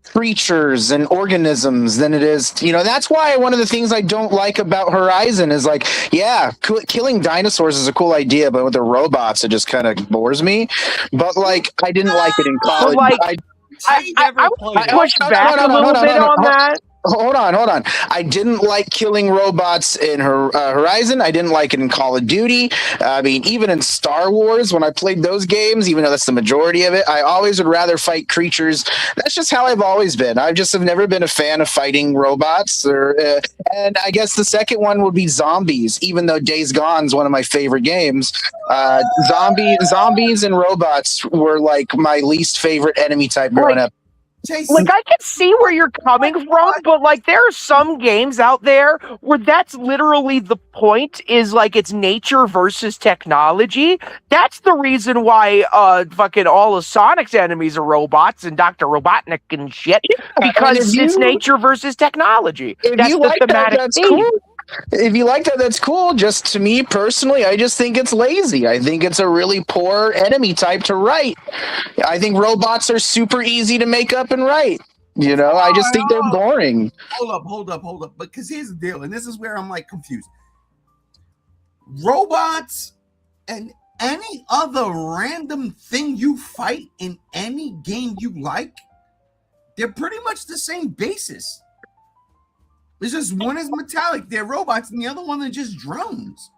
creatures and organisms than it is, that's why one of the things I don't like about Horizon is like, yeah, killing dinosaurs is a cool idea, but with the robots, it just kind of bores me. But like, I didn't like it in college. I would push back a little bit on that. Hold on. I didn't like killing robots in Horizon. I didn't like it in Call of Duty. I mean, even in Star Wars, when I played those games, even though that's the majority of it, I always would rather fight creatures. That's just how I've always been. I just have never been a fan of fighting robots. And I guess the second one would be zombies, even though Days Gone is one of my favorite games. Zombies and robots were like my least favorite enemy type growing up. Like, I can see where you're coming from, but like, there are some games out there where that's literally the point, is like, it's nature versus technology. That's the reason why fucking all of Sonic's enemies are robots and Dr. Robotnik and shit, because it's nature versus technology. That's the thematic theme. Cool. If you like that, that's cool. Just to me personally, I just think it's lazy. I think it's a really poor enemy type to write. I think robots are super easy to make up and write. I just think they're boring. Hold up. Because here's the deal, and this is where I'm like confused. Robots and any other random thing you fight in any game you like, they're pretty much the same basis. It's just one is metallic, they're robots, and the other one are just drones.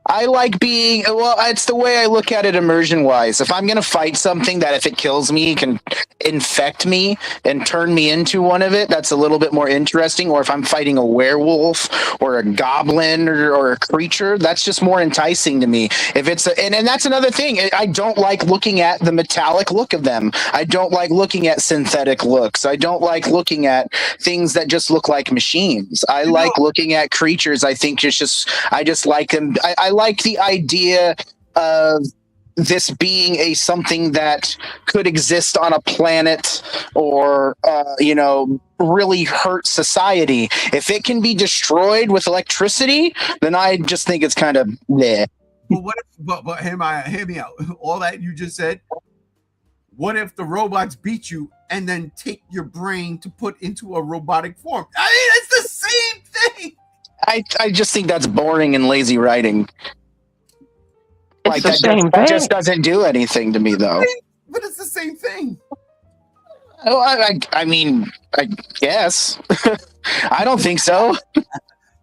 I like it's the way I look at it immersion-wise. If I'm going to fight something that if it kills me, can infect me and turn me into one of it, that's a little bit more interesting. Or if I'm fighting a werewolf or a goblin or a creature, that's just more enticing to me. If it's and that's another thing. I don't like looking at the metallic look of them. I don't like looking at synthetic looks. I don't like looking at things that just look like machines. I like looking at creatures. I think I just like them. I like the idea of this being something that could exist on a planet or, really hurt society. If it can be destroyed with electricity, then I just think it's kind of bleh. But what if, but hear me out. All that you just said, what if the robots beat you and then take your brain to put into a robotic form? I mean, it's the same thing. I just think that's boring and lazy writing. It's the same thing. That just doesn't do anything to me, though. But it's the same thing. Oh, I mean, I guess. I don't think so.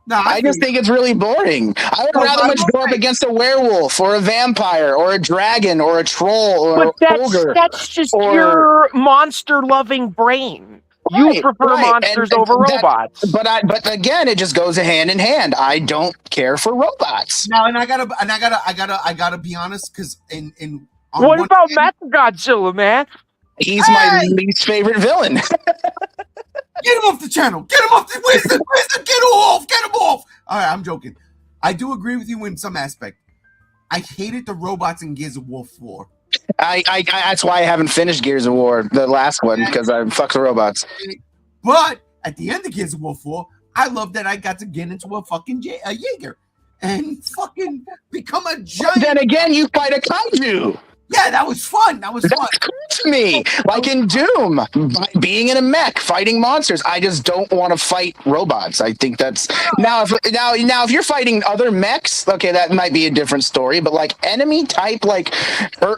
No, I just think it's really boring. I would No, rather but I much will go up say- against a werewolf or a vampire or a dragon or a troll or But a ogre. that's just or- your monster-loving brain. You Right, prefer right. monsters And over that- robots. But again, it just goes hand in hand. I don't care for robots. No, and I gotta be honest, because in on What one about hand- Mechagodzilla, man? He's my least favorite villain. Get him off the channel. Get him off. Where's the? Get him off. Get him off. All right, I'm joking. I do agree with you in some aspect. I hated the robots in Gears of War 4. I that's why I haven't finished Gears of War, the last one, because I fuck the robots. But at the end of Gears of War 4, I love that I got to get into a fucking a Jaeger and fucking become a giant. Then again, you fight a kaiju. Yeah, that was fun. That was fun. That's cool to me. Like in Doom, being in a mech, fighting monsters. I just don't want to fight robots. I think that's now. If you're fighting other mechs, okay, that might be a different story. But like enemy type, like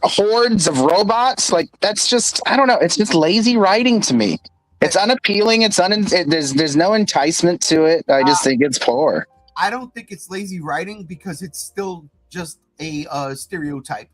hordes of robots, like that's just I don't know. It's just lazy writing to me. It's unappealing. There's no enticement to it. I just think it's poor. I don't think it's lazy writing because it's still just a stereotype.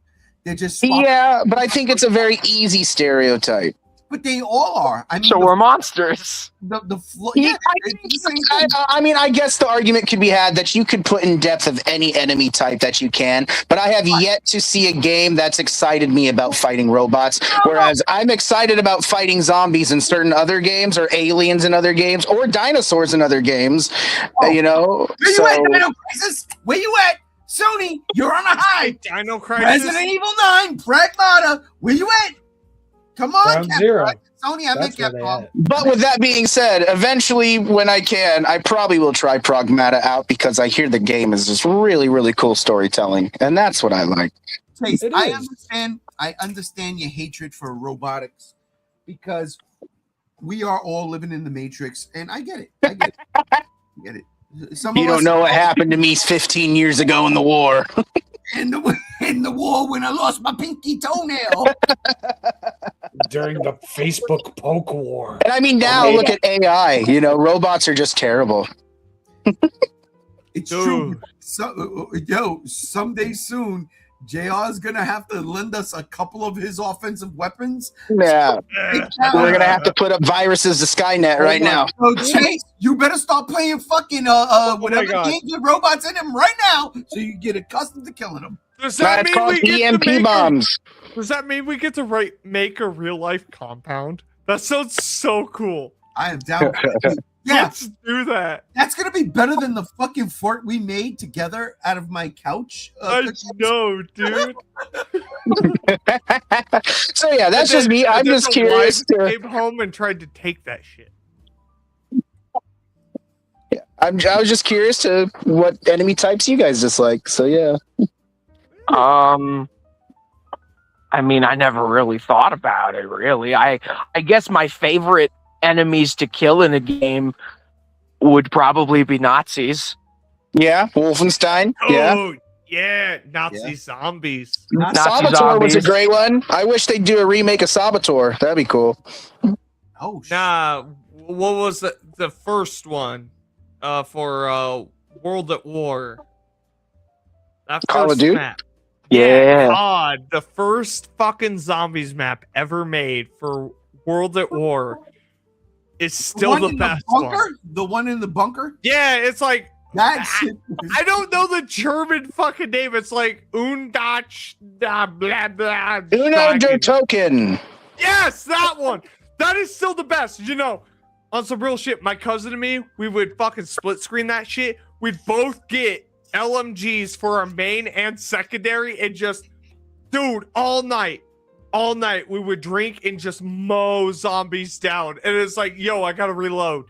They're just Yeah, but I think it's a very easy stereotype. But they all are. I mean, So we're monsters. the floor. Yeah, Yeah, it's the same thing. I mean, I guess the argument could be had that you could put in depth of any enemy type that you can, but I have yet to see a game that's excited me about fighting robots, whereas I'm excited about fighting zombies in certain other games, or aliens in other games, or dinosaurs in other games, you know? Where you at, Dino Crisis? Where you at? Sony, you're on a high. Dino Crisis. Resident Evil 9, Pragmata, where you at? Come on, Ground Zero. Sony, I That's make where they Capcom. at. But with that being said, eventually when I can, I probably will try Pragmata out because I hear the game is just really, really cool storytelling, and that's what I like. Chase, It I is. understand your hatred for robotics because we are all living in the Matrix, and I get it. I get it. Some You of don't us know what happened to me 15 years ago in the war. in the war when I lost my pinky toenail. During the Facebook poke war. And I mean, now look at AI. You know, robots are just terrible. It's true. So, someday soon, JR is gonna have to lend us a couple of his offensive weapons. Yeah, we're gonna have to put up viruses to Skynet right now. So Chase, you better start playing fucking whatever God. games with robots in them right now, so you get accustomed to killing them. Does that That's mean called we get to EMP make bombs. Does that mean we get to make a real life compound? That sounds so cool. I am down. Yeah, Let's do that. that's gonna be better than the fucking fort we made together out of my couch. I know, dude. So yeah, that's just me. I'm just curious. Came home and tried to take that shit. I was just curious to what enemy types you guys dislike. So yeah. I mean, I never really thought about it. Really, I guess my favorite enemies to kill in a game would probably be Nazis. Yeah, Wolfenstein. Yeah. Oh, yeah. Nazi zombies. Nazi Saboteur was a zombies. great one. I wish they'd do a remake of Saboteur. That'd be cool. Oh shit. Nah, what was the first one for World at War? That Call of first Duty? map. Yeah. God, the first fucking zombies map ever made for World at War is still the best bunker? one. The one in the bunker? Yeah, it's like That shit. I don't know the German fucking name. It's like Undach blah blah blah. Uno der Token. Yes, that one. That is still the best. You know, on some real shit, my cousin and me, we would fucking split screen that shit. We'd both get LMGs for our main and secondary and just, dude, all night we would drink and just mow zombies down. And it's like, yo, I gotta reload.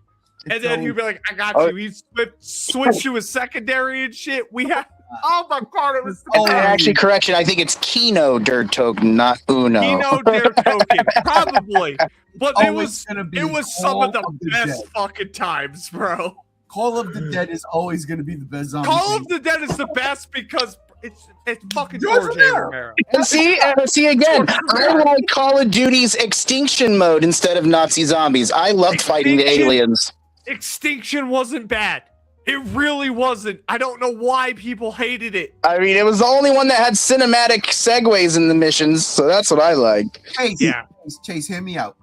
And then he'd be like, I got you. He'd switch to a secondary and shit. We had, oh my God, it was Actually, correction. I think it's Kino der Token, not Uno. Kino der Token, probably. But it was gonna be some of the Call of the best Dead. fucking times, bro. Call of the Dead is always going to be the best zombie. Call game. of the Dead is the best because it's fucking George George Romero. Romero. And see again, I like Call of Duty's extinction mode instead of Nazi zombies. I loved fighting the Extinction? aliens. Extinction wasn't bad. It really wasn't. I don't know why people hated it. I mean, it was the only one that had cinematic segues in the missions, so that's what I liked. Chase, Yeah. Chase, hear me out.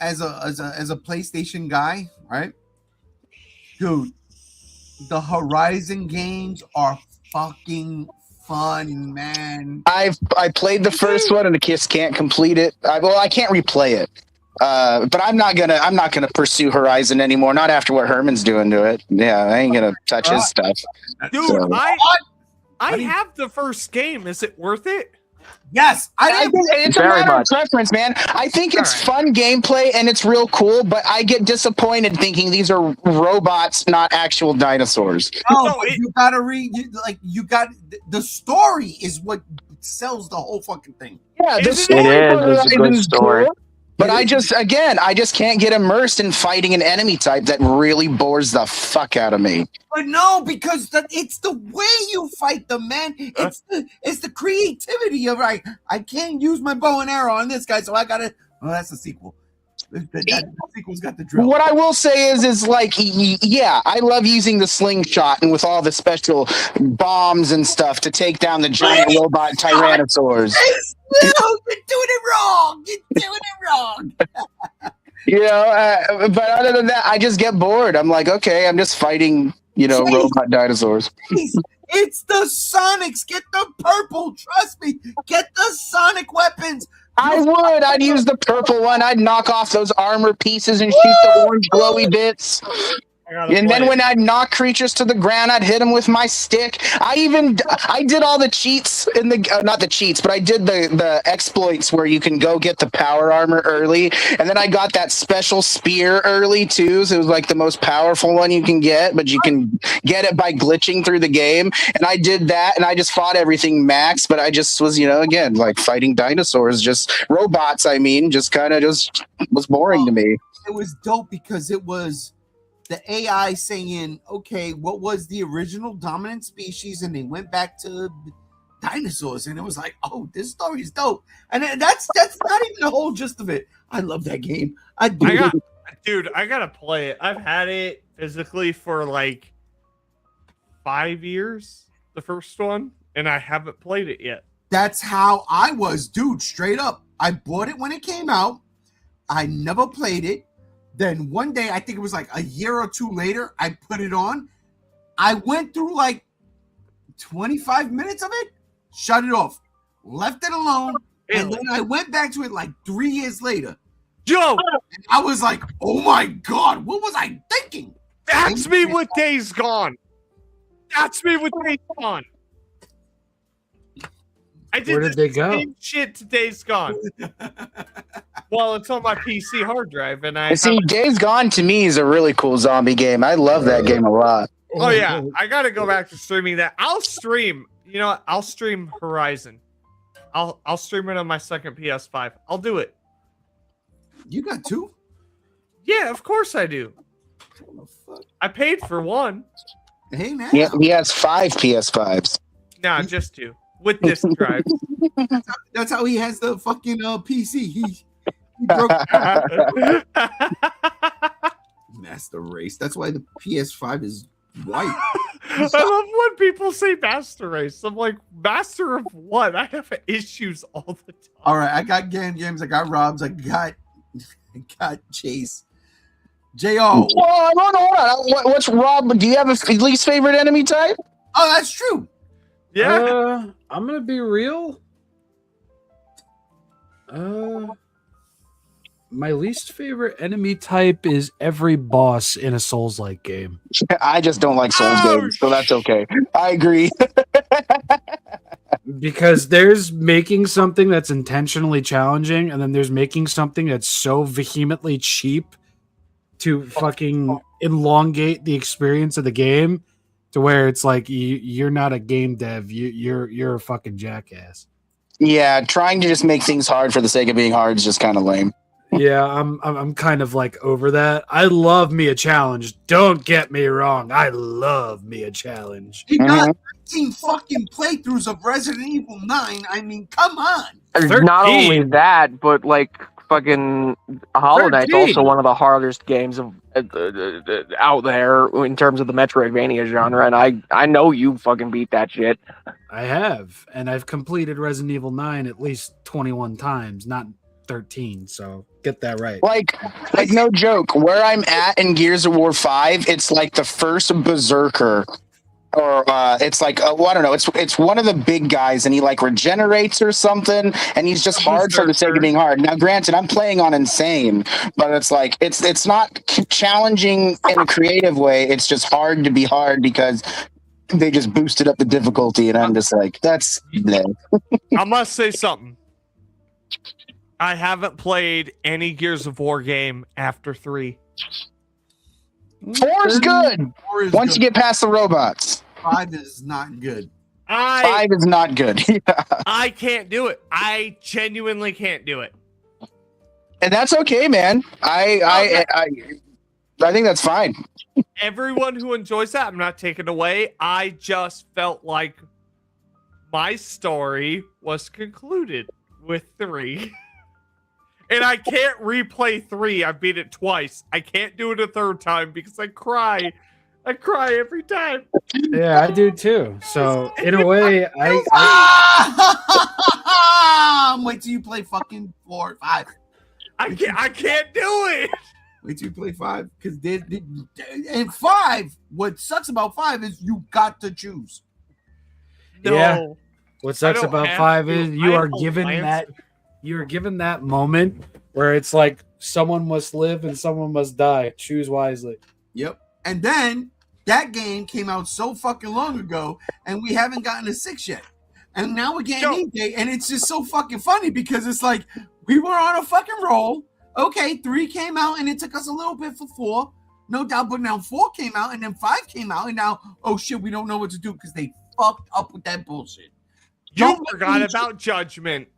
As a PlayStation guy, right? Dude, the Horizon games are fucking fun, man. I played the first one and I just can't complete it. I can't replay it. But I'm not gonna pursue Horizon anymore. Not after what Herman's doing to it. Yeah, I ain't gonna touch his stuff. Dude, So- I have the first game. Is it worth it? Yes, It's a Very matter much. of preference, man. I think it's Alright. fun gameplay and it's real cool, but I get disappointed thinking these are robots, not actual dinosaurs. No, No, but it- you gotta read. You got the story is what sells the whole fucking thing. Yeah, the It story is. for It's a good Horizon's story. cool, but I just can't get immersed in fighting an enemy type that really bores the fuck out of me. But no, because it's the way you fight them, man. It's the creativity of like I can't use my bow and arrow on this guy, so I gotta. Oh, that's a sequel. That sequel's got the drill. What I will say is like, yeah, I love using the slingshot and with all the special bombs and stuff to take down the giant robot tyrannosaurs. No, you're doing it wrong. You're doing it wrong. You know, but other than that, I just get bored. I'm like, okay, I'm just fighting, robot dinosaurs. It's the Sonics. Get the purple. Trust me. Get the Sonic weapons. I would. I'd use the purple one. I'd knock off those armor pieces and shoot the orange glowy bits. And then when I'd knock creatures to the ground, I'd hit them with my stick. I did all the cheats in the not the cheats, but I did the exploits where you can go get the power armor early, and then I got that special spear early too. So it was like the most powerful one you can get, but you can get it by glitching through the game. And I did that, and I just fought everything max. But I just was, again, like fighting dinosaurs, just robots. I mean, just kind of just was boring to me. It was dope because it was the AI saying, okay, what was the original dominant species? And they went back to dinosaurs. And it was like, oh, this story is dope. And that's not even the whole gist of it. I love that game. Dude, I gotta play it. I've had it physically for like 5 years, the first one, and I haven't played it yet. That's how I was, dude, straight up. I bought it when it came out. I never played it. Then one day, I think it was like a year or two later, I put it on. I went through like 25 minutes of it, shut it off, left it alone, and then I went back to it like 3 years later. Joe! And I was like, oh my God, what was I thinking? That's me with Days Gone. That's me with Days Gone. I did Where did they go? same shit to Days Gone. Well, it's on my PC hard drive, and I See, Days Gone to me is a really cool zombie game. I love that game a lot. Oh yeah, I gotta go back to streaming that. I'll stream. You know what? I'll stream Horizon. I'll stream it on my second PS5. I'll do it. You got two? Yeah, of course I do. I paid for one. Hey man. Yeah, he has 5 PS5s. Nah, just 2 with disk drive. That's how he has the fucking PC. He broke Master Race. That's why the PS5 is white. I love when people say Master Race. I'm like, Master of what? I have issues all the time. All right, I got James. I got Rob's. I got Chase. JR. Oh, hold on. What's Rob? Do you have a least favorite enemy type? Oh, that's true. Yeah. I'm gonna be real. My least favorite enemy type is every boss in a Souls-like game. I just don't like Souls games, so that's okay. I agree. Because there's making something that's intentionally challenging, and then there's making something that's so vehemently cheap to fucking elongate the experience of the game to where it's like you're not a game dev, you're a fucking jackass. Yeah, trying to just make things hard for the sake of being hard is just kind of lame. Yeah, I'm kind of like over that. I love me a challenge. Don't get me wrong. I love me a challenge. You got 13 fucking playthroughs of Resident Evil 9. I mean, come on. 13. Not only that, but like fucking Hollow Knight's 13. also one of the hardest games of out there in terms of the Metroidvania genre, and I know you fucking beat that shit. I have, and I've completed Resident Evil 9 at least 21 times, not 13. So get that right. Like no joke, where I'm at in Gears of War 5, it's like the first Berserker. Or it's like I don't know. It's one of the big guys, and he like regenerates or something, and he's just hard for the sake of being hard. Now, granted, I'm playing on insane, but it's like it's not challenging in a creative way. It's just hard to be hard because they just boosted up the difficulty, and I'm just like, that's. Bleh. I must say something. I haven't played any Gears of War game after 3. 4's good. 4 is Once good. you get past the robots. 5 is not good. 5 is not good. Yeah. I can't do it. I genuinely can't do it. And that's okay, man. I think that's fine. Everyone who enjoys that, I'm not taking away. I just felt like my story was concluded with 3. And I can't replay 3. I beat it twice. I can't do it a third time because I cry. I cry every time. Yeah, I do too. So in a way, Wait till you play fucking 4, 5. I can't do it. Wait till you play 5, because in 5, what sucks about 5 is you got to choose. No. Yeah. What sucks I don't about have 5 to. is I you are have given plans. that moment where it's like someone must live and someone must die. Choose wisely. Yep. And then that game came out so fucking long ago, and we haven't gotten a 6 yet. And now we're getting 8, and it's just so fucking funny because it's like we were on a fucking roll. Okay, 3 came out, and it took us a little bit for 4, no doubt. But now 4 came out, and then 5 came out, and now, oh shit, we don't know what to do because they fucked up with that bullshit. You forgot about Judgment.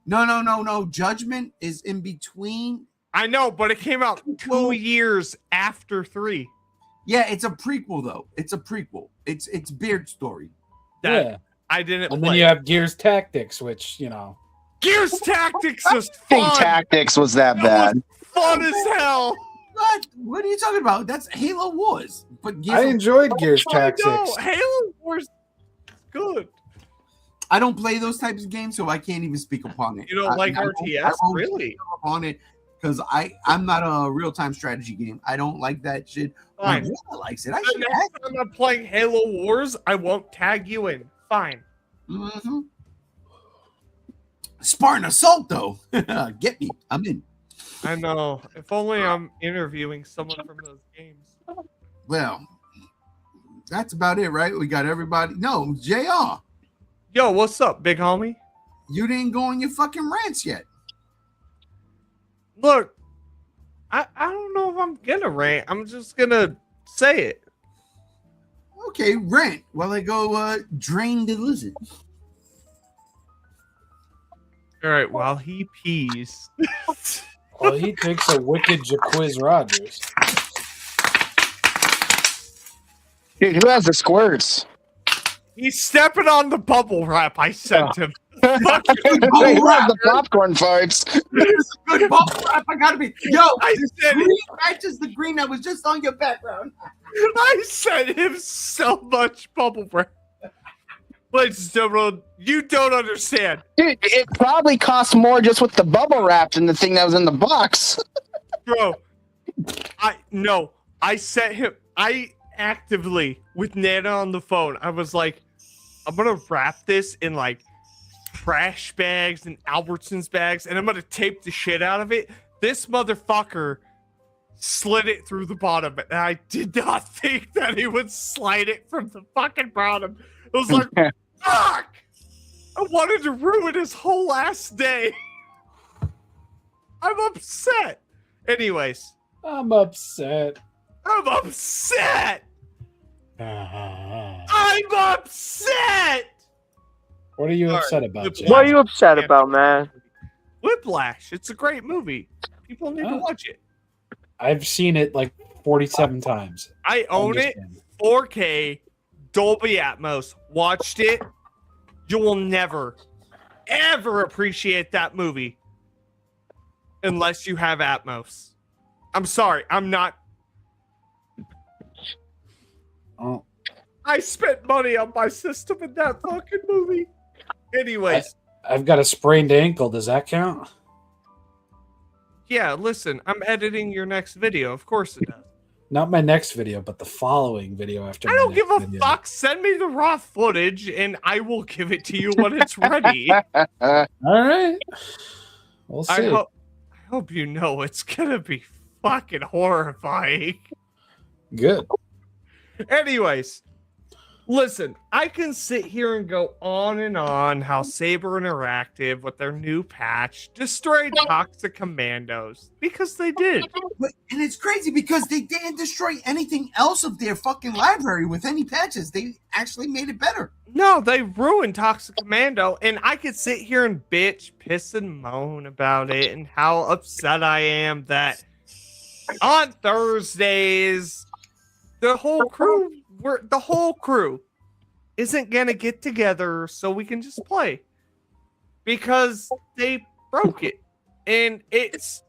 No. Judgment is in between. I know, but it came out 2 years after 3. Yeah, it's a prequel though. It's a prequel. It's Beard's story. Yeah. I didn't And play. then you have Gears Tactics, which, Gears Tactics was I think fun. Tactics was that bad. Fun as hell. What are you talking about? That's Halo Wars. But I enjoyed Gears I know. Tactics. Halo Wars is good. I don't play those types of games, so I can't even speak upon it. You don't like I RTS? won't Really? speak upon it because I'm not a real-time strategy game. I don't like that shit. My Fine. brother likes it. I The should next time I'm playing Halo Wars, I won't tag you in. Fine. Mm-hmm. Spartan Assault, though. Get me. I'm in. I know. If only I'm interviewing someone from those games. Well, that's about it, right? We got everybody. No, JR. Yo, what's up, big homie? You didn't go on your fucking rants yet. Look, I don't know if I'm gonna rant. I'm just gonna say it. Okay, rant while I go drain the lizard. All right, while he pees. Well, he takes a wicked Jaquiz Rogers. Dude, who has the squirts? He's stepping on the bubble wrap I sent him. Fuck you. Who has the popcorn farts? Here's a good bubble wrap. I gotta be. Yo, I this said green matches the green that was just on your background. I sent him so much bubble wrap. Ladies and gentlemen, you don't understand. Dude, it probably cost more just with the bubble wrap than the thing that was in the box. Bro, I sent him, I actively, with Nana on the phone, I was like, I'm gonna wrap this in like trash bags and Albertsons bags, and I'm gonna tape the shit out of it. This motherfucker slid it through the bottom, and I did not think that he would slide it from the fucking bottom. It was like, fuck! I wanted to ruin his whole last day. I'm upset. Anyways, I'm upset. I'm upset. I'm upset. What are you All upset right, about, Whiplash. Jay? What are you upset about, man? Whiplash. It's a great movie. People need to watch it. I've seen it like 47 times. I own it. Understand. 4K, Dolby Atmos. Watched it. You will never, ever appreciate that movie unless you have Atmos. I'm sorry, I'm not. Oh, I spent money on my system in that fucking movie. Anyways, I've got a sprained ankle. Does that count? yeah, listen, I'm editing your next video. Of course it does. Not my next video, but the following video after. I my don't next give a video. fuck. Send me the raw footage and I will give it to you when it's ready. All right. We'll see. I hope you know it's gonna be fucking horrifying. Good. Anyways, listen, I can sit here and go on and on how Saber Interactive with their new patch destroyed Toxic Commandos because they did. And it's crazy because they didn't destroy anything else of their fucking library with any patches. They actually made it better. No, they ruined Toxic Commando, and I could sit here and bitch, piss, and moan about it and how upset I am that on Thursdays the whole crew isn't gonna get together so we can just play because they broke it, and it's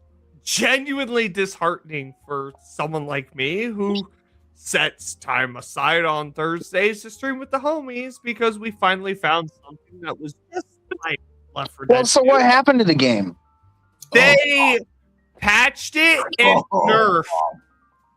genuinely disheartening for someone like me who sets time aside on Thursdays to stream with the homies because we finally found something that was just like Left 4 Dead Well, so 2. what happened to the game? They patched it and nerfed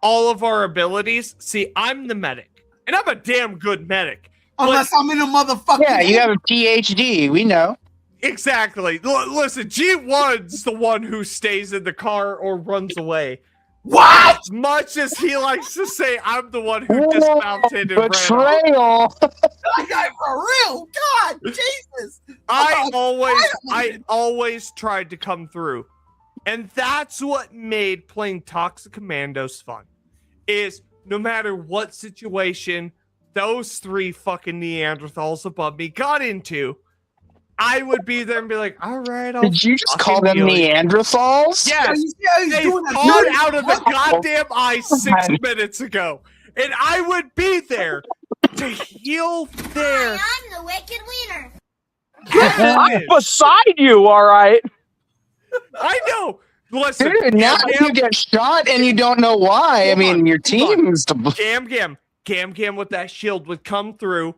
all of our abilities. See, I'm the medic, and I'm a damn good medic. Unless I'm in a motherfucking. Yeah, you have a PhD. We know. Exactly. Listen, G1's the one who stays in the car or runs away. What? As much as he likes to say, I'm the one who dismounted and ran off. Betrayal. That guy for real. God, Jesus. I always tried to come through. And that's what made playing Toxic Commandos fun. Is no matter what situation those three fucking Neanderthals above me got into, I would be there and be like, all right, I'll Did you just call them Neanderthals? Yes, they fallen out of the goddamn ice 6 minutes ago. And I would be there to heal their... I'm the wicked wiener. I'm beside you, all right. I know. Listen, Dude, now you get shot and you don't know why. I mean, your team's to Gam with that shield would come through,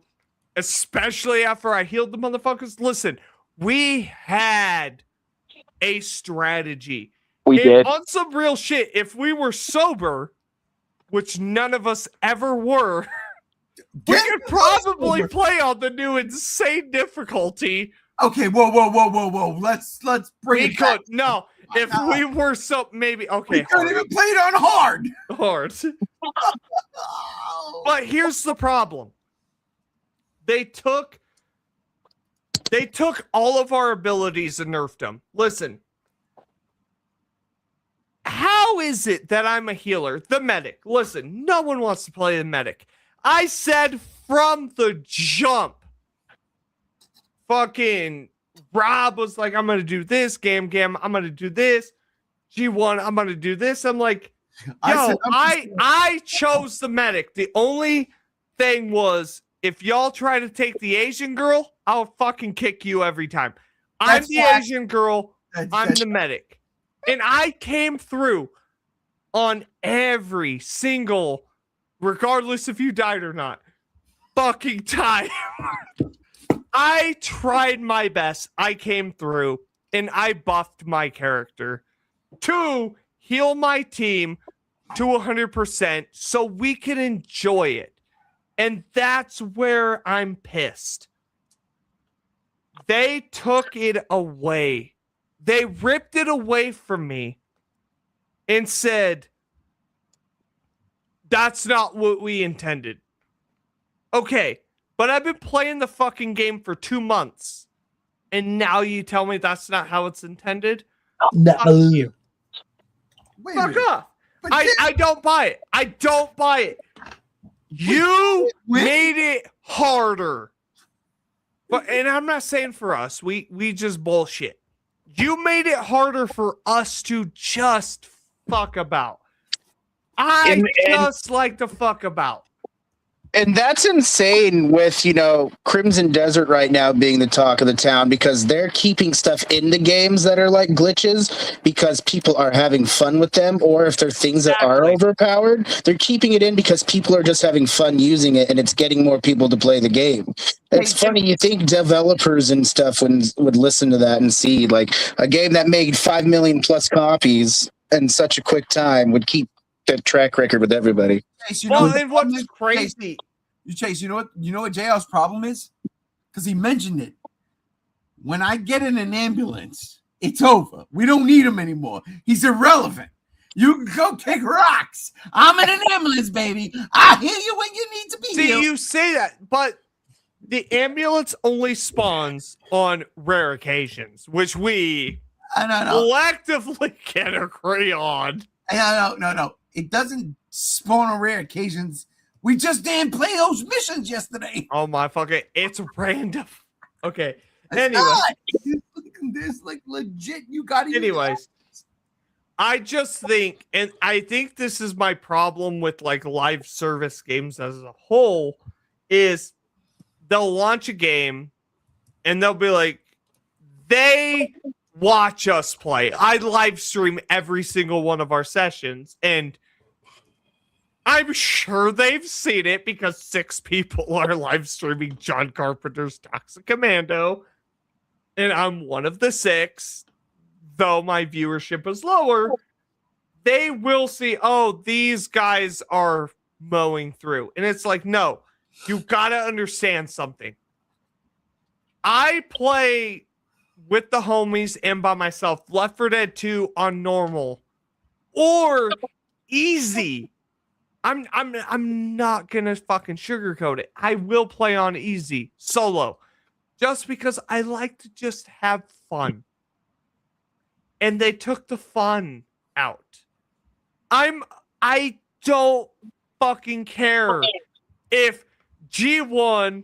especially after I healed the motherfuckers. Listen, we had a strategy. We did. On some real shit, if we were sober, which none of us ever were, we could probably play on the new insane difficulty. Okay, whoa. Let's bring it back. No, if we were maybe okay. We couldn't even play it on hard. But here's the problem. They took all of our abilities and nerfed them. Listen. How is it that I'm a healer? The medic. Listen, no one wants to play the medic. I said from the jump. Fucking Rob was like, I'm gonna do this. Gam, I'm gonna do this. G1, I'm gonna do this. I'm like, yo, I chose the medic. The only thing was, if y'all try to take the Asian girl, I'll fucking kick you every time. I'm the Asian girl. I'm the medic. And I came through on every single, regardless if you died or not, fucking time. I tried my best. I came through and I buffed my character to heal my team to 100% so we can enjoy it. And that's where I'm pissed. They took it away. They ripped it away from me and said, that's not what we intended. Okay, but I've been playing the fucking game for 2 months. And now you tell me that's not how it's intended? No. Fuck off. I don't buy it. I don't buy it. You made it harder. But and I'm not saying for us. We just bullshit. You made it harder for us to just fuck about. I just like to fuck about. And that's insane with, Crimson Desert right now being the talk of the town because they're keeping stuff in the games that are like glitches because people are having fun with them, or if they're things that are overpowered, they're keeping it in because people are just having fun using it and it's getting more people to play the game. It's funny, you think developers and stuff would listen to that and see like a game that made 5 million plus copies in such a quick time would keep that track record with everybody. Chase, and what's crazy? Chase, you know what JL's problem is? Because he mentioned it. When I get in an ambulance, it's over. We don't need him anymore. He's irrelevant. You can go kick rocks. I'm in an ambulance, baby. I hear you when you need to be here. See, you say that, but the ambulance only spawns on rare occasions, which we collectively can agree on. No. It doesn't spawn on rare occasions. We just didn't play those missions yesterday. Oh my fucking! It's random. Okay. Anyway, there's like legit. You got to. Anyways, I just think, and I think this is my problem with like live service games as a whole, is they'll launch a game, and they'll be like, they watch us play. I live stream every single one of our sessions, and I'm sure they've seen it because 6 people are live streaming John Carpenter's Toxic Commando, and I'm one of the 6, though my viewership is lower. They will see, oh, these guys are mowing through. And it's like, no, you gotta understand something. I play with the homies and by myself Left 4 Dead 2 on normal or easy. I'm not gonna fucking sugarcoat it. I will play on easy solo just because I like to just have fun. And they took the fun out. I don't fucking care if G1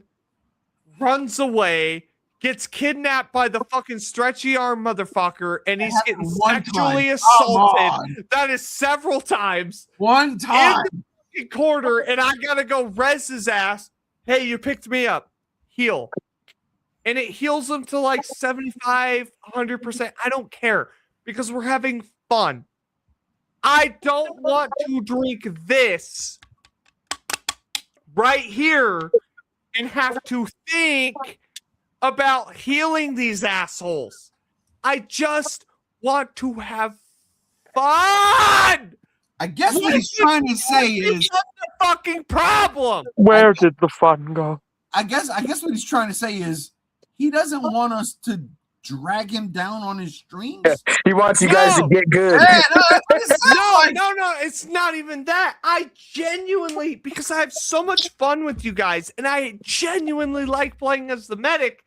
runs away, gets kidnapped by the fucking stretchy arm motherfucker, and he's getting sexually assaulted. That is several times. One time. In the quarter, and I gotta go res his ass. Hey, you picked me up. Heal. And it heals him to like 75, 100%. I don't care because we're having fun. I don't want to drink this right here and have to think about healing these assholes. I just want to have fun. I guess what he's trying to say is the fucking problem. Where did the fun go? I guess what he's trying to say is he doesn't want us to drag him down on his streams. He wants you guys to get good. Yeah, No, it's not even that. I genuinely, because I have so much fun with you guys, and I genuinely like playing as the medic,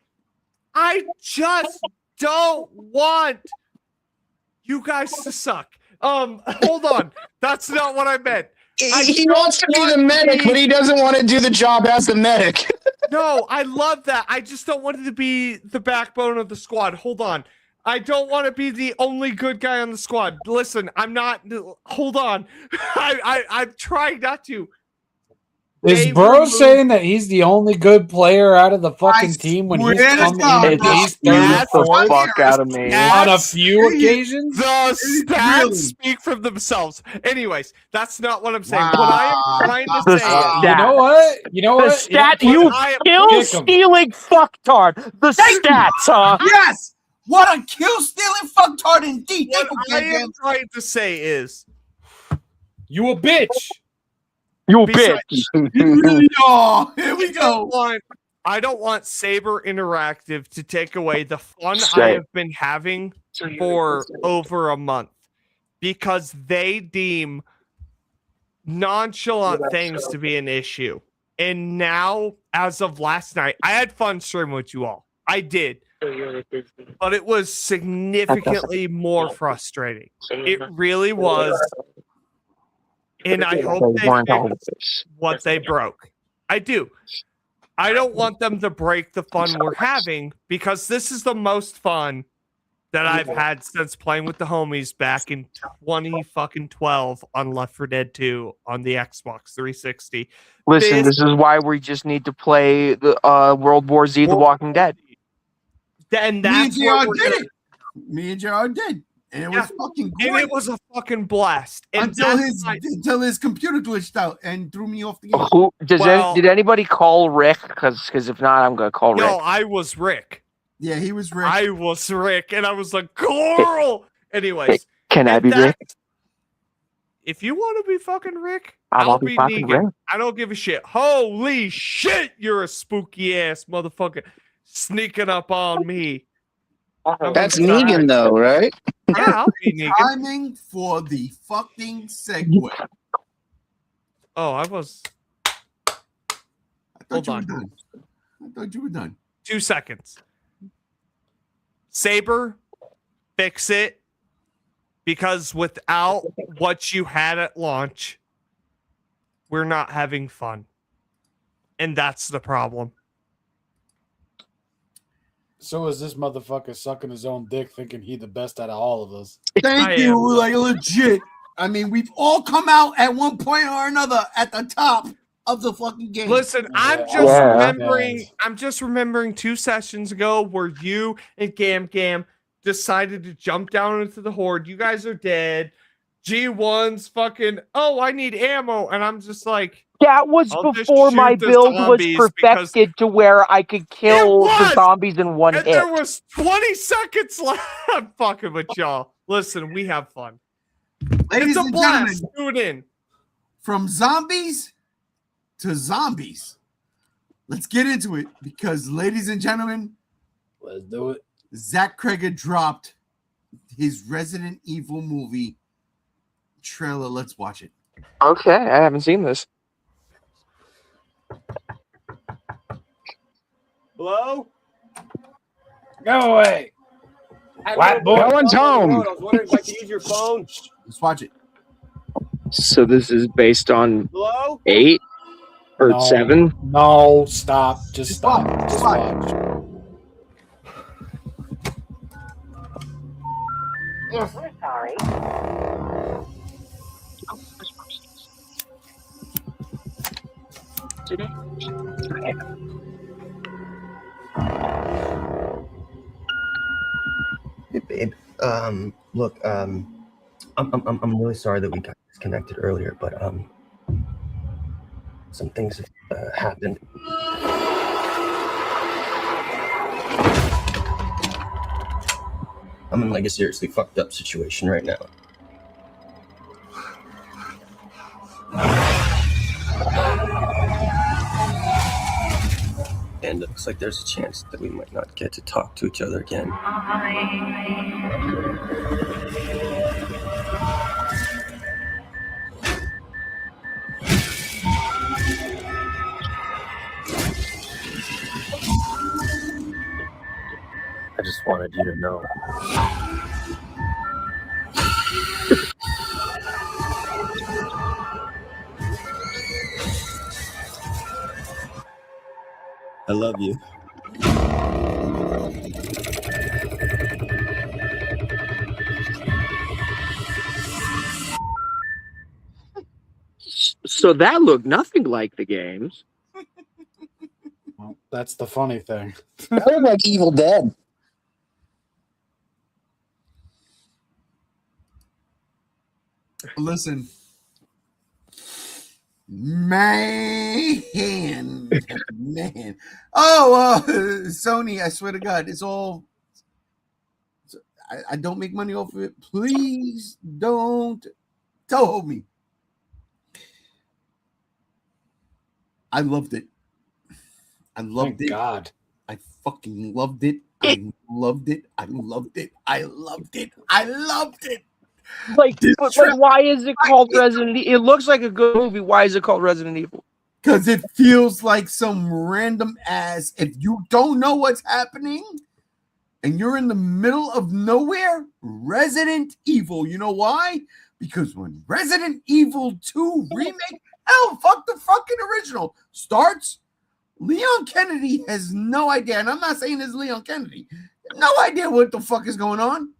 I just don't want you guys to suck. Hold on. That's not what I meant. He wants to be the medic, but he doesn't want to do the job as the medic. No, I love that. I just don't want it to be the backbone of the squad. Hold on. I don't want to be the only good guy on the squad. Listen, I'm not. Hold on. I'm trying not to. Is Bro saying that he's the only good player out of the fucking team when he's come in at least the fuck out of me on a few occasions? The stats speak for themselves. Anyways, that's not what I'm saying. What I am trying to say is, you know what? You know what? The stat, you kill stealing fucktard. The stats, huh? Yes. What a kill stealing fucktard indeed. What I am trying to say is, you a bitch. You bitch. Here we go. I don't want Saber Interactive to take away the fun I have been having for over a month because they deem nonchalant things to be an issue. And now, as of last night, I had fun streaming with you all. I did. But it was significantly more frustrating. It really was. And I hope they fix what they broke. I do. I don't want them to break the fun we're having because this is the most fun that I've had since playing with the homies back in 2012 on Left 4 Dead 2 on the Xbox 360. Listen, this is why we just need to play the World War Z: The Walking Dead. And Me and that's what JR did it. Me and JR did. And it was fucking great. And it was a fucking blast. And until his computer glitched out and threw me off the game. Did anybody call Rick? Because if not, I'm gonna call Rick. No, I was Rick. Yeah, he was Rick. I was Rick, and I was like, Coral. Anyways, can I be Rick? If you want to be fucking Rick, I'll be fucking Negan. Rick. I don't give a shit. Holy shit, you're a spooky ass motherfucker sneaking up on me. That's Negan, though, right? Yeah, I'll be Negan. Timing for the fucking segue. Oh, I was. Hold on. I thought you were done. 2 seconds. Saber, fix it. Because without what you had at launch, we're not having fun. And that's the problem. So is this motherfucker sucking his own dick, thinking he the best out of all of us? Thank you, like legit. I mean, we've all come out at one point or another at the top of the fucking game. Listen, I'm just remembering 2 sessions ago where you and Gam decided to jump down into the horde. You guys are dead. G1's fucking, oh, I need ammo. And I'm just like, that was before my build was perfected to where I could kill the zombies in one hit. There was 20 seconds left. I'm fucking with y'all. Listen, we have fun. Ladies and gentlemen, tune in. From zombies to zombies. Let's get into it because, ladies and gentlemen, let's do it. Zack Cregger dropped his Resident Evil movie trailer. Let's watch it. Okay, I haven't seen this. Hello? Go away. White boy. No one's home. I was wondering if I could use your phone. Let's watch it. So this is based on Hello? 8 or 7? No, stop. Just stop. Just watch. Yes, we're sorry. Hey, babe. Look, I'm really sorry that we got disconnected earlier, but some things have happened. I'm in like a seriously fucked up situation right now. And it looks like there's a chance that we might not get to talk to each other again. I just wanted you to know. I love you. So that looked nothing like the games. Well, that's the funny thing. That looked like Evil Dead. Listen. Man. Oh, Sony, I swear to God, it's all. I don't make money off of it. Please don't tell me. I loved it. I loved it. God. I fucking loved it. I loved it. I loved it. I loved it. I loved it. Like, but why is it called Resident Evil? It looks like a good movie. Why is it called Resident Evil? Because it feels like some random ass. If you don't know what's happening and you're in the middle of nowhere, Resident Evil. You know why? Because when Resident Evil 2 remake, hell, fuck the fucking original, starts, Leon Kennedy has no idea. And I'm not saying it's Leon Kennedy No idea what the fuck is going on.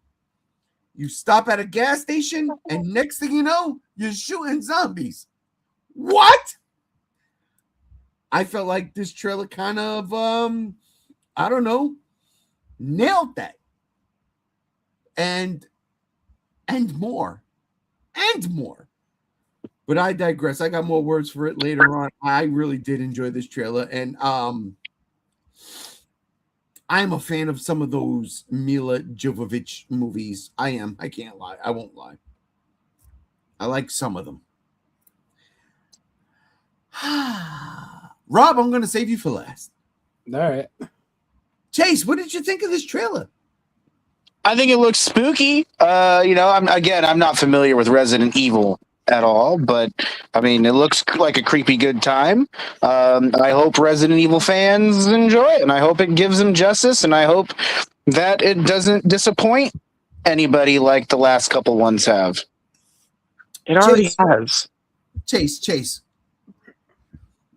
You stop at a gas station, and next thing you know, you're shooting zombies. What? I felt like this trailer kind of, I don't know, nailed that. And more. And more. But I digress. I got more words for it later on. I really did enjoy this trailer. And I'm a fan of some of those Mila Jovovich movies. I am. I can't lie. I won't lie. I like some of them. Rob, I'm going to save you for last. All right. Chase, what did you think of this trailer? I think it looks spooky. I'm not familiar with Resident Evil at all, but I mean, it looks like a creepy good time. I hope Resident Evil fans enjoy it, and I hope it gives them justice, and I hope that it doesn't disappoint anybody like the last couple ones have. It already has. Chase.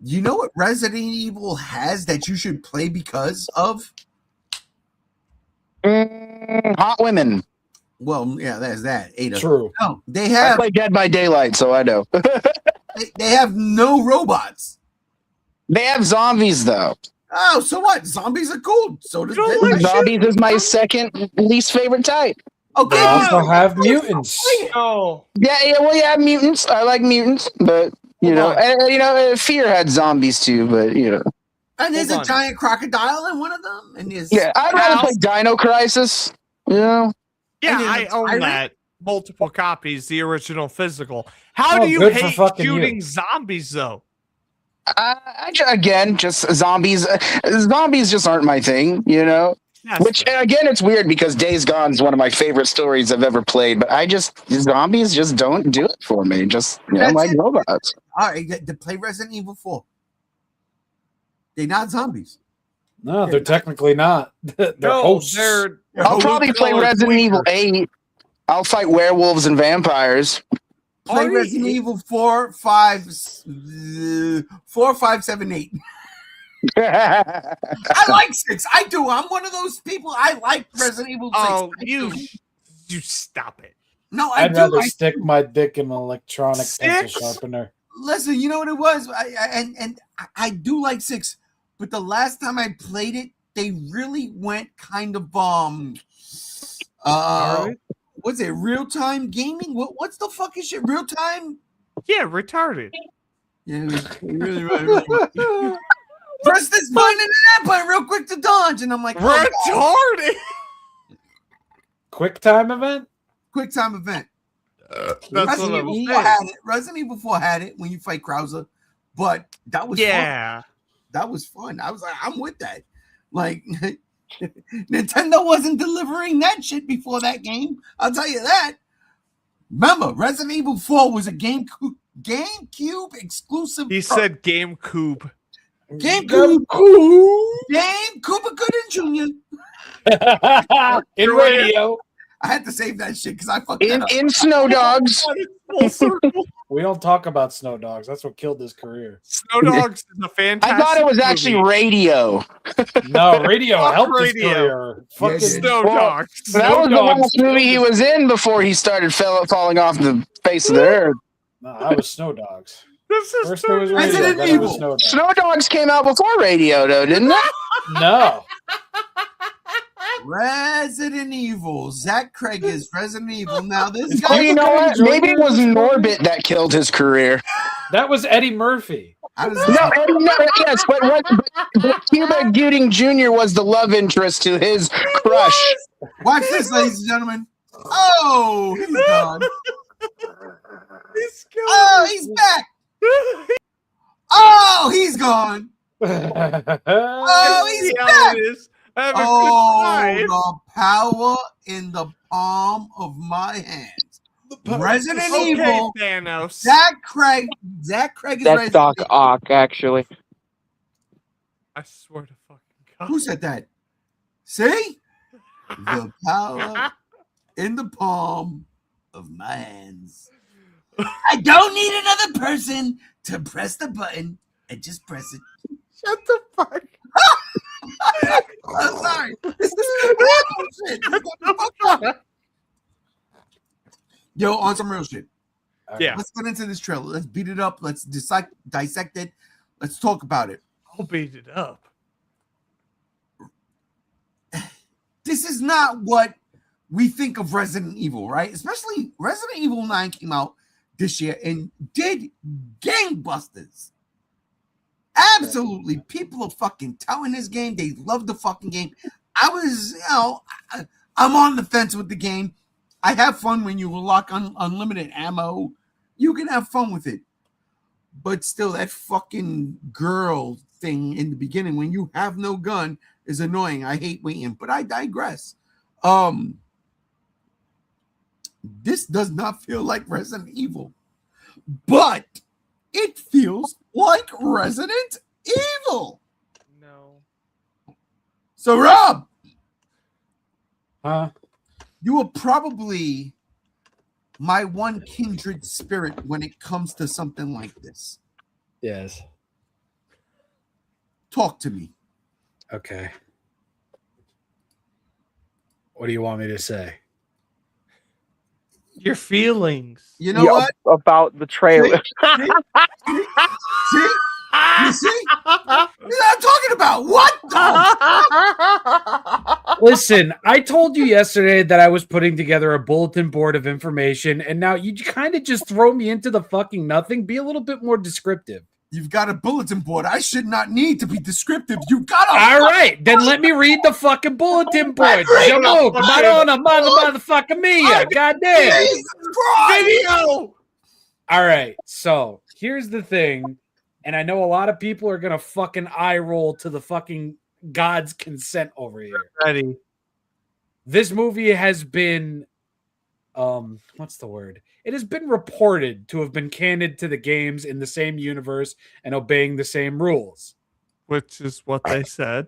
You know what Resident Evil has that you should play because of? Hot women. Well, yeah, there's that. Ada. True. No, they I have play Dead by Daylight, so I know. they have no robots. They have zombies, though. Oh, so what? Zombies are cool. So does Zombies is my second least favorite type. Okay. They also have mutants. Oh, Yeah, mutants. I like mutants, but Fear had zombies too, but And there's Hold a on. giant crocodile in one of them. And there's I'd rather play Dino Crisis. yeah, And then I the own tyrant? that. Multiple copies, the original physical. How Oh, do you good for hate fucking shooting you. zombies, though? Just zombies. Zombies just aren't my thing, Yes. Which again, it's weird because Days Gone is one of my favorite stories I've ever played. But zombies just don't do it for me. Just That's like it. robots. all right. They play Resident Evil 4. They're not zombies. No, they're technically not. They're hosts. I'll probably play Resident Evil 8. I'll fight werewolves and vampires. Play Resident Evil 4, 5, 7, 8. I like 6. I do. I'm one of those people. I like Resident Evil 6. Oh, I do. you stop it. No, I I'd do. rather stick my dick in an electronic pencil 6? sharpener. Listen, you know what it was? I do like 6, but the last time I played it, they really went kind of Alright. what's it? Real time gaming? What's the fuck is shit? Real time? Yeah, retarded. Yeah, it was really. Press this button and that button real quick to dodge, and I'm like, oh, God. Retarded. Quick time event? Quick time event. That's Resident what I'm Evil 4 saying. had it. Resident Evil 4 had it when you fight Krauser, but that was fun. Yeah. That was fun. I was like, I'm with that. Like, Nintendo wasn't delivering that shit before that game. I'll tell you that. Remember, Resident Evil 4 was a GameCube exclusive. He said GameCube. GameCube. Game Cooper Gooden Jr. In radio. I had to save that shit because I fucked that up. In Snow Dogs. Full circle. We don't talk about Snow Dogs. That's what killed his career. Snow Dogs is a fantastic I thought it was actually movie. radio. No, radio Fuck helped radio. his career. Fucking Snow Well, Dogs. That was the Dogs last movie he was in before he started falling off the face of the earth. No, that was Snow Dogs. This is First there was radio, Resident then it was Evil. Snow Dogs. Snow Dogs came out before radio, though, didn't it? No. Resident Evil. Zack Cregger's Resident Evil. Now this It's Oh, guy. you know what? Maybe it was Norbit that killed his career. That was Eddie Murphy. How does Yes, but Cuba Gooding Jr. was the love interest to his crush. Watch this, ladies and gentlemen. Oh, he's gone. Oh, he's back. Oh, he's gone. Oh, he's back. Have a Oh, good time. the power in the palm of my hands. Resident Okay, Evil. Thanos. Zack Cregger is That's Resident Doc Evil. Ock, actually. I swear to fucking God. Who said that? See? The power in the palm of my hands. I don't need another person to press the button. I just press it. Shut the fuck I'm sorry. This is bullshit. This is fucked up. Yo, on some real shit. Yeah. Let's get into this trailer. Let's beat it up. Let's dissect it. Let's talk about it. I'll beat it up. This is not what we think of Resident Evil, right? Especially Resident Evil 9 came out this year and did gangbusters. Absolutely. People are fucking touting this game. They love the fucking game. I was, I'm on the fence with the game. I have fun when you unlock unlimited ammo. You can have fun with it. But still, that fucking girl thing in the beginning when you have no gun is annoying. I hate waiting, but I digress. This does not feel like Resident Evil, but it feels like Resident Evil. No. So, Rob, Huh? you are probably my one kindred spirit when it comes to something like this. Yes. Talk to me. Okay. What do you want me to say? Your feelings. You know what? About the trailer. See? You see? That's what I'm talking about. What the? Listen, I told you yesterday that I was putting together a bulletin board of information, and now you kind of just throw me into the fucking nothing. Be a little bit more descriptive. You've got a bulletin board. I should not need to be descriptive. You got a All right, then let me read the fucking bulletin board. Jamok, Madonna, motherfucking Mia. Goddamn. Jesus Christ! Video. All right, so here's the thing, and I know a lot of people are gonna fucking eye roll to the fucking God's consent over here. Ready. This movie has been, what's the word? It has been reported to have been canon to the games in the same universe and obeying the same rules. Which is what they said.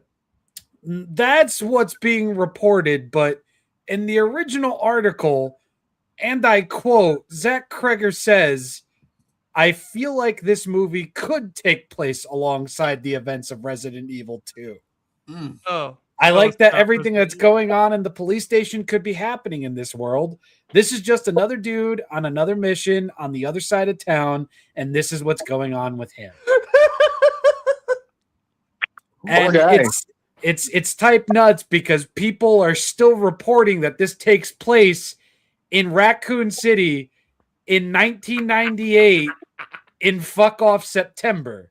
That's what's being reported, but in the original article, and I quote, Zack Cregger says, I feel like this movie could take place alongside the events of Resident Evil 2. Oh. I like that that everything was- that's going on in the police station could be happening in this world. This is just another dude on another mission on the other side of town, and this is what's going on with him. And guy. it's type nuts because people are still reporting that this takes place in Raccoon City in 1998 in fuck off September.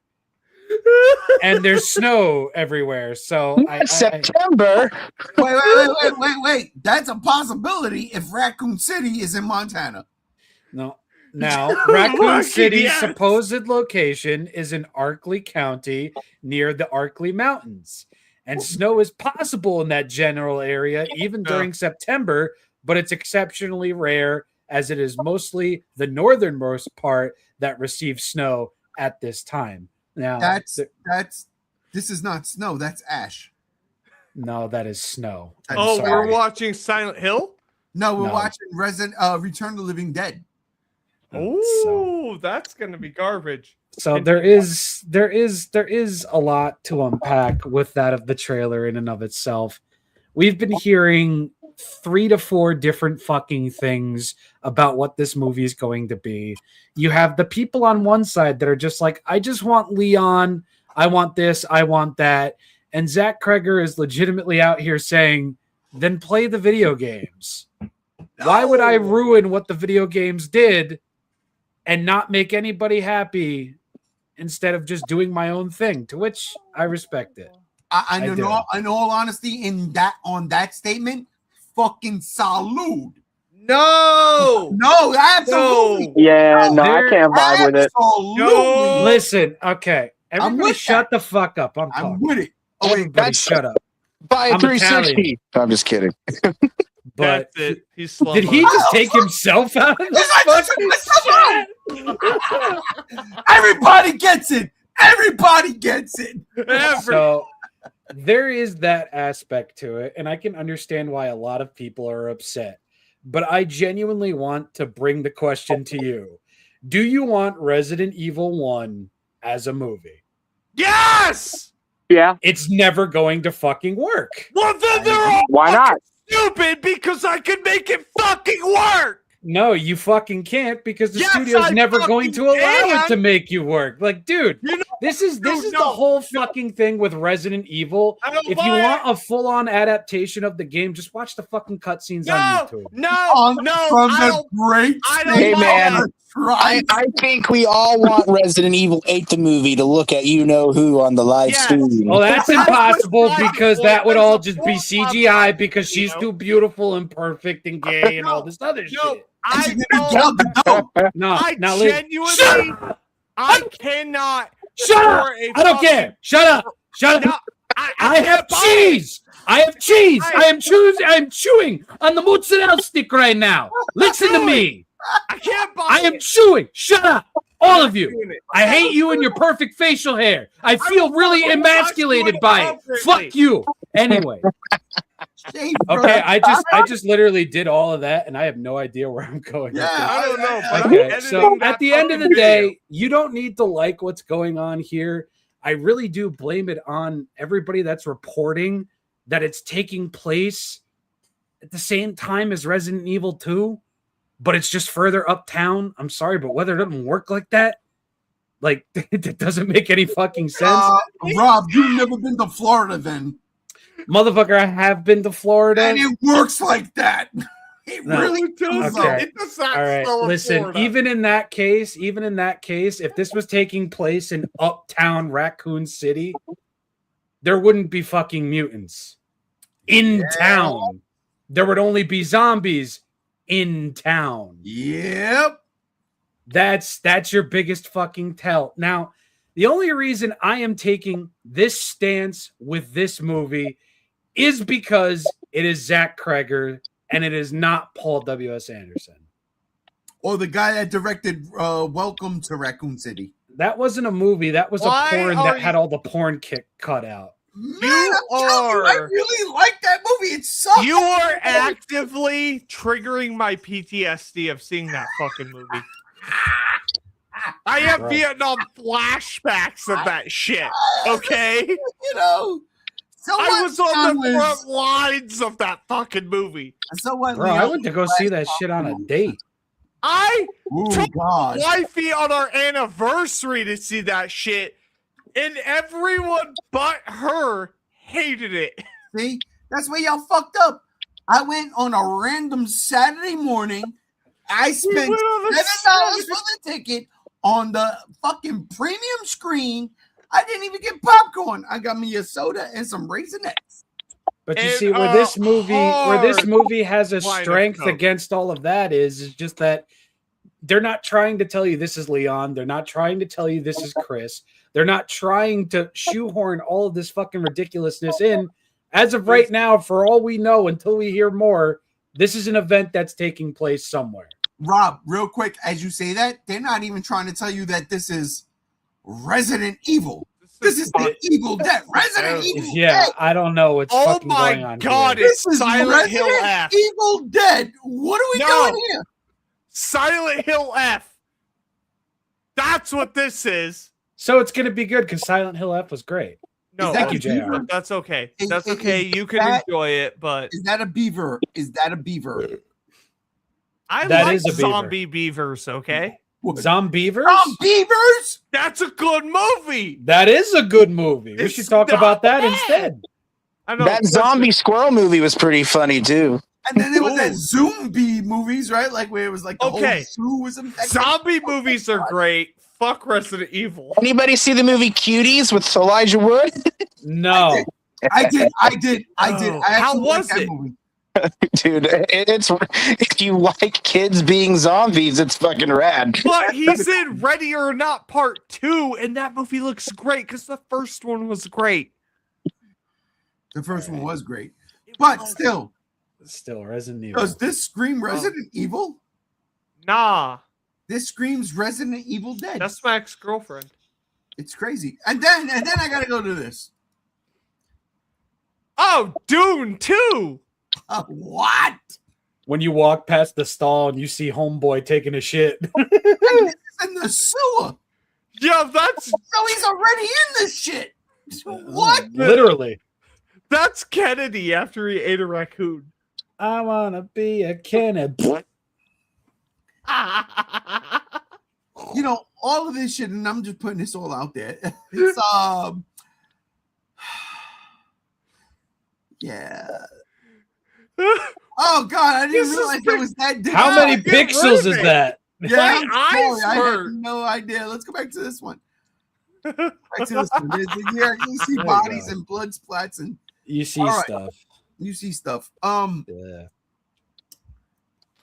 And there's snow everywhere. So September. Wait. That's a possibility if Raccoon City is in Montana. No. Now, Raccoon Lucky, City's yes. supposed location is in Arkley County near the Arkley Mountains. And snow is possible in that general area even during September, but it's exceptionally rare as it is mostly the northernmost part that receives snow at this time. Now, this is not snow, that's ash. no, that is snow. I'm Oh, sorry. we're watching Silent Hill? No, we're No. watching Return of the Living Dead. Oh, that's gonna be garbage. So there is a lot to unpack with that of the trailer in and of itself. We've been hearing 3 to 4 different fucking things about what this movie is going to be. You have the people on one side that are just like, I just want Leon, I want this, I want that. And Zack Cregger is legitimately out here saying, then play the video games. Why would I ruin what the video games did and not make anybody happy instead of just doing my own thing? To which I respect it. I do. know. In all honesty, on that statement, fucking salute. No, absolutely. Yeah, no, I can't vibe with it. Absolutely. Listen, okay. Everybody with shut the fuck up. I'm I'm talking. with it. Oh, wait, Everybody shut up. Buy a I'm 360. No, I'm just kidding. But That's it. He's did he slow-mo. just take himself out of this fucking shit? Everybody gets it. Everybody gets it. So there is that aspect to it, and I can understand why a lot of people are upset. But I genuinely want to bring the question to you. Do you want Resident Evil 1 as a movie? Yes! Yeah. It's never going to fucking work. Well, then they're all Why not? stupid because I can make it fucking work. No, you fucking can't because the Yes, studio's I never going to fucking allow it can. to make you work. Like, dude, You know, this is the no, whole fucking thing with Resident Evil. I don't If you buy want it. a full-on adaptation of the game, just watch the fucking cutscenes on No, YouTube. no, From I the don't. great I don't Hey, buy man. it. Right. I think we all want Resident Evil 8 the movie to look at who on the live Yes. stream. Well, that's impossible That's because the that would point. all That's just the be point. CGI because she's You know? too beautiful and perfect and gay and all this other No, shit. I And don't. Gal Gadot. No, I now Liz, genuinely, I cannot. shut up! for a I don't fucking- care. Shut up! Shut No, up! I can't have buy it. cheese. I have cheese. I- I am chewing on the mozzarella stick right now. Listen to me. I can't buy I am it. chewing. Shut up, all of you. Doing it. I hate you and your perfect facial hair. I feel really I'm emasculated doing by it. appropriately. Fuck you. Anyway, Shame, okay. bro. I just literally did all of that, and I have no idea where I'm going. with Yeah, this. I don't know, but Okay, I'm so editing at that the end of the fucking day, video. you don't need to like what's going on here. I really do blame it on everybody that's reporting that it's taking place at the same time as Resident Evil 2, but it's just further uptown. I'm sorry, but whether it doesn't work like that, like it doesn't make any fucking sense. Rob, you've never been to Florida then. Motherfucker, I have been to Florida. And it works like that. It No. really does. Okay. It does not All right, spell in listen, Florida. even in that case, if this was taking place in uptown Raccoon City, there wouldn't be fucking mutants in town. There would only be zombies in town. Yep. That's your biggest fucking tell. Now, the only reason I am taking this stance with this movie is because it is Zack Cregger and it is not Paul W.S. Anderson. Or the guy that directed Welcome to Raccoon City. That wasn't a movie. That was Why a porn are that had all the porn kick cut out. Man, You I'm telling you, I are- really like that movie. It sucks. You are actively triggering my PTSD of seeing that fucking movie. I have Right. Vietnam flashbacks of that shit. Okay, You know. So I what, was on the Liz? front lines of that fucking movie. So what, Bro, I Leo? went to go see that shit on a date. I Oh took God. wifey on our anniversary to see that shit, and everyone but her hated it. See, that's where y'all fucked up. I went on a random Saturday morning. I spent went on a $7 for the ticket on the fucking premium screen. I didn't even get popcorn. I got me a soda and some Raisinets. But you And, see, where this hard movie has a line of strength coke. against all of that is just that they're not trying to tell you this is Leon. They're not trying to tell you this is Chris. They're not trying to shoehorn all of this fucking ridiculousness in. As of right now, for all we know, until we hear more, this is an event that's taking place somewhere. Rob, real quick, as you say that, they're not even trying to tell you that this is Resident Evil. This is the Evil Dead. Resident Evil Yeah, Dead. I don't know what's Oh fucking going my on god, here. it's This is Silent Hill Resident F. Evil Dead. What are we No. doing here? Silent Hill F. That's what this is. So it's going to be good because Silent Hill F was great. No, Thank you, that a JR. that's okay. Is- That's is okay. You can that- enjoy it, but Is that a beaver? Is that a beaver? I That like is a beaver. zombie beavers. Okay, Zombievers? Beavers? that's a good movie. That is a good movie. We It's should talk not about that bad. instead. I know That zombie squirrel movie was pretty funny too. And then there was that Ooh. zombie movies, right? Like where it was like the Okay. whole zoo or something. zombie movies are great. Fuck Resident Evil. Anybody see the movie Cuties with Elijah Wood? No. I did. Oh, I how actually was liked that it? movie. Dude, it's if you like kids being zombies, it's fucking rad. But he's in Ready or Not Part 2, and that movie looks great because the first one was great. The first one was great, but still, Still Resident Evil. does this scream Resident Evil? Nah, This screams Resident Evil Dead. that's my ex-girlfriend. It's crazy. And then I gotta go to this. Oh, Dune 2. What? When you walk past the stall and you see Homeboy taking a shit. In the sewer. Yeah, that's So he's already in this shit. What? Literally. That's Kennedy after he ate a raccoon. I wanna be a Kennedy. You know, all of this shit, and I'm just putting this all out there. It's yeah. Oh God, I didn't realize it was that different. How many pixels is that? Yeah, My I'm eyes sorry, I hurt. had no idea. Let's go back to this one. Back to this one. Here, you see bodies and blood splats, and You see All right. stuff. you see stuff. Yeah.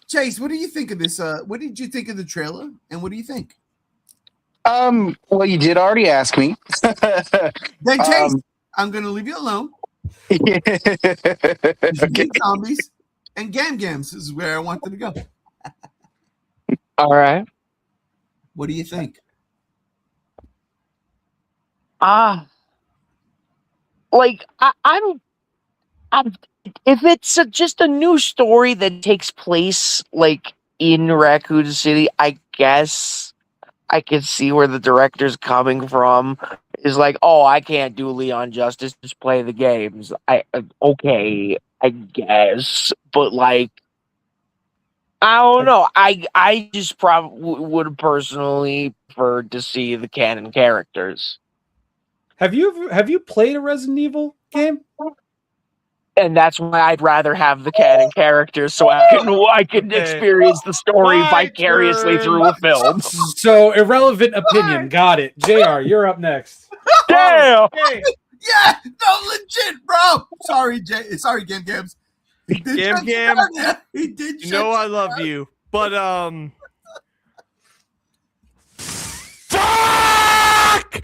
Chase, what do you think of this? What did you think of the trailer, and what do you think? Well, you did already ask me. Then Chase, I'm gonna leave you alone. Okay. Zombies and Gam Gams is where I wanted to go. All right. What do you think? Like I'm if it's just a new story that takes place like in Raccoon City, I guess I can see where the director's coming from. Is like, oh, I can't do Leon justice. Just play the games. Okay, I guess, but like, I don't know. I just probably would personally prefer to see the canon characters, Have you played a Resident Evil game? and that's why I'd rather have the canon characters so I can Okay. experience the story My vicariously turn. through a film. So irrelevant opinion. Got it. JR, you're up next. Damn. Hey, Yeah, no, legit, bro. Sorry, Sorry, Gam Gams. He did Gam shut Gam. down, yeah. He did. you know I love you, but fuck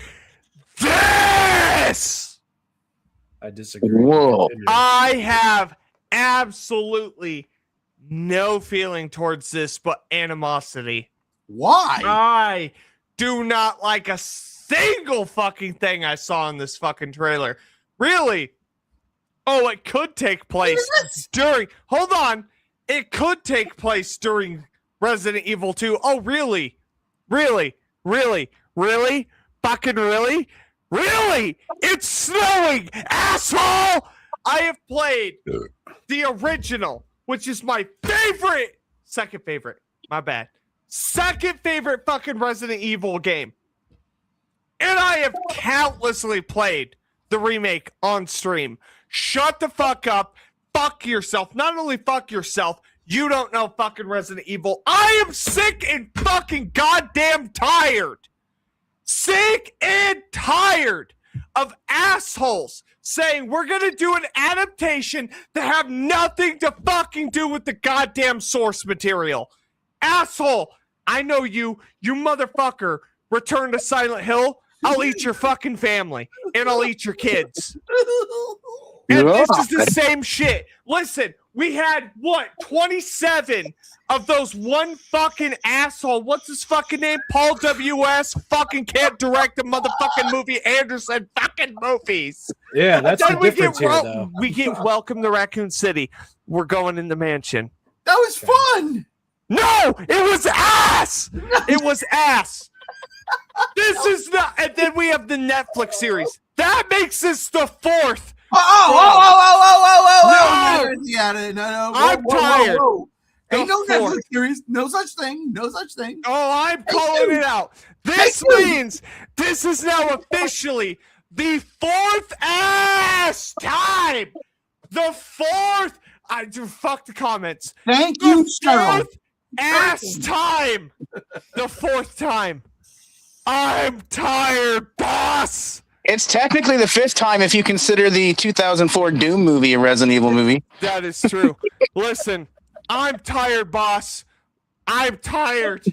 this. I disagree. Whoa. Continue. I have absolutely no feeling towards this but animosity. Why? I do not like a single fucking thing I saw in this fucking trailer. Really? Oh, it could take place during. Hold on. It could take place during Resident Evil 2. Oh, really? Really? Really? Really? Fucking really? Really? It's snowing, asshole! I have played the original, which is my favorite, second favorite, my bad, second favorite fucking Resident Evil game. And I have countlessly played the remake on stream. Shut the fuck up. Fuck yourself. Not only fuck yourself, you don't know fucking Resident Evil. I am sick and fucking goddamn tired. Sick and tired of assholes saying we're gonna do an adaptation that have nothing to fucking do with the goddamn source material. Asshole, I know you motherfucker. Return to Silent Hill. I'll eat your fucking family and I'll eat your kids. And this is the same shit. Listen, we had, 27 of those one fucking asshole. What's his fucking name? Paul W.S. fucking can't direct a motherfucking movie. Anderson fucking movies. Yeah, that's the Then difference here, though. we get Welcome to Raccoon City. We're going in the mansion. That was fun. No, it was ass. It was ass. This is not. And then we have the Netflix series. That makes this the fourth. Oh, no. I'm tired. Ain't no The Netflix fourth. series. No such thing. No such thing. Oh, I'm calling it out. This means this is now officially the fourth ass time. The fourth. I do fuck the comments. Thank you, Cheryl. Fourth ass time. The fourth time. I'm tired, boss. It's technically the fifth time if you consider the 2004 Doom movie a Resident Evil movie. That is true. Listen, I'm tired, boss. I'm tired.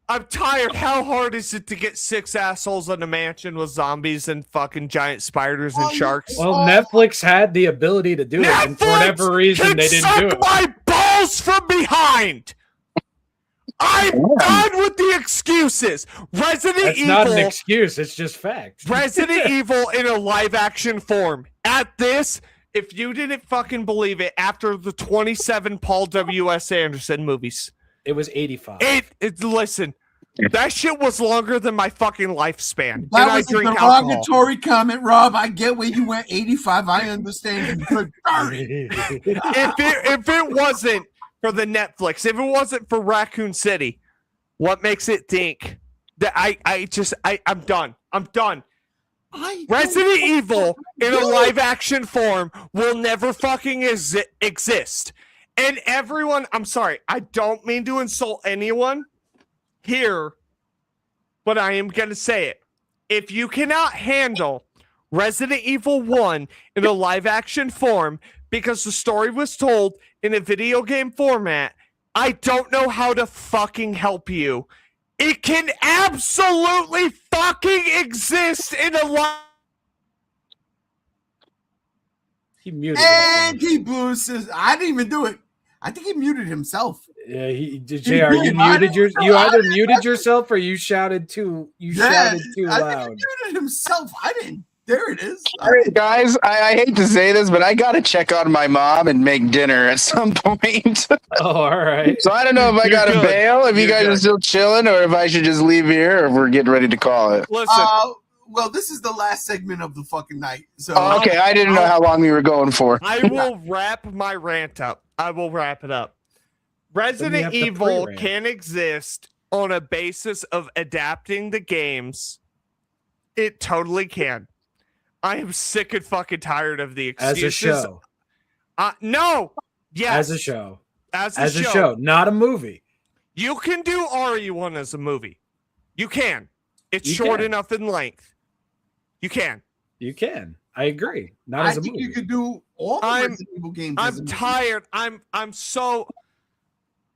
I'm tired. How hard is it to get 6 assholes in a mansion with zombies and fucking giant spiders and sharks? Well, Netflix had the ability to do it, and for whatever reason, they didn't do it. My balls from behind. I'm done with the excuses. Resident That's Evil. not an excuse. It's just fact. Resident Evil in a live action form. At this, if you didn't fucking believe it, after the 27 Paul W.S. Anderson movies, It was 85. listen, That shit was longer than my fucking lifespan. That and was I a drink alcohol. derogatory comment, Rob. I get where you went 85. I understand you could 30. If it wasn't for the Netflix, if it wasn't for Raccoon City, what makes it think that I'm done. I'm done. Resident Evil in a live action form will never fucking exist. And everyone, I'm sorry, I don't mean to insult anyone here, but I am going to say it. If you cannot handle Resident Evil 1 in a live action form because the story was told in a video game format, I don't know how to fucking help you. It can absolutely fucking exist in a live. He muted. And he boosted. I didn't even do it. I think he muted himself. Yeah, he did. JR, you muted you either muted yourself or you shouted too. Shouted too I loud. think he muted himself. I didn't. There it is. All right, guys, I hate to say this, but I got to check on my mom and make dinner at some point. Oh, all right. So I don't know if I got to bail, if you guys are still chilling, or if I should just leave here, or if we're getting ready to call it. Listen. Well, this is the last segment of the fucking night. So okay, I didn't know how long we were going for. I will wrap my rant up. I will wrap it up. Resident Evil can exist on a basis of adapting the games. It totally can. I am sick and fucking tired of the excuses. As a show. No. Yes. As a show. As a show, not a movie. You can do RE1 as a movie. You can. It's short enough in length. You can. You can. I agree. Not as a movie. You could do all the Resident Evil games. I'm tired. I'm so.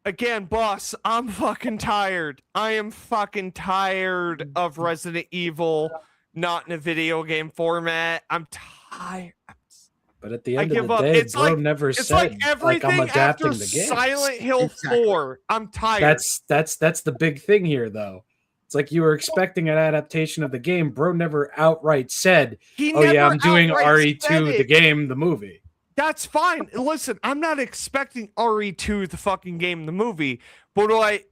Again, boss, I'm fucking tired. I am fucking tired of Resident Evil not in a video game format. I'm tired. But at the end of the day, bro never said like I'm adapting the game. Silent Hill 4. I'm tired. That's the big thing here, though. It's like you were expecting an adaptation of the game. Bro never outright said, "Oh yeah, I'm doing RE2, the game, the movie." That's fine. Listen, I'm not expecting RE2, the fucking game, the movie. But what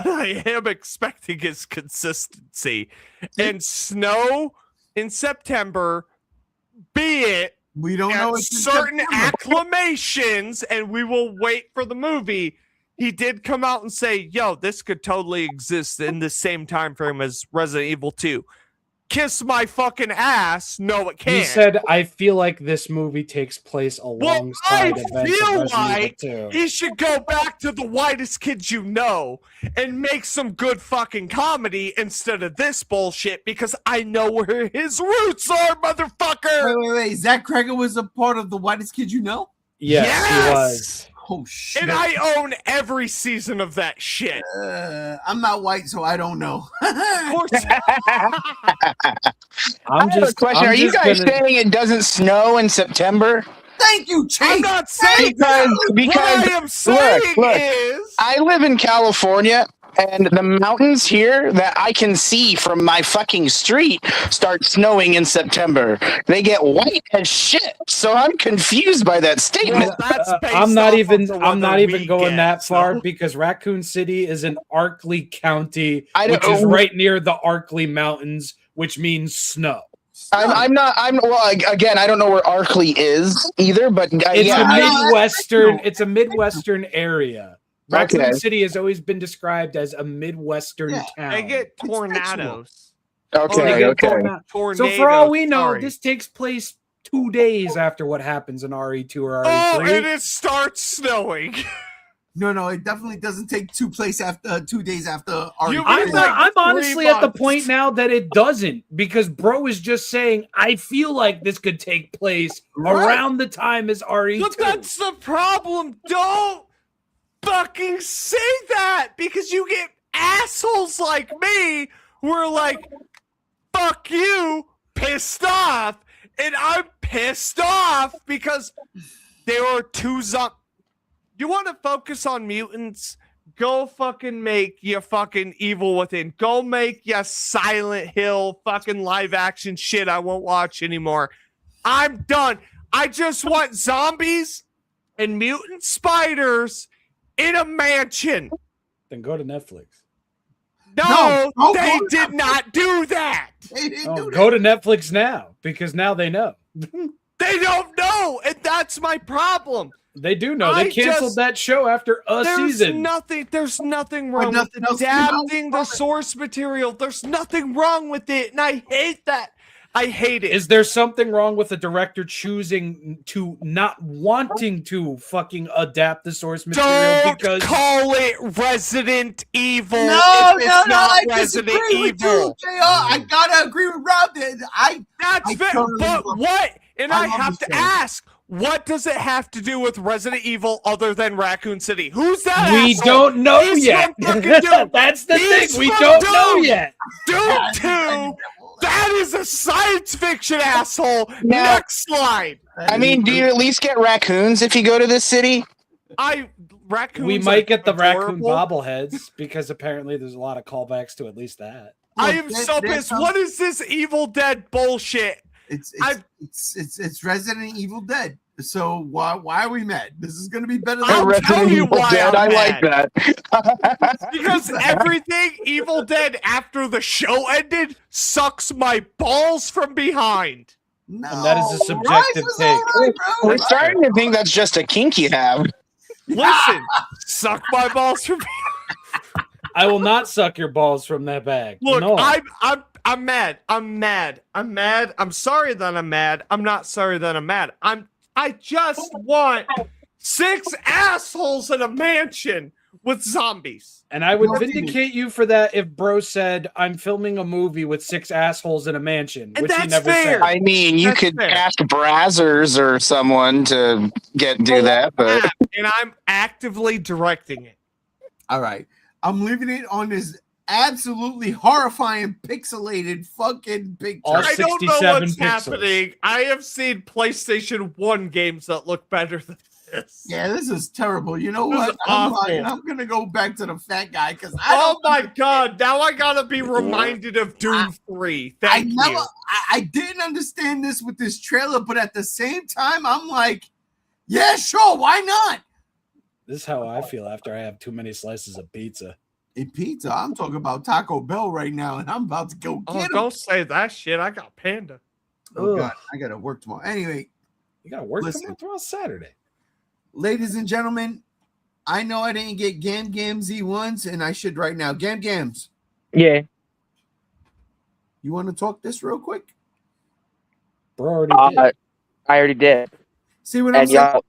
I am expecting is consistency. And snow in September, be it we don't know certain acclamations, and we will wait for the movie. He did come out and say, yo, this could totally exist in the same time frame as Resident Evil 2. Kiss my fucking ass. No, it can't. He said, I feel like this movie takes place alongside events of Resident Evil 2. He should go back to the Whitest Kids You Know and make some good fucking comedy instead of this bullshit, because I know where his roots are, motherfucker. Wait. Zack Cregger was a part of the Whitest Kid You Know? Yes, he was. Oh, shit. And I own every season of that shit. I'm not white, so I don't know. Of course. I have a question. Are you guys saying it doesn't snow in September? Thank you, Chase. I'm not saying because what I am saying is I live in California, and the mountains here that I can see from my fucking street start snowing in September. They get white as shit. So I'm confused by that statement. I'm not even going that far because Raccoon City is in Arkley County, which is right near the Arkley Mountains, which means snow. I don't know where Arkley is either, but it's a Midwestern area. Raccoon City has always been described as a Midwestern town. They get tornadoes. Okay. So for all we know, this takes place 2 days after what happens in RE2 or RE3. Oh, and it starts snowing. No, it definitely doesn't take 2 days after RE3. I'm honestly at the point now that it doesn't, because bro is just saying, I feel like this could take place around the time as RE2. But that's the problem. Don't fucking say that, because you get assholes like me who are like, fuck you, pissed off, and I'm pissed off because there are 2 zombies. You want to focus on mutants? Go fucking make your fucking Evil Within. Go make your Silent Hill fucking live action shit I won't watch anymore. I'm done. I just want zombies and mutant spiders in a mansion. Then go to Netflix. No, No, they go did not do that. They didn't do Go that. to Netflix now because now they know. They don't know, and that's my problem. They do know. They canceled that show after a season. There's nothing wrong nothing with else came out adapting the source material. There's nothing wrong with it, and I hate that. I hate it. Is there something wrong with the director choosing to not wanting to fucking adapt the source material Don't because call it Resident Evil. No, if it's no, not I Resident disagree with you, Evil. JR. I gotta agree with Rob. That's fair, totally but love- what? And I love have the to show. ask, what does it have to do with Resident Evil other than Raccoon City? Who's that we asshole? don't know He's yet. from fucking Doom. That's the He's thing. We from don't know Doom. yet. Doom 2, that is a science fiction asshole. Now- Next slide. I mean, do you at least get raccoons if you go to this city? Raccoons We might get the raccoon adorable. bobbleheads because apparently there's a lot of callbacks to at least that. I Look, am there- so there's pissed. some- What is this Evil Dead bullshit? It's Resident Evil Dead. So why are we mad? This is gonna be better than I'll tell you why I'm I mad. like that. Because everything Evil Dead after the show ended sucks my balls from behind. No, And that is a subjective Rise was take. all right, bro. We're starting to think that's just a kink you have. Listen, suck my balls from behind. I will not suck your balls from that bag. Look, no. I'm mad. I'm mad. I'm mad. I'm sorry that I'm mad. I'm not sorry that I'm mad. I just want 6 assholes in a mansion with zombies. And I would No, vindicate you for that if Bro said, I'm filming a movie with 6 assholes in a mansion, And which he that's never fair. said. I mean, you That's could fair. ask Brazzers or someone to do that, but And I'm actively directing it. All right, I'm leaving it on this absolutely horrifying pixelated fucking picture. All I don't know 67 what's pixels. happening. I have seen PlayStation 1 games that look better than this. Yeah, this is terrible. You know This what? is awful. I'm gonna go back to the fat guy because Oh my god, now I gotta be reminded of Doom 3. Thank you. I didn't understand this with this trailer, but at the same time, I'm like, yeah, sure, why not? This is how I feel after I have too many slices of pizza. In pizza, I'm talking about Taco Bell right now, and I'm about to go Oh, get him. don't say that shit. I got Panda. Oh god, I gotta work tomorrow. Anyway, You gotta work Listen. tomorrow Saturday. ladies and gentlemen, I know I didn't get Gam Z1s, and I should right now. Gams, Yeah. you want to talk this real quick? Bro already did. I already did. See what I'm And saying?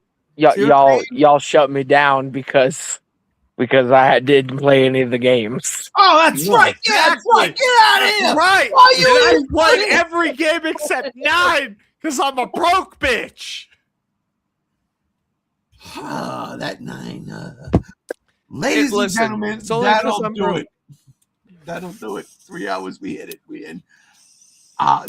y'all shut me down because I didn't play any of the games. Oh, that's right. Yeah, that's right. Get out of here. Right. Why you And I even won playing? every game except 9 because I'm a broke bitch. Ah, that 9. Ladies and listen, gentlemen, it's only 'cause that'll I'm do broke. it. That'll do it. 3 hours, we hit it. We in.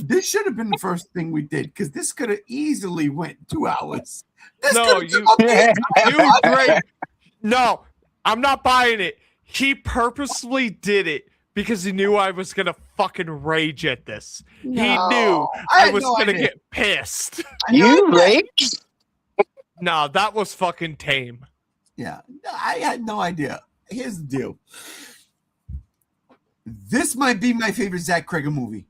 This should have been the first thing we did because this could have easily went 2 hours. This No, could have you- took up the You great. No, I'm not buying it. He purposely did it because he knew I was gonna fucking rage at this. He No, knew I I had was no gonna idea. get pissed. you raped? No, that was fucking tame. Yeah, I had no idea. Here's the deal. This might be my favorite Zack Cregger movie.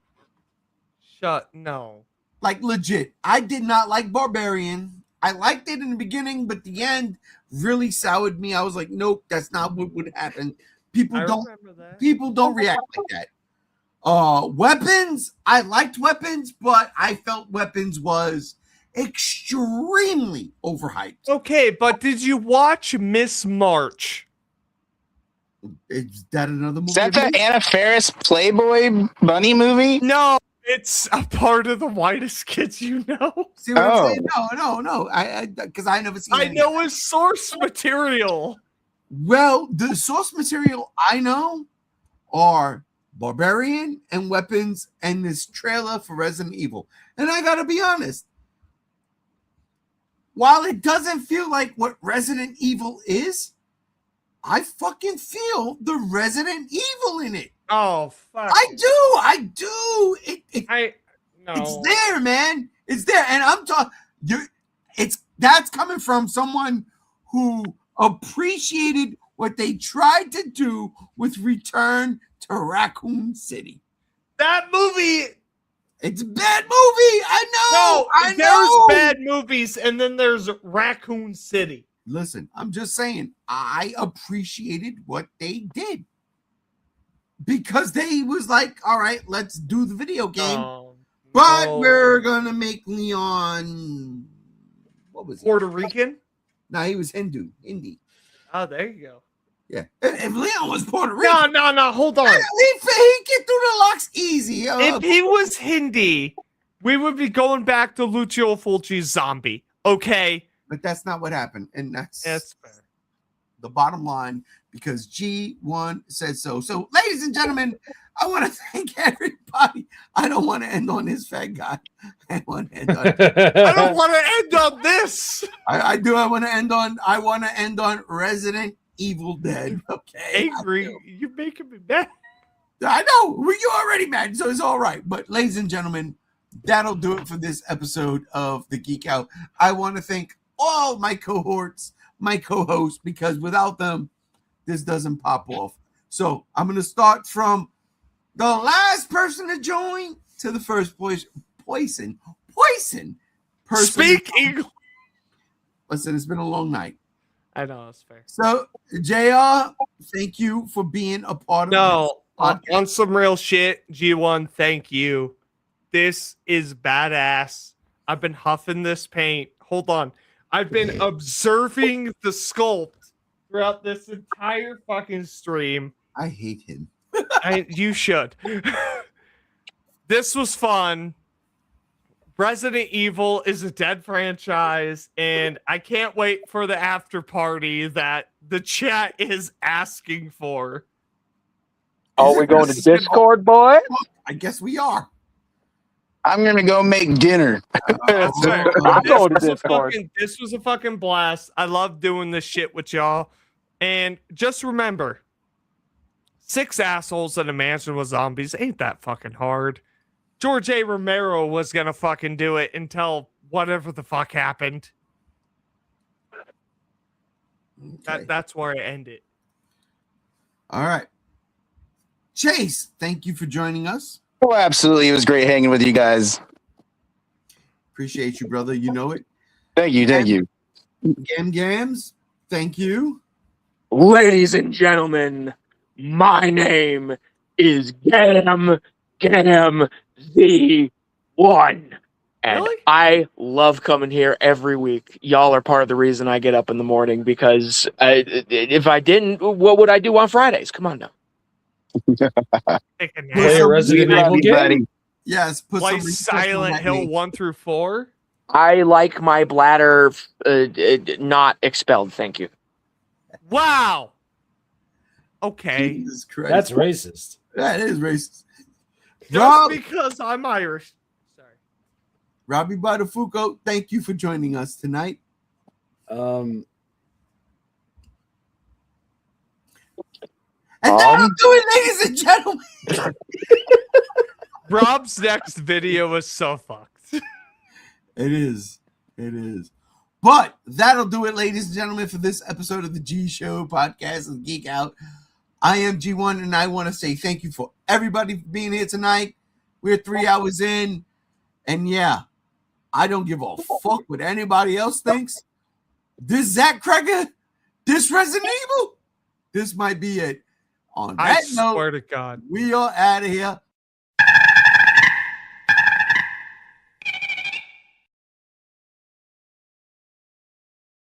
No. Like legit. I did not like Barbarian. I liked it in the beginning, but the end really soured me. I was like, nope, that's not what would happen. People I don't remember that. people don't react like that. Weapons, I liked Weapons, but I felt Weapons was extremely overhyped. Okay, but did you watch Miss March? Is that another movie? Is that the Anna Faris Playboy bunny movie? No, it's a part of the whitest kids you know. See what Oh. I'm saying? No. I because I never seen I any. know his source material. Well, the source material I know are Barbarian and Weapons and this trailer for Resident Evil. And I gotta be honest, while it doesn't feel like what Resident Evil is, I fucking feel the Resident Evil in it. Oh fuck! I do. No. It's there, man. It's there, and I'm talking. That's coming from someone who appreciated what they tried to do with Return to Raccoon City. That movie. It's a bad movie. I know. I know. There's bad movies, and then there's Raccoon City. Listen, I'm just saying, I appreciated what they did because they was like, all right, let's do the video game, but we're gonna make Leon. What was Puerto Rican? No, he was Hindi. Oh, there you go. Yeah, if Leon was Puerto Rican, no, hold on. he get through the locks easy. If he was Hindi, we would be going back to Lucio Fulci's Zombie. Okay, but that's not what happened, and that's fair. The bottom line, because G1 said so. So, ladies and gentlemen, I want to thank everybody. I don't want to end on this fat guy. I want to end on. I don't want to end on this. I do. I want to end on Resident Evil Dead. Okay. Angry. You're making me mad. I know. You're already mad, so it's all right. But ladies and gentlemen, that'll do it for this episode of the Geek Out. I want to thank all my cohorts, my co-hosts, because without them, this doesn't pop off. So I'm going to start from the last person to join to the first poison person. Speak English. Listen, it's been a long night. I know, that's fair. So, JR, thank you for being a part of this. On some real shit, G1, thank you. This is badass. I've been huffing this paint. Hold on. I've been observing the sculpt throughout this entire fucking stream. I hate him. You should. This was fun. Resident Evil is a dead franchise, and I can't wait for the after party that the chat is asking for. Oh, we're going to Discord, boy? I guess we are. I'm going to go make dinner. I'm going to Discord. This was a fucking blast. I love doing this shit with y'all. And just remember, 6 assholes in a mansion with zombies ain't that fucking hard. George A. Romero was gonna fucking do it until whatever the fuck happened. Okay. That's where I end it. All right. Chase, thank you for joining us. Oh, absolutely. It was great hanging with you guys. Appreciate you, brother. You know it. Thank you. Gams, thank you. Ladies and gentlemen, my name is Gam the One. And Really? I love coming here every week. Y'all are part of the reason I get up in the morning because if I didn't, what would I do on Fridays? Come on now. Play a Resident Evil game? Yes. Put Play some respect on Silent that Hill name. 1 through 4. I like my bladder not expelled. Thank you. Wow. Okay. Jesus Christ. That's racist. That is racist. Just because I'm Irish. Sorry. Robbie Buttafuoco, thank you for joining us tonight. Um, And that'll do it, ladies and gentlemen. Rob's next video is so fucked. It is. But that'll do it, ladies and gentlemen, for this episode of the G Show podcast of Geek Out. I am G1, and I want to say thank you for everybody for being here tonight. We're 3 hours in, and yeah, I don't give a fuck what anybody else thinks. This Zack Cregger, this Resident Evil, this might be it. On that I note, swear to God. we are out of here.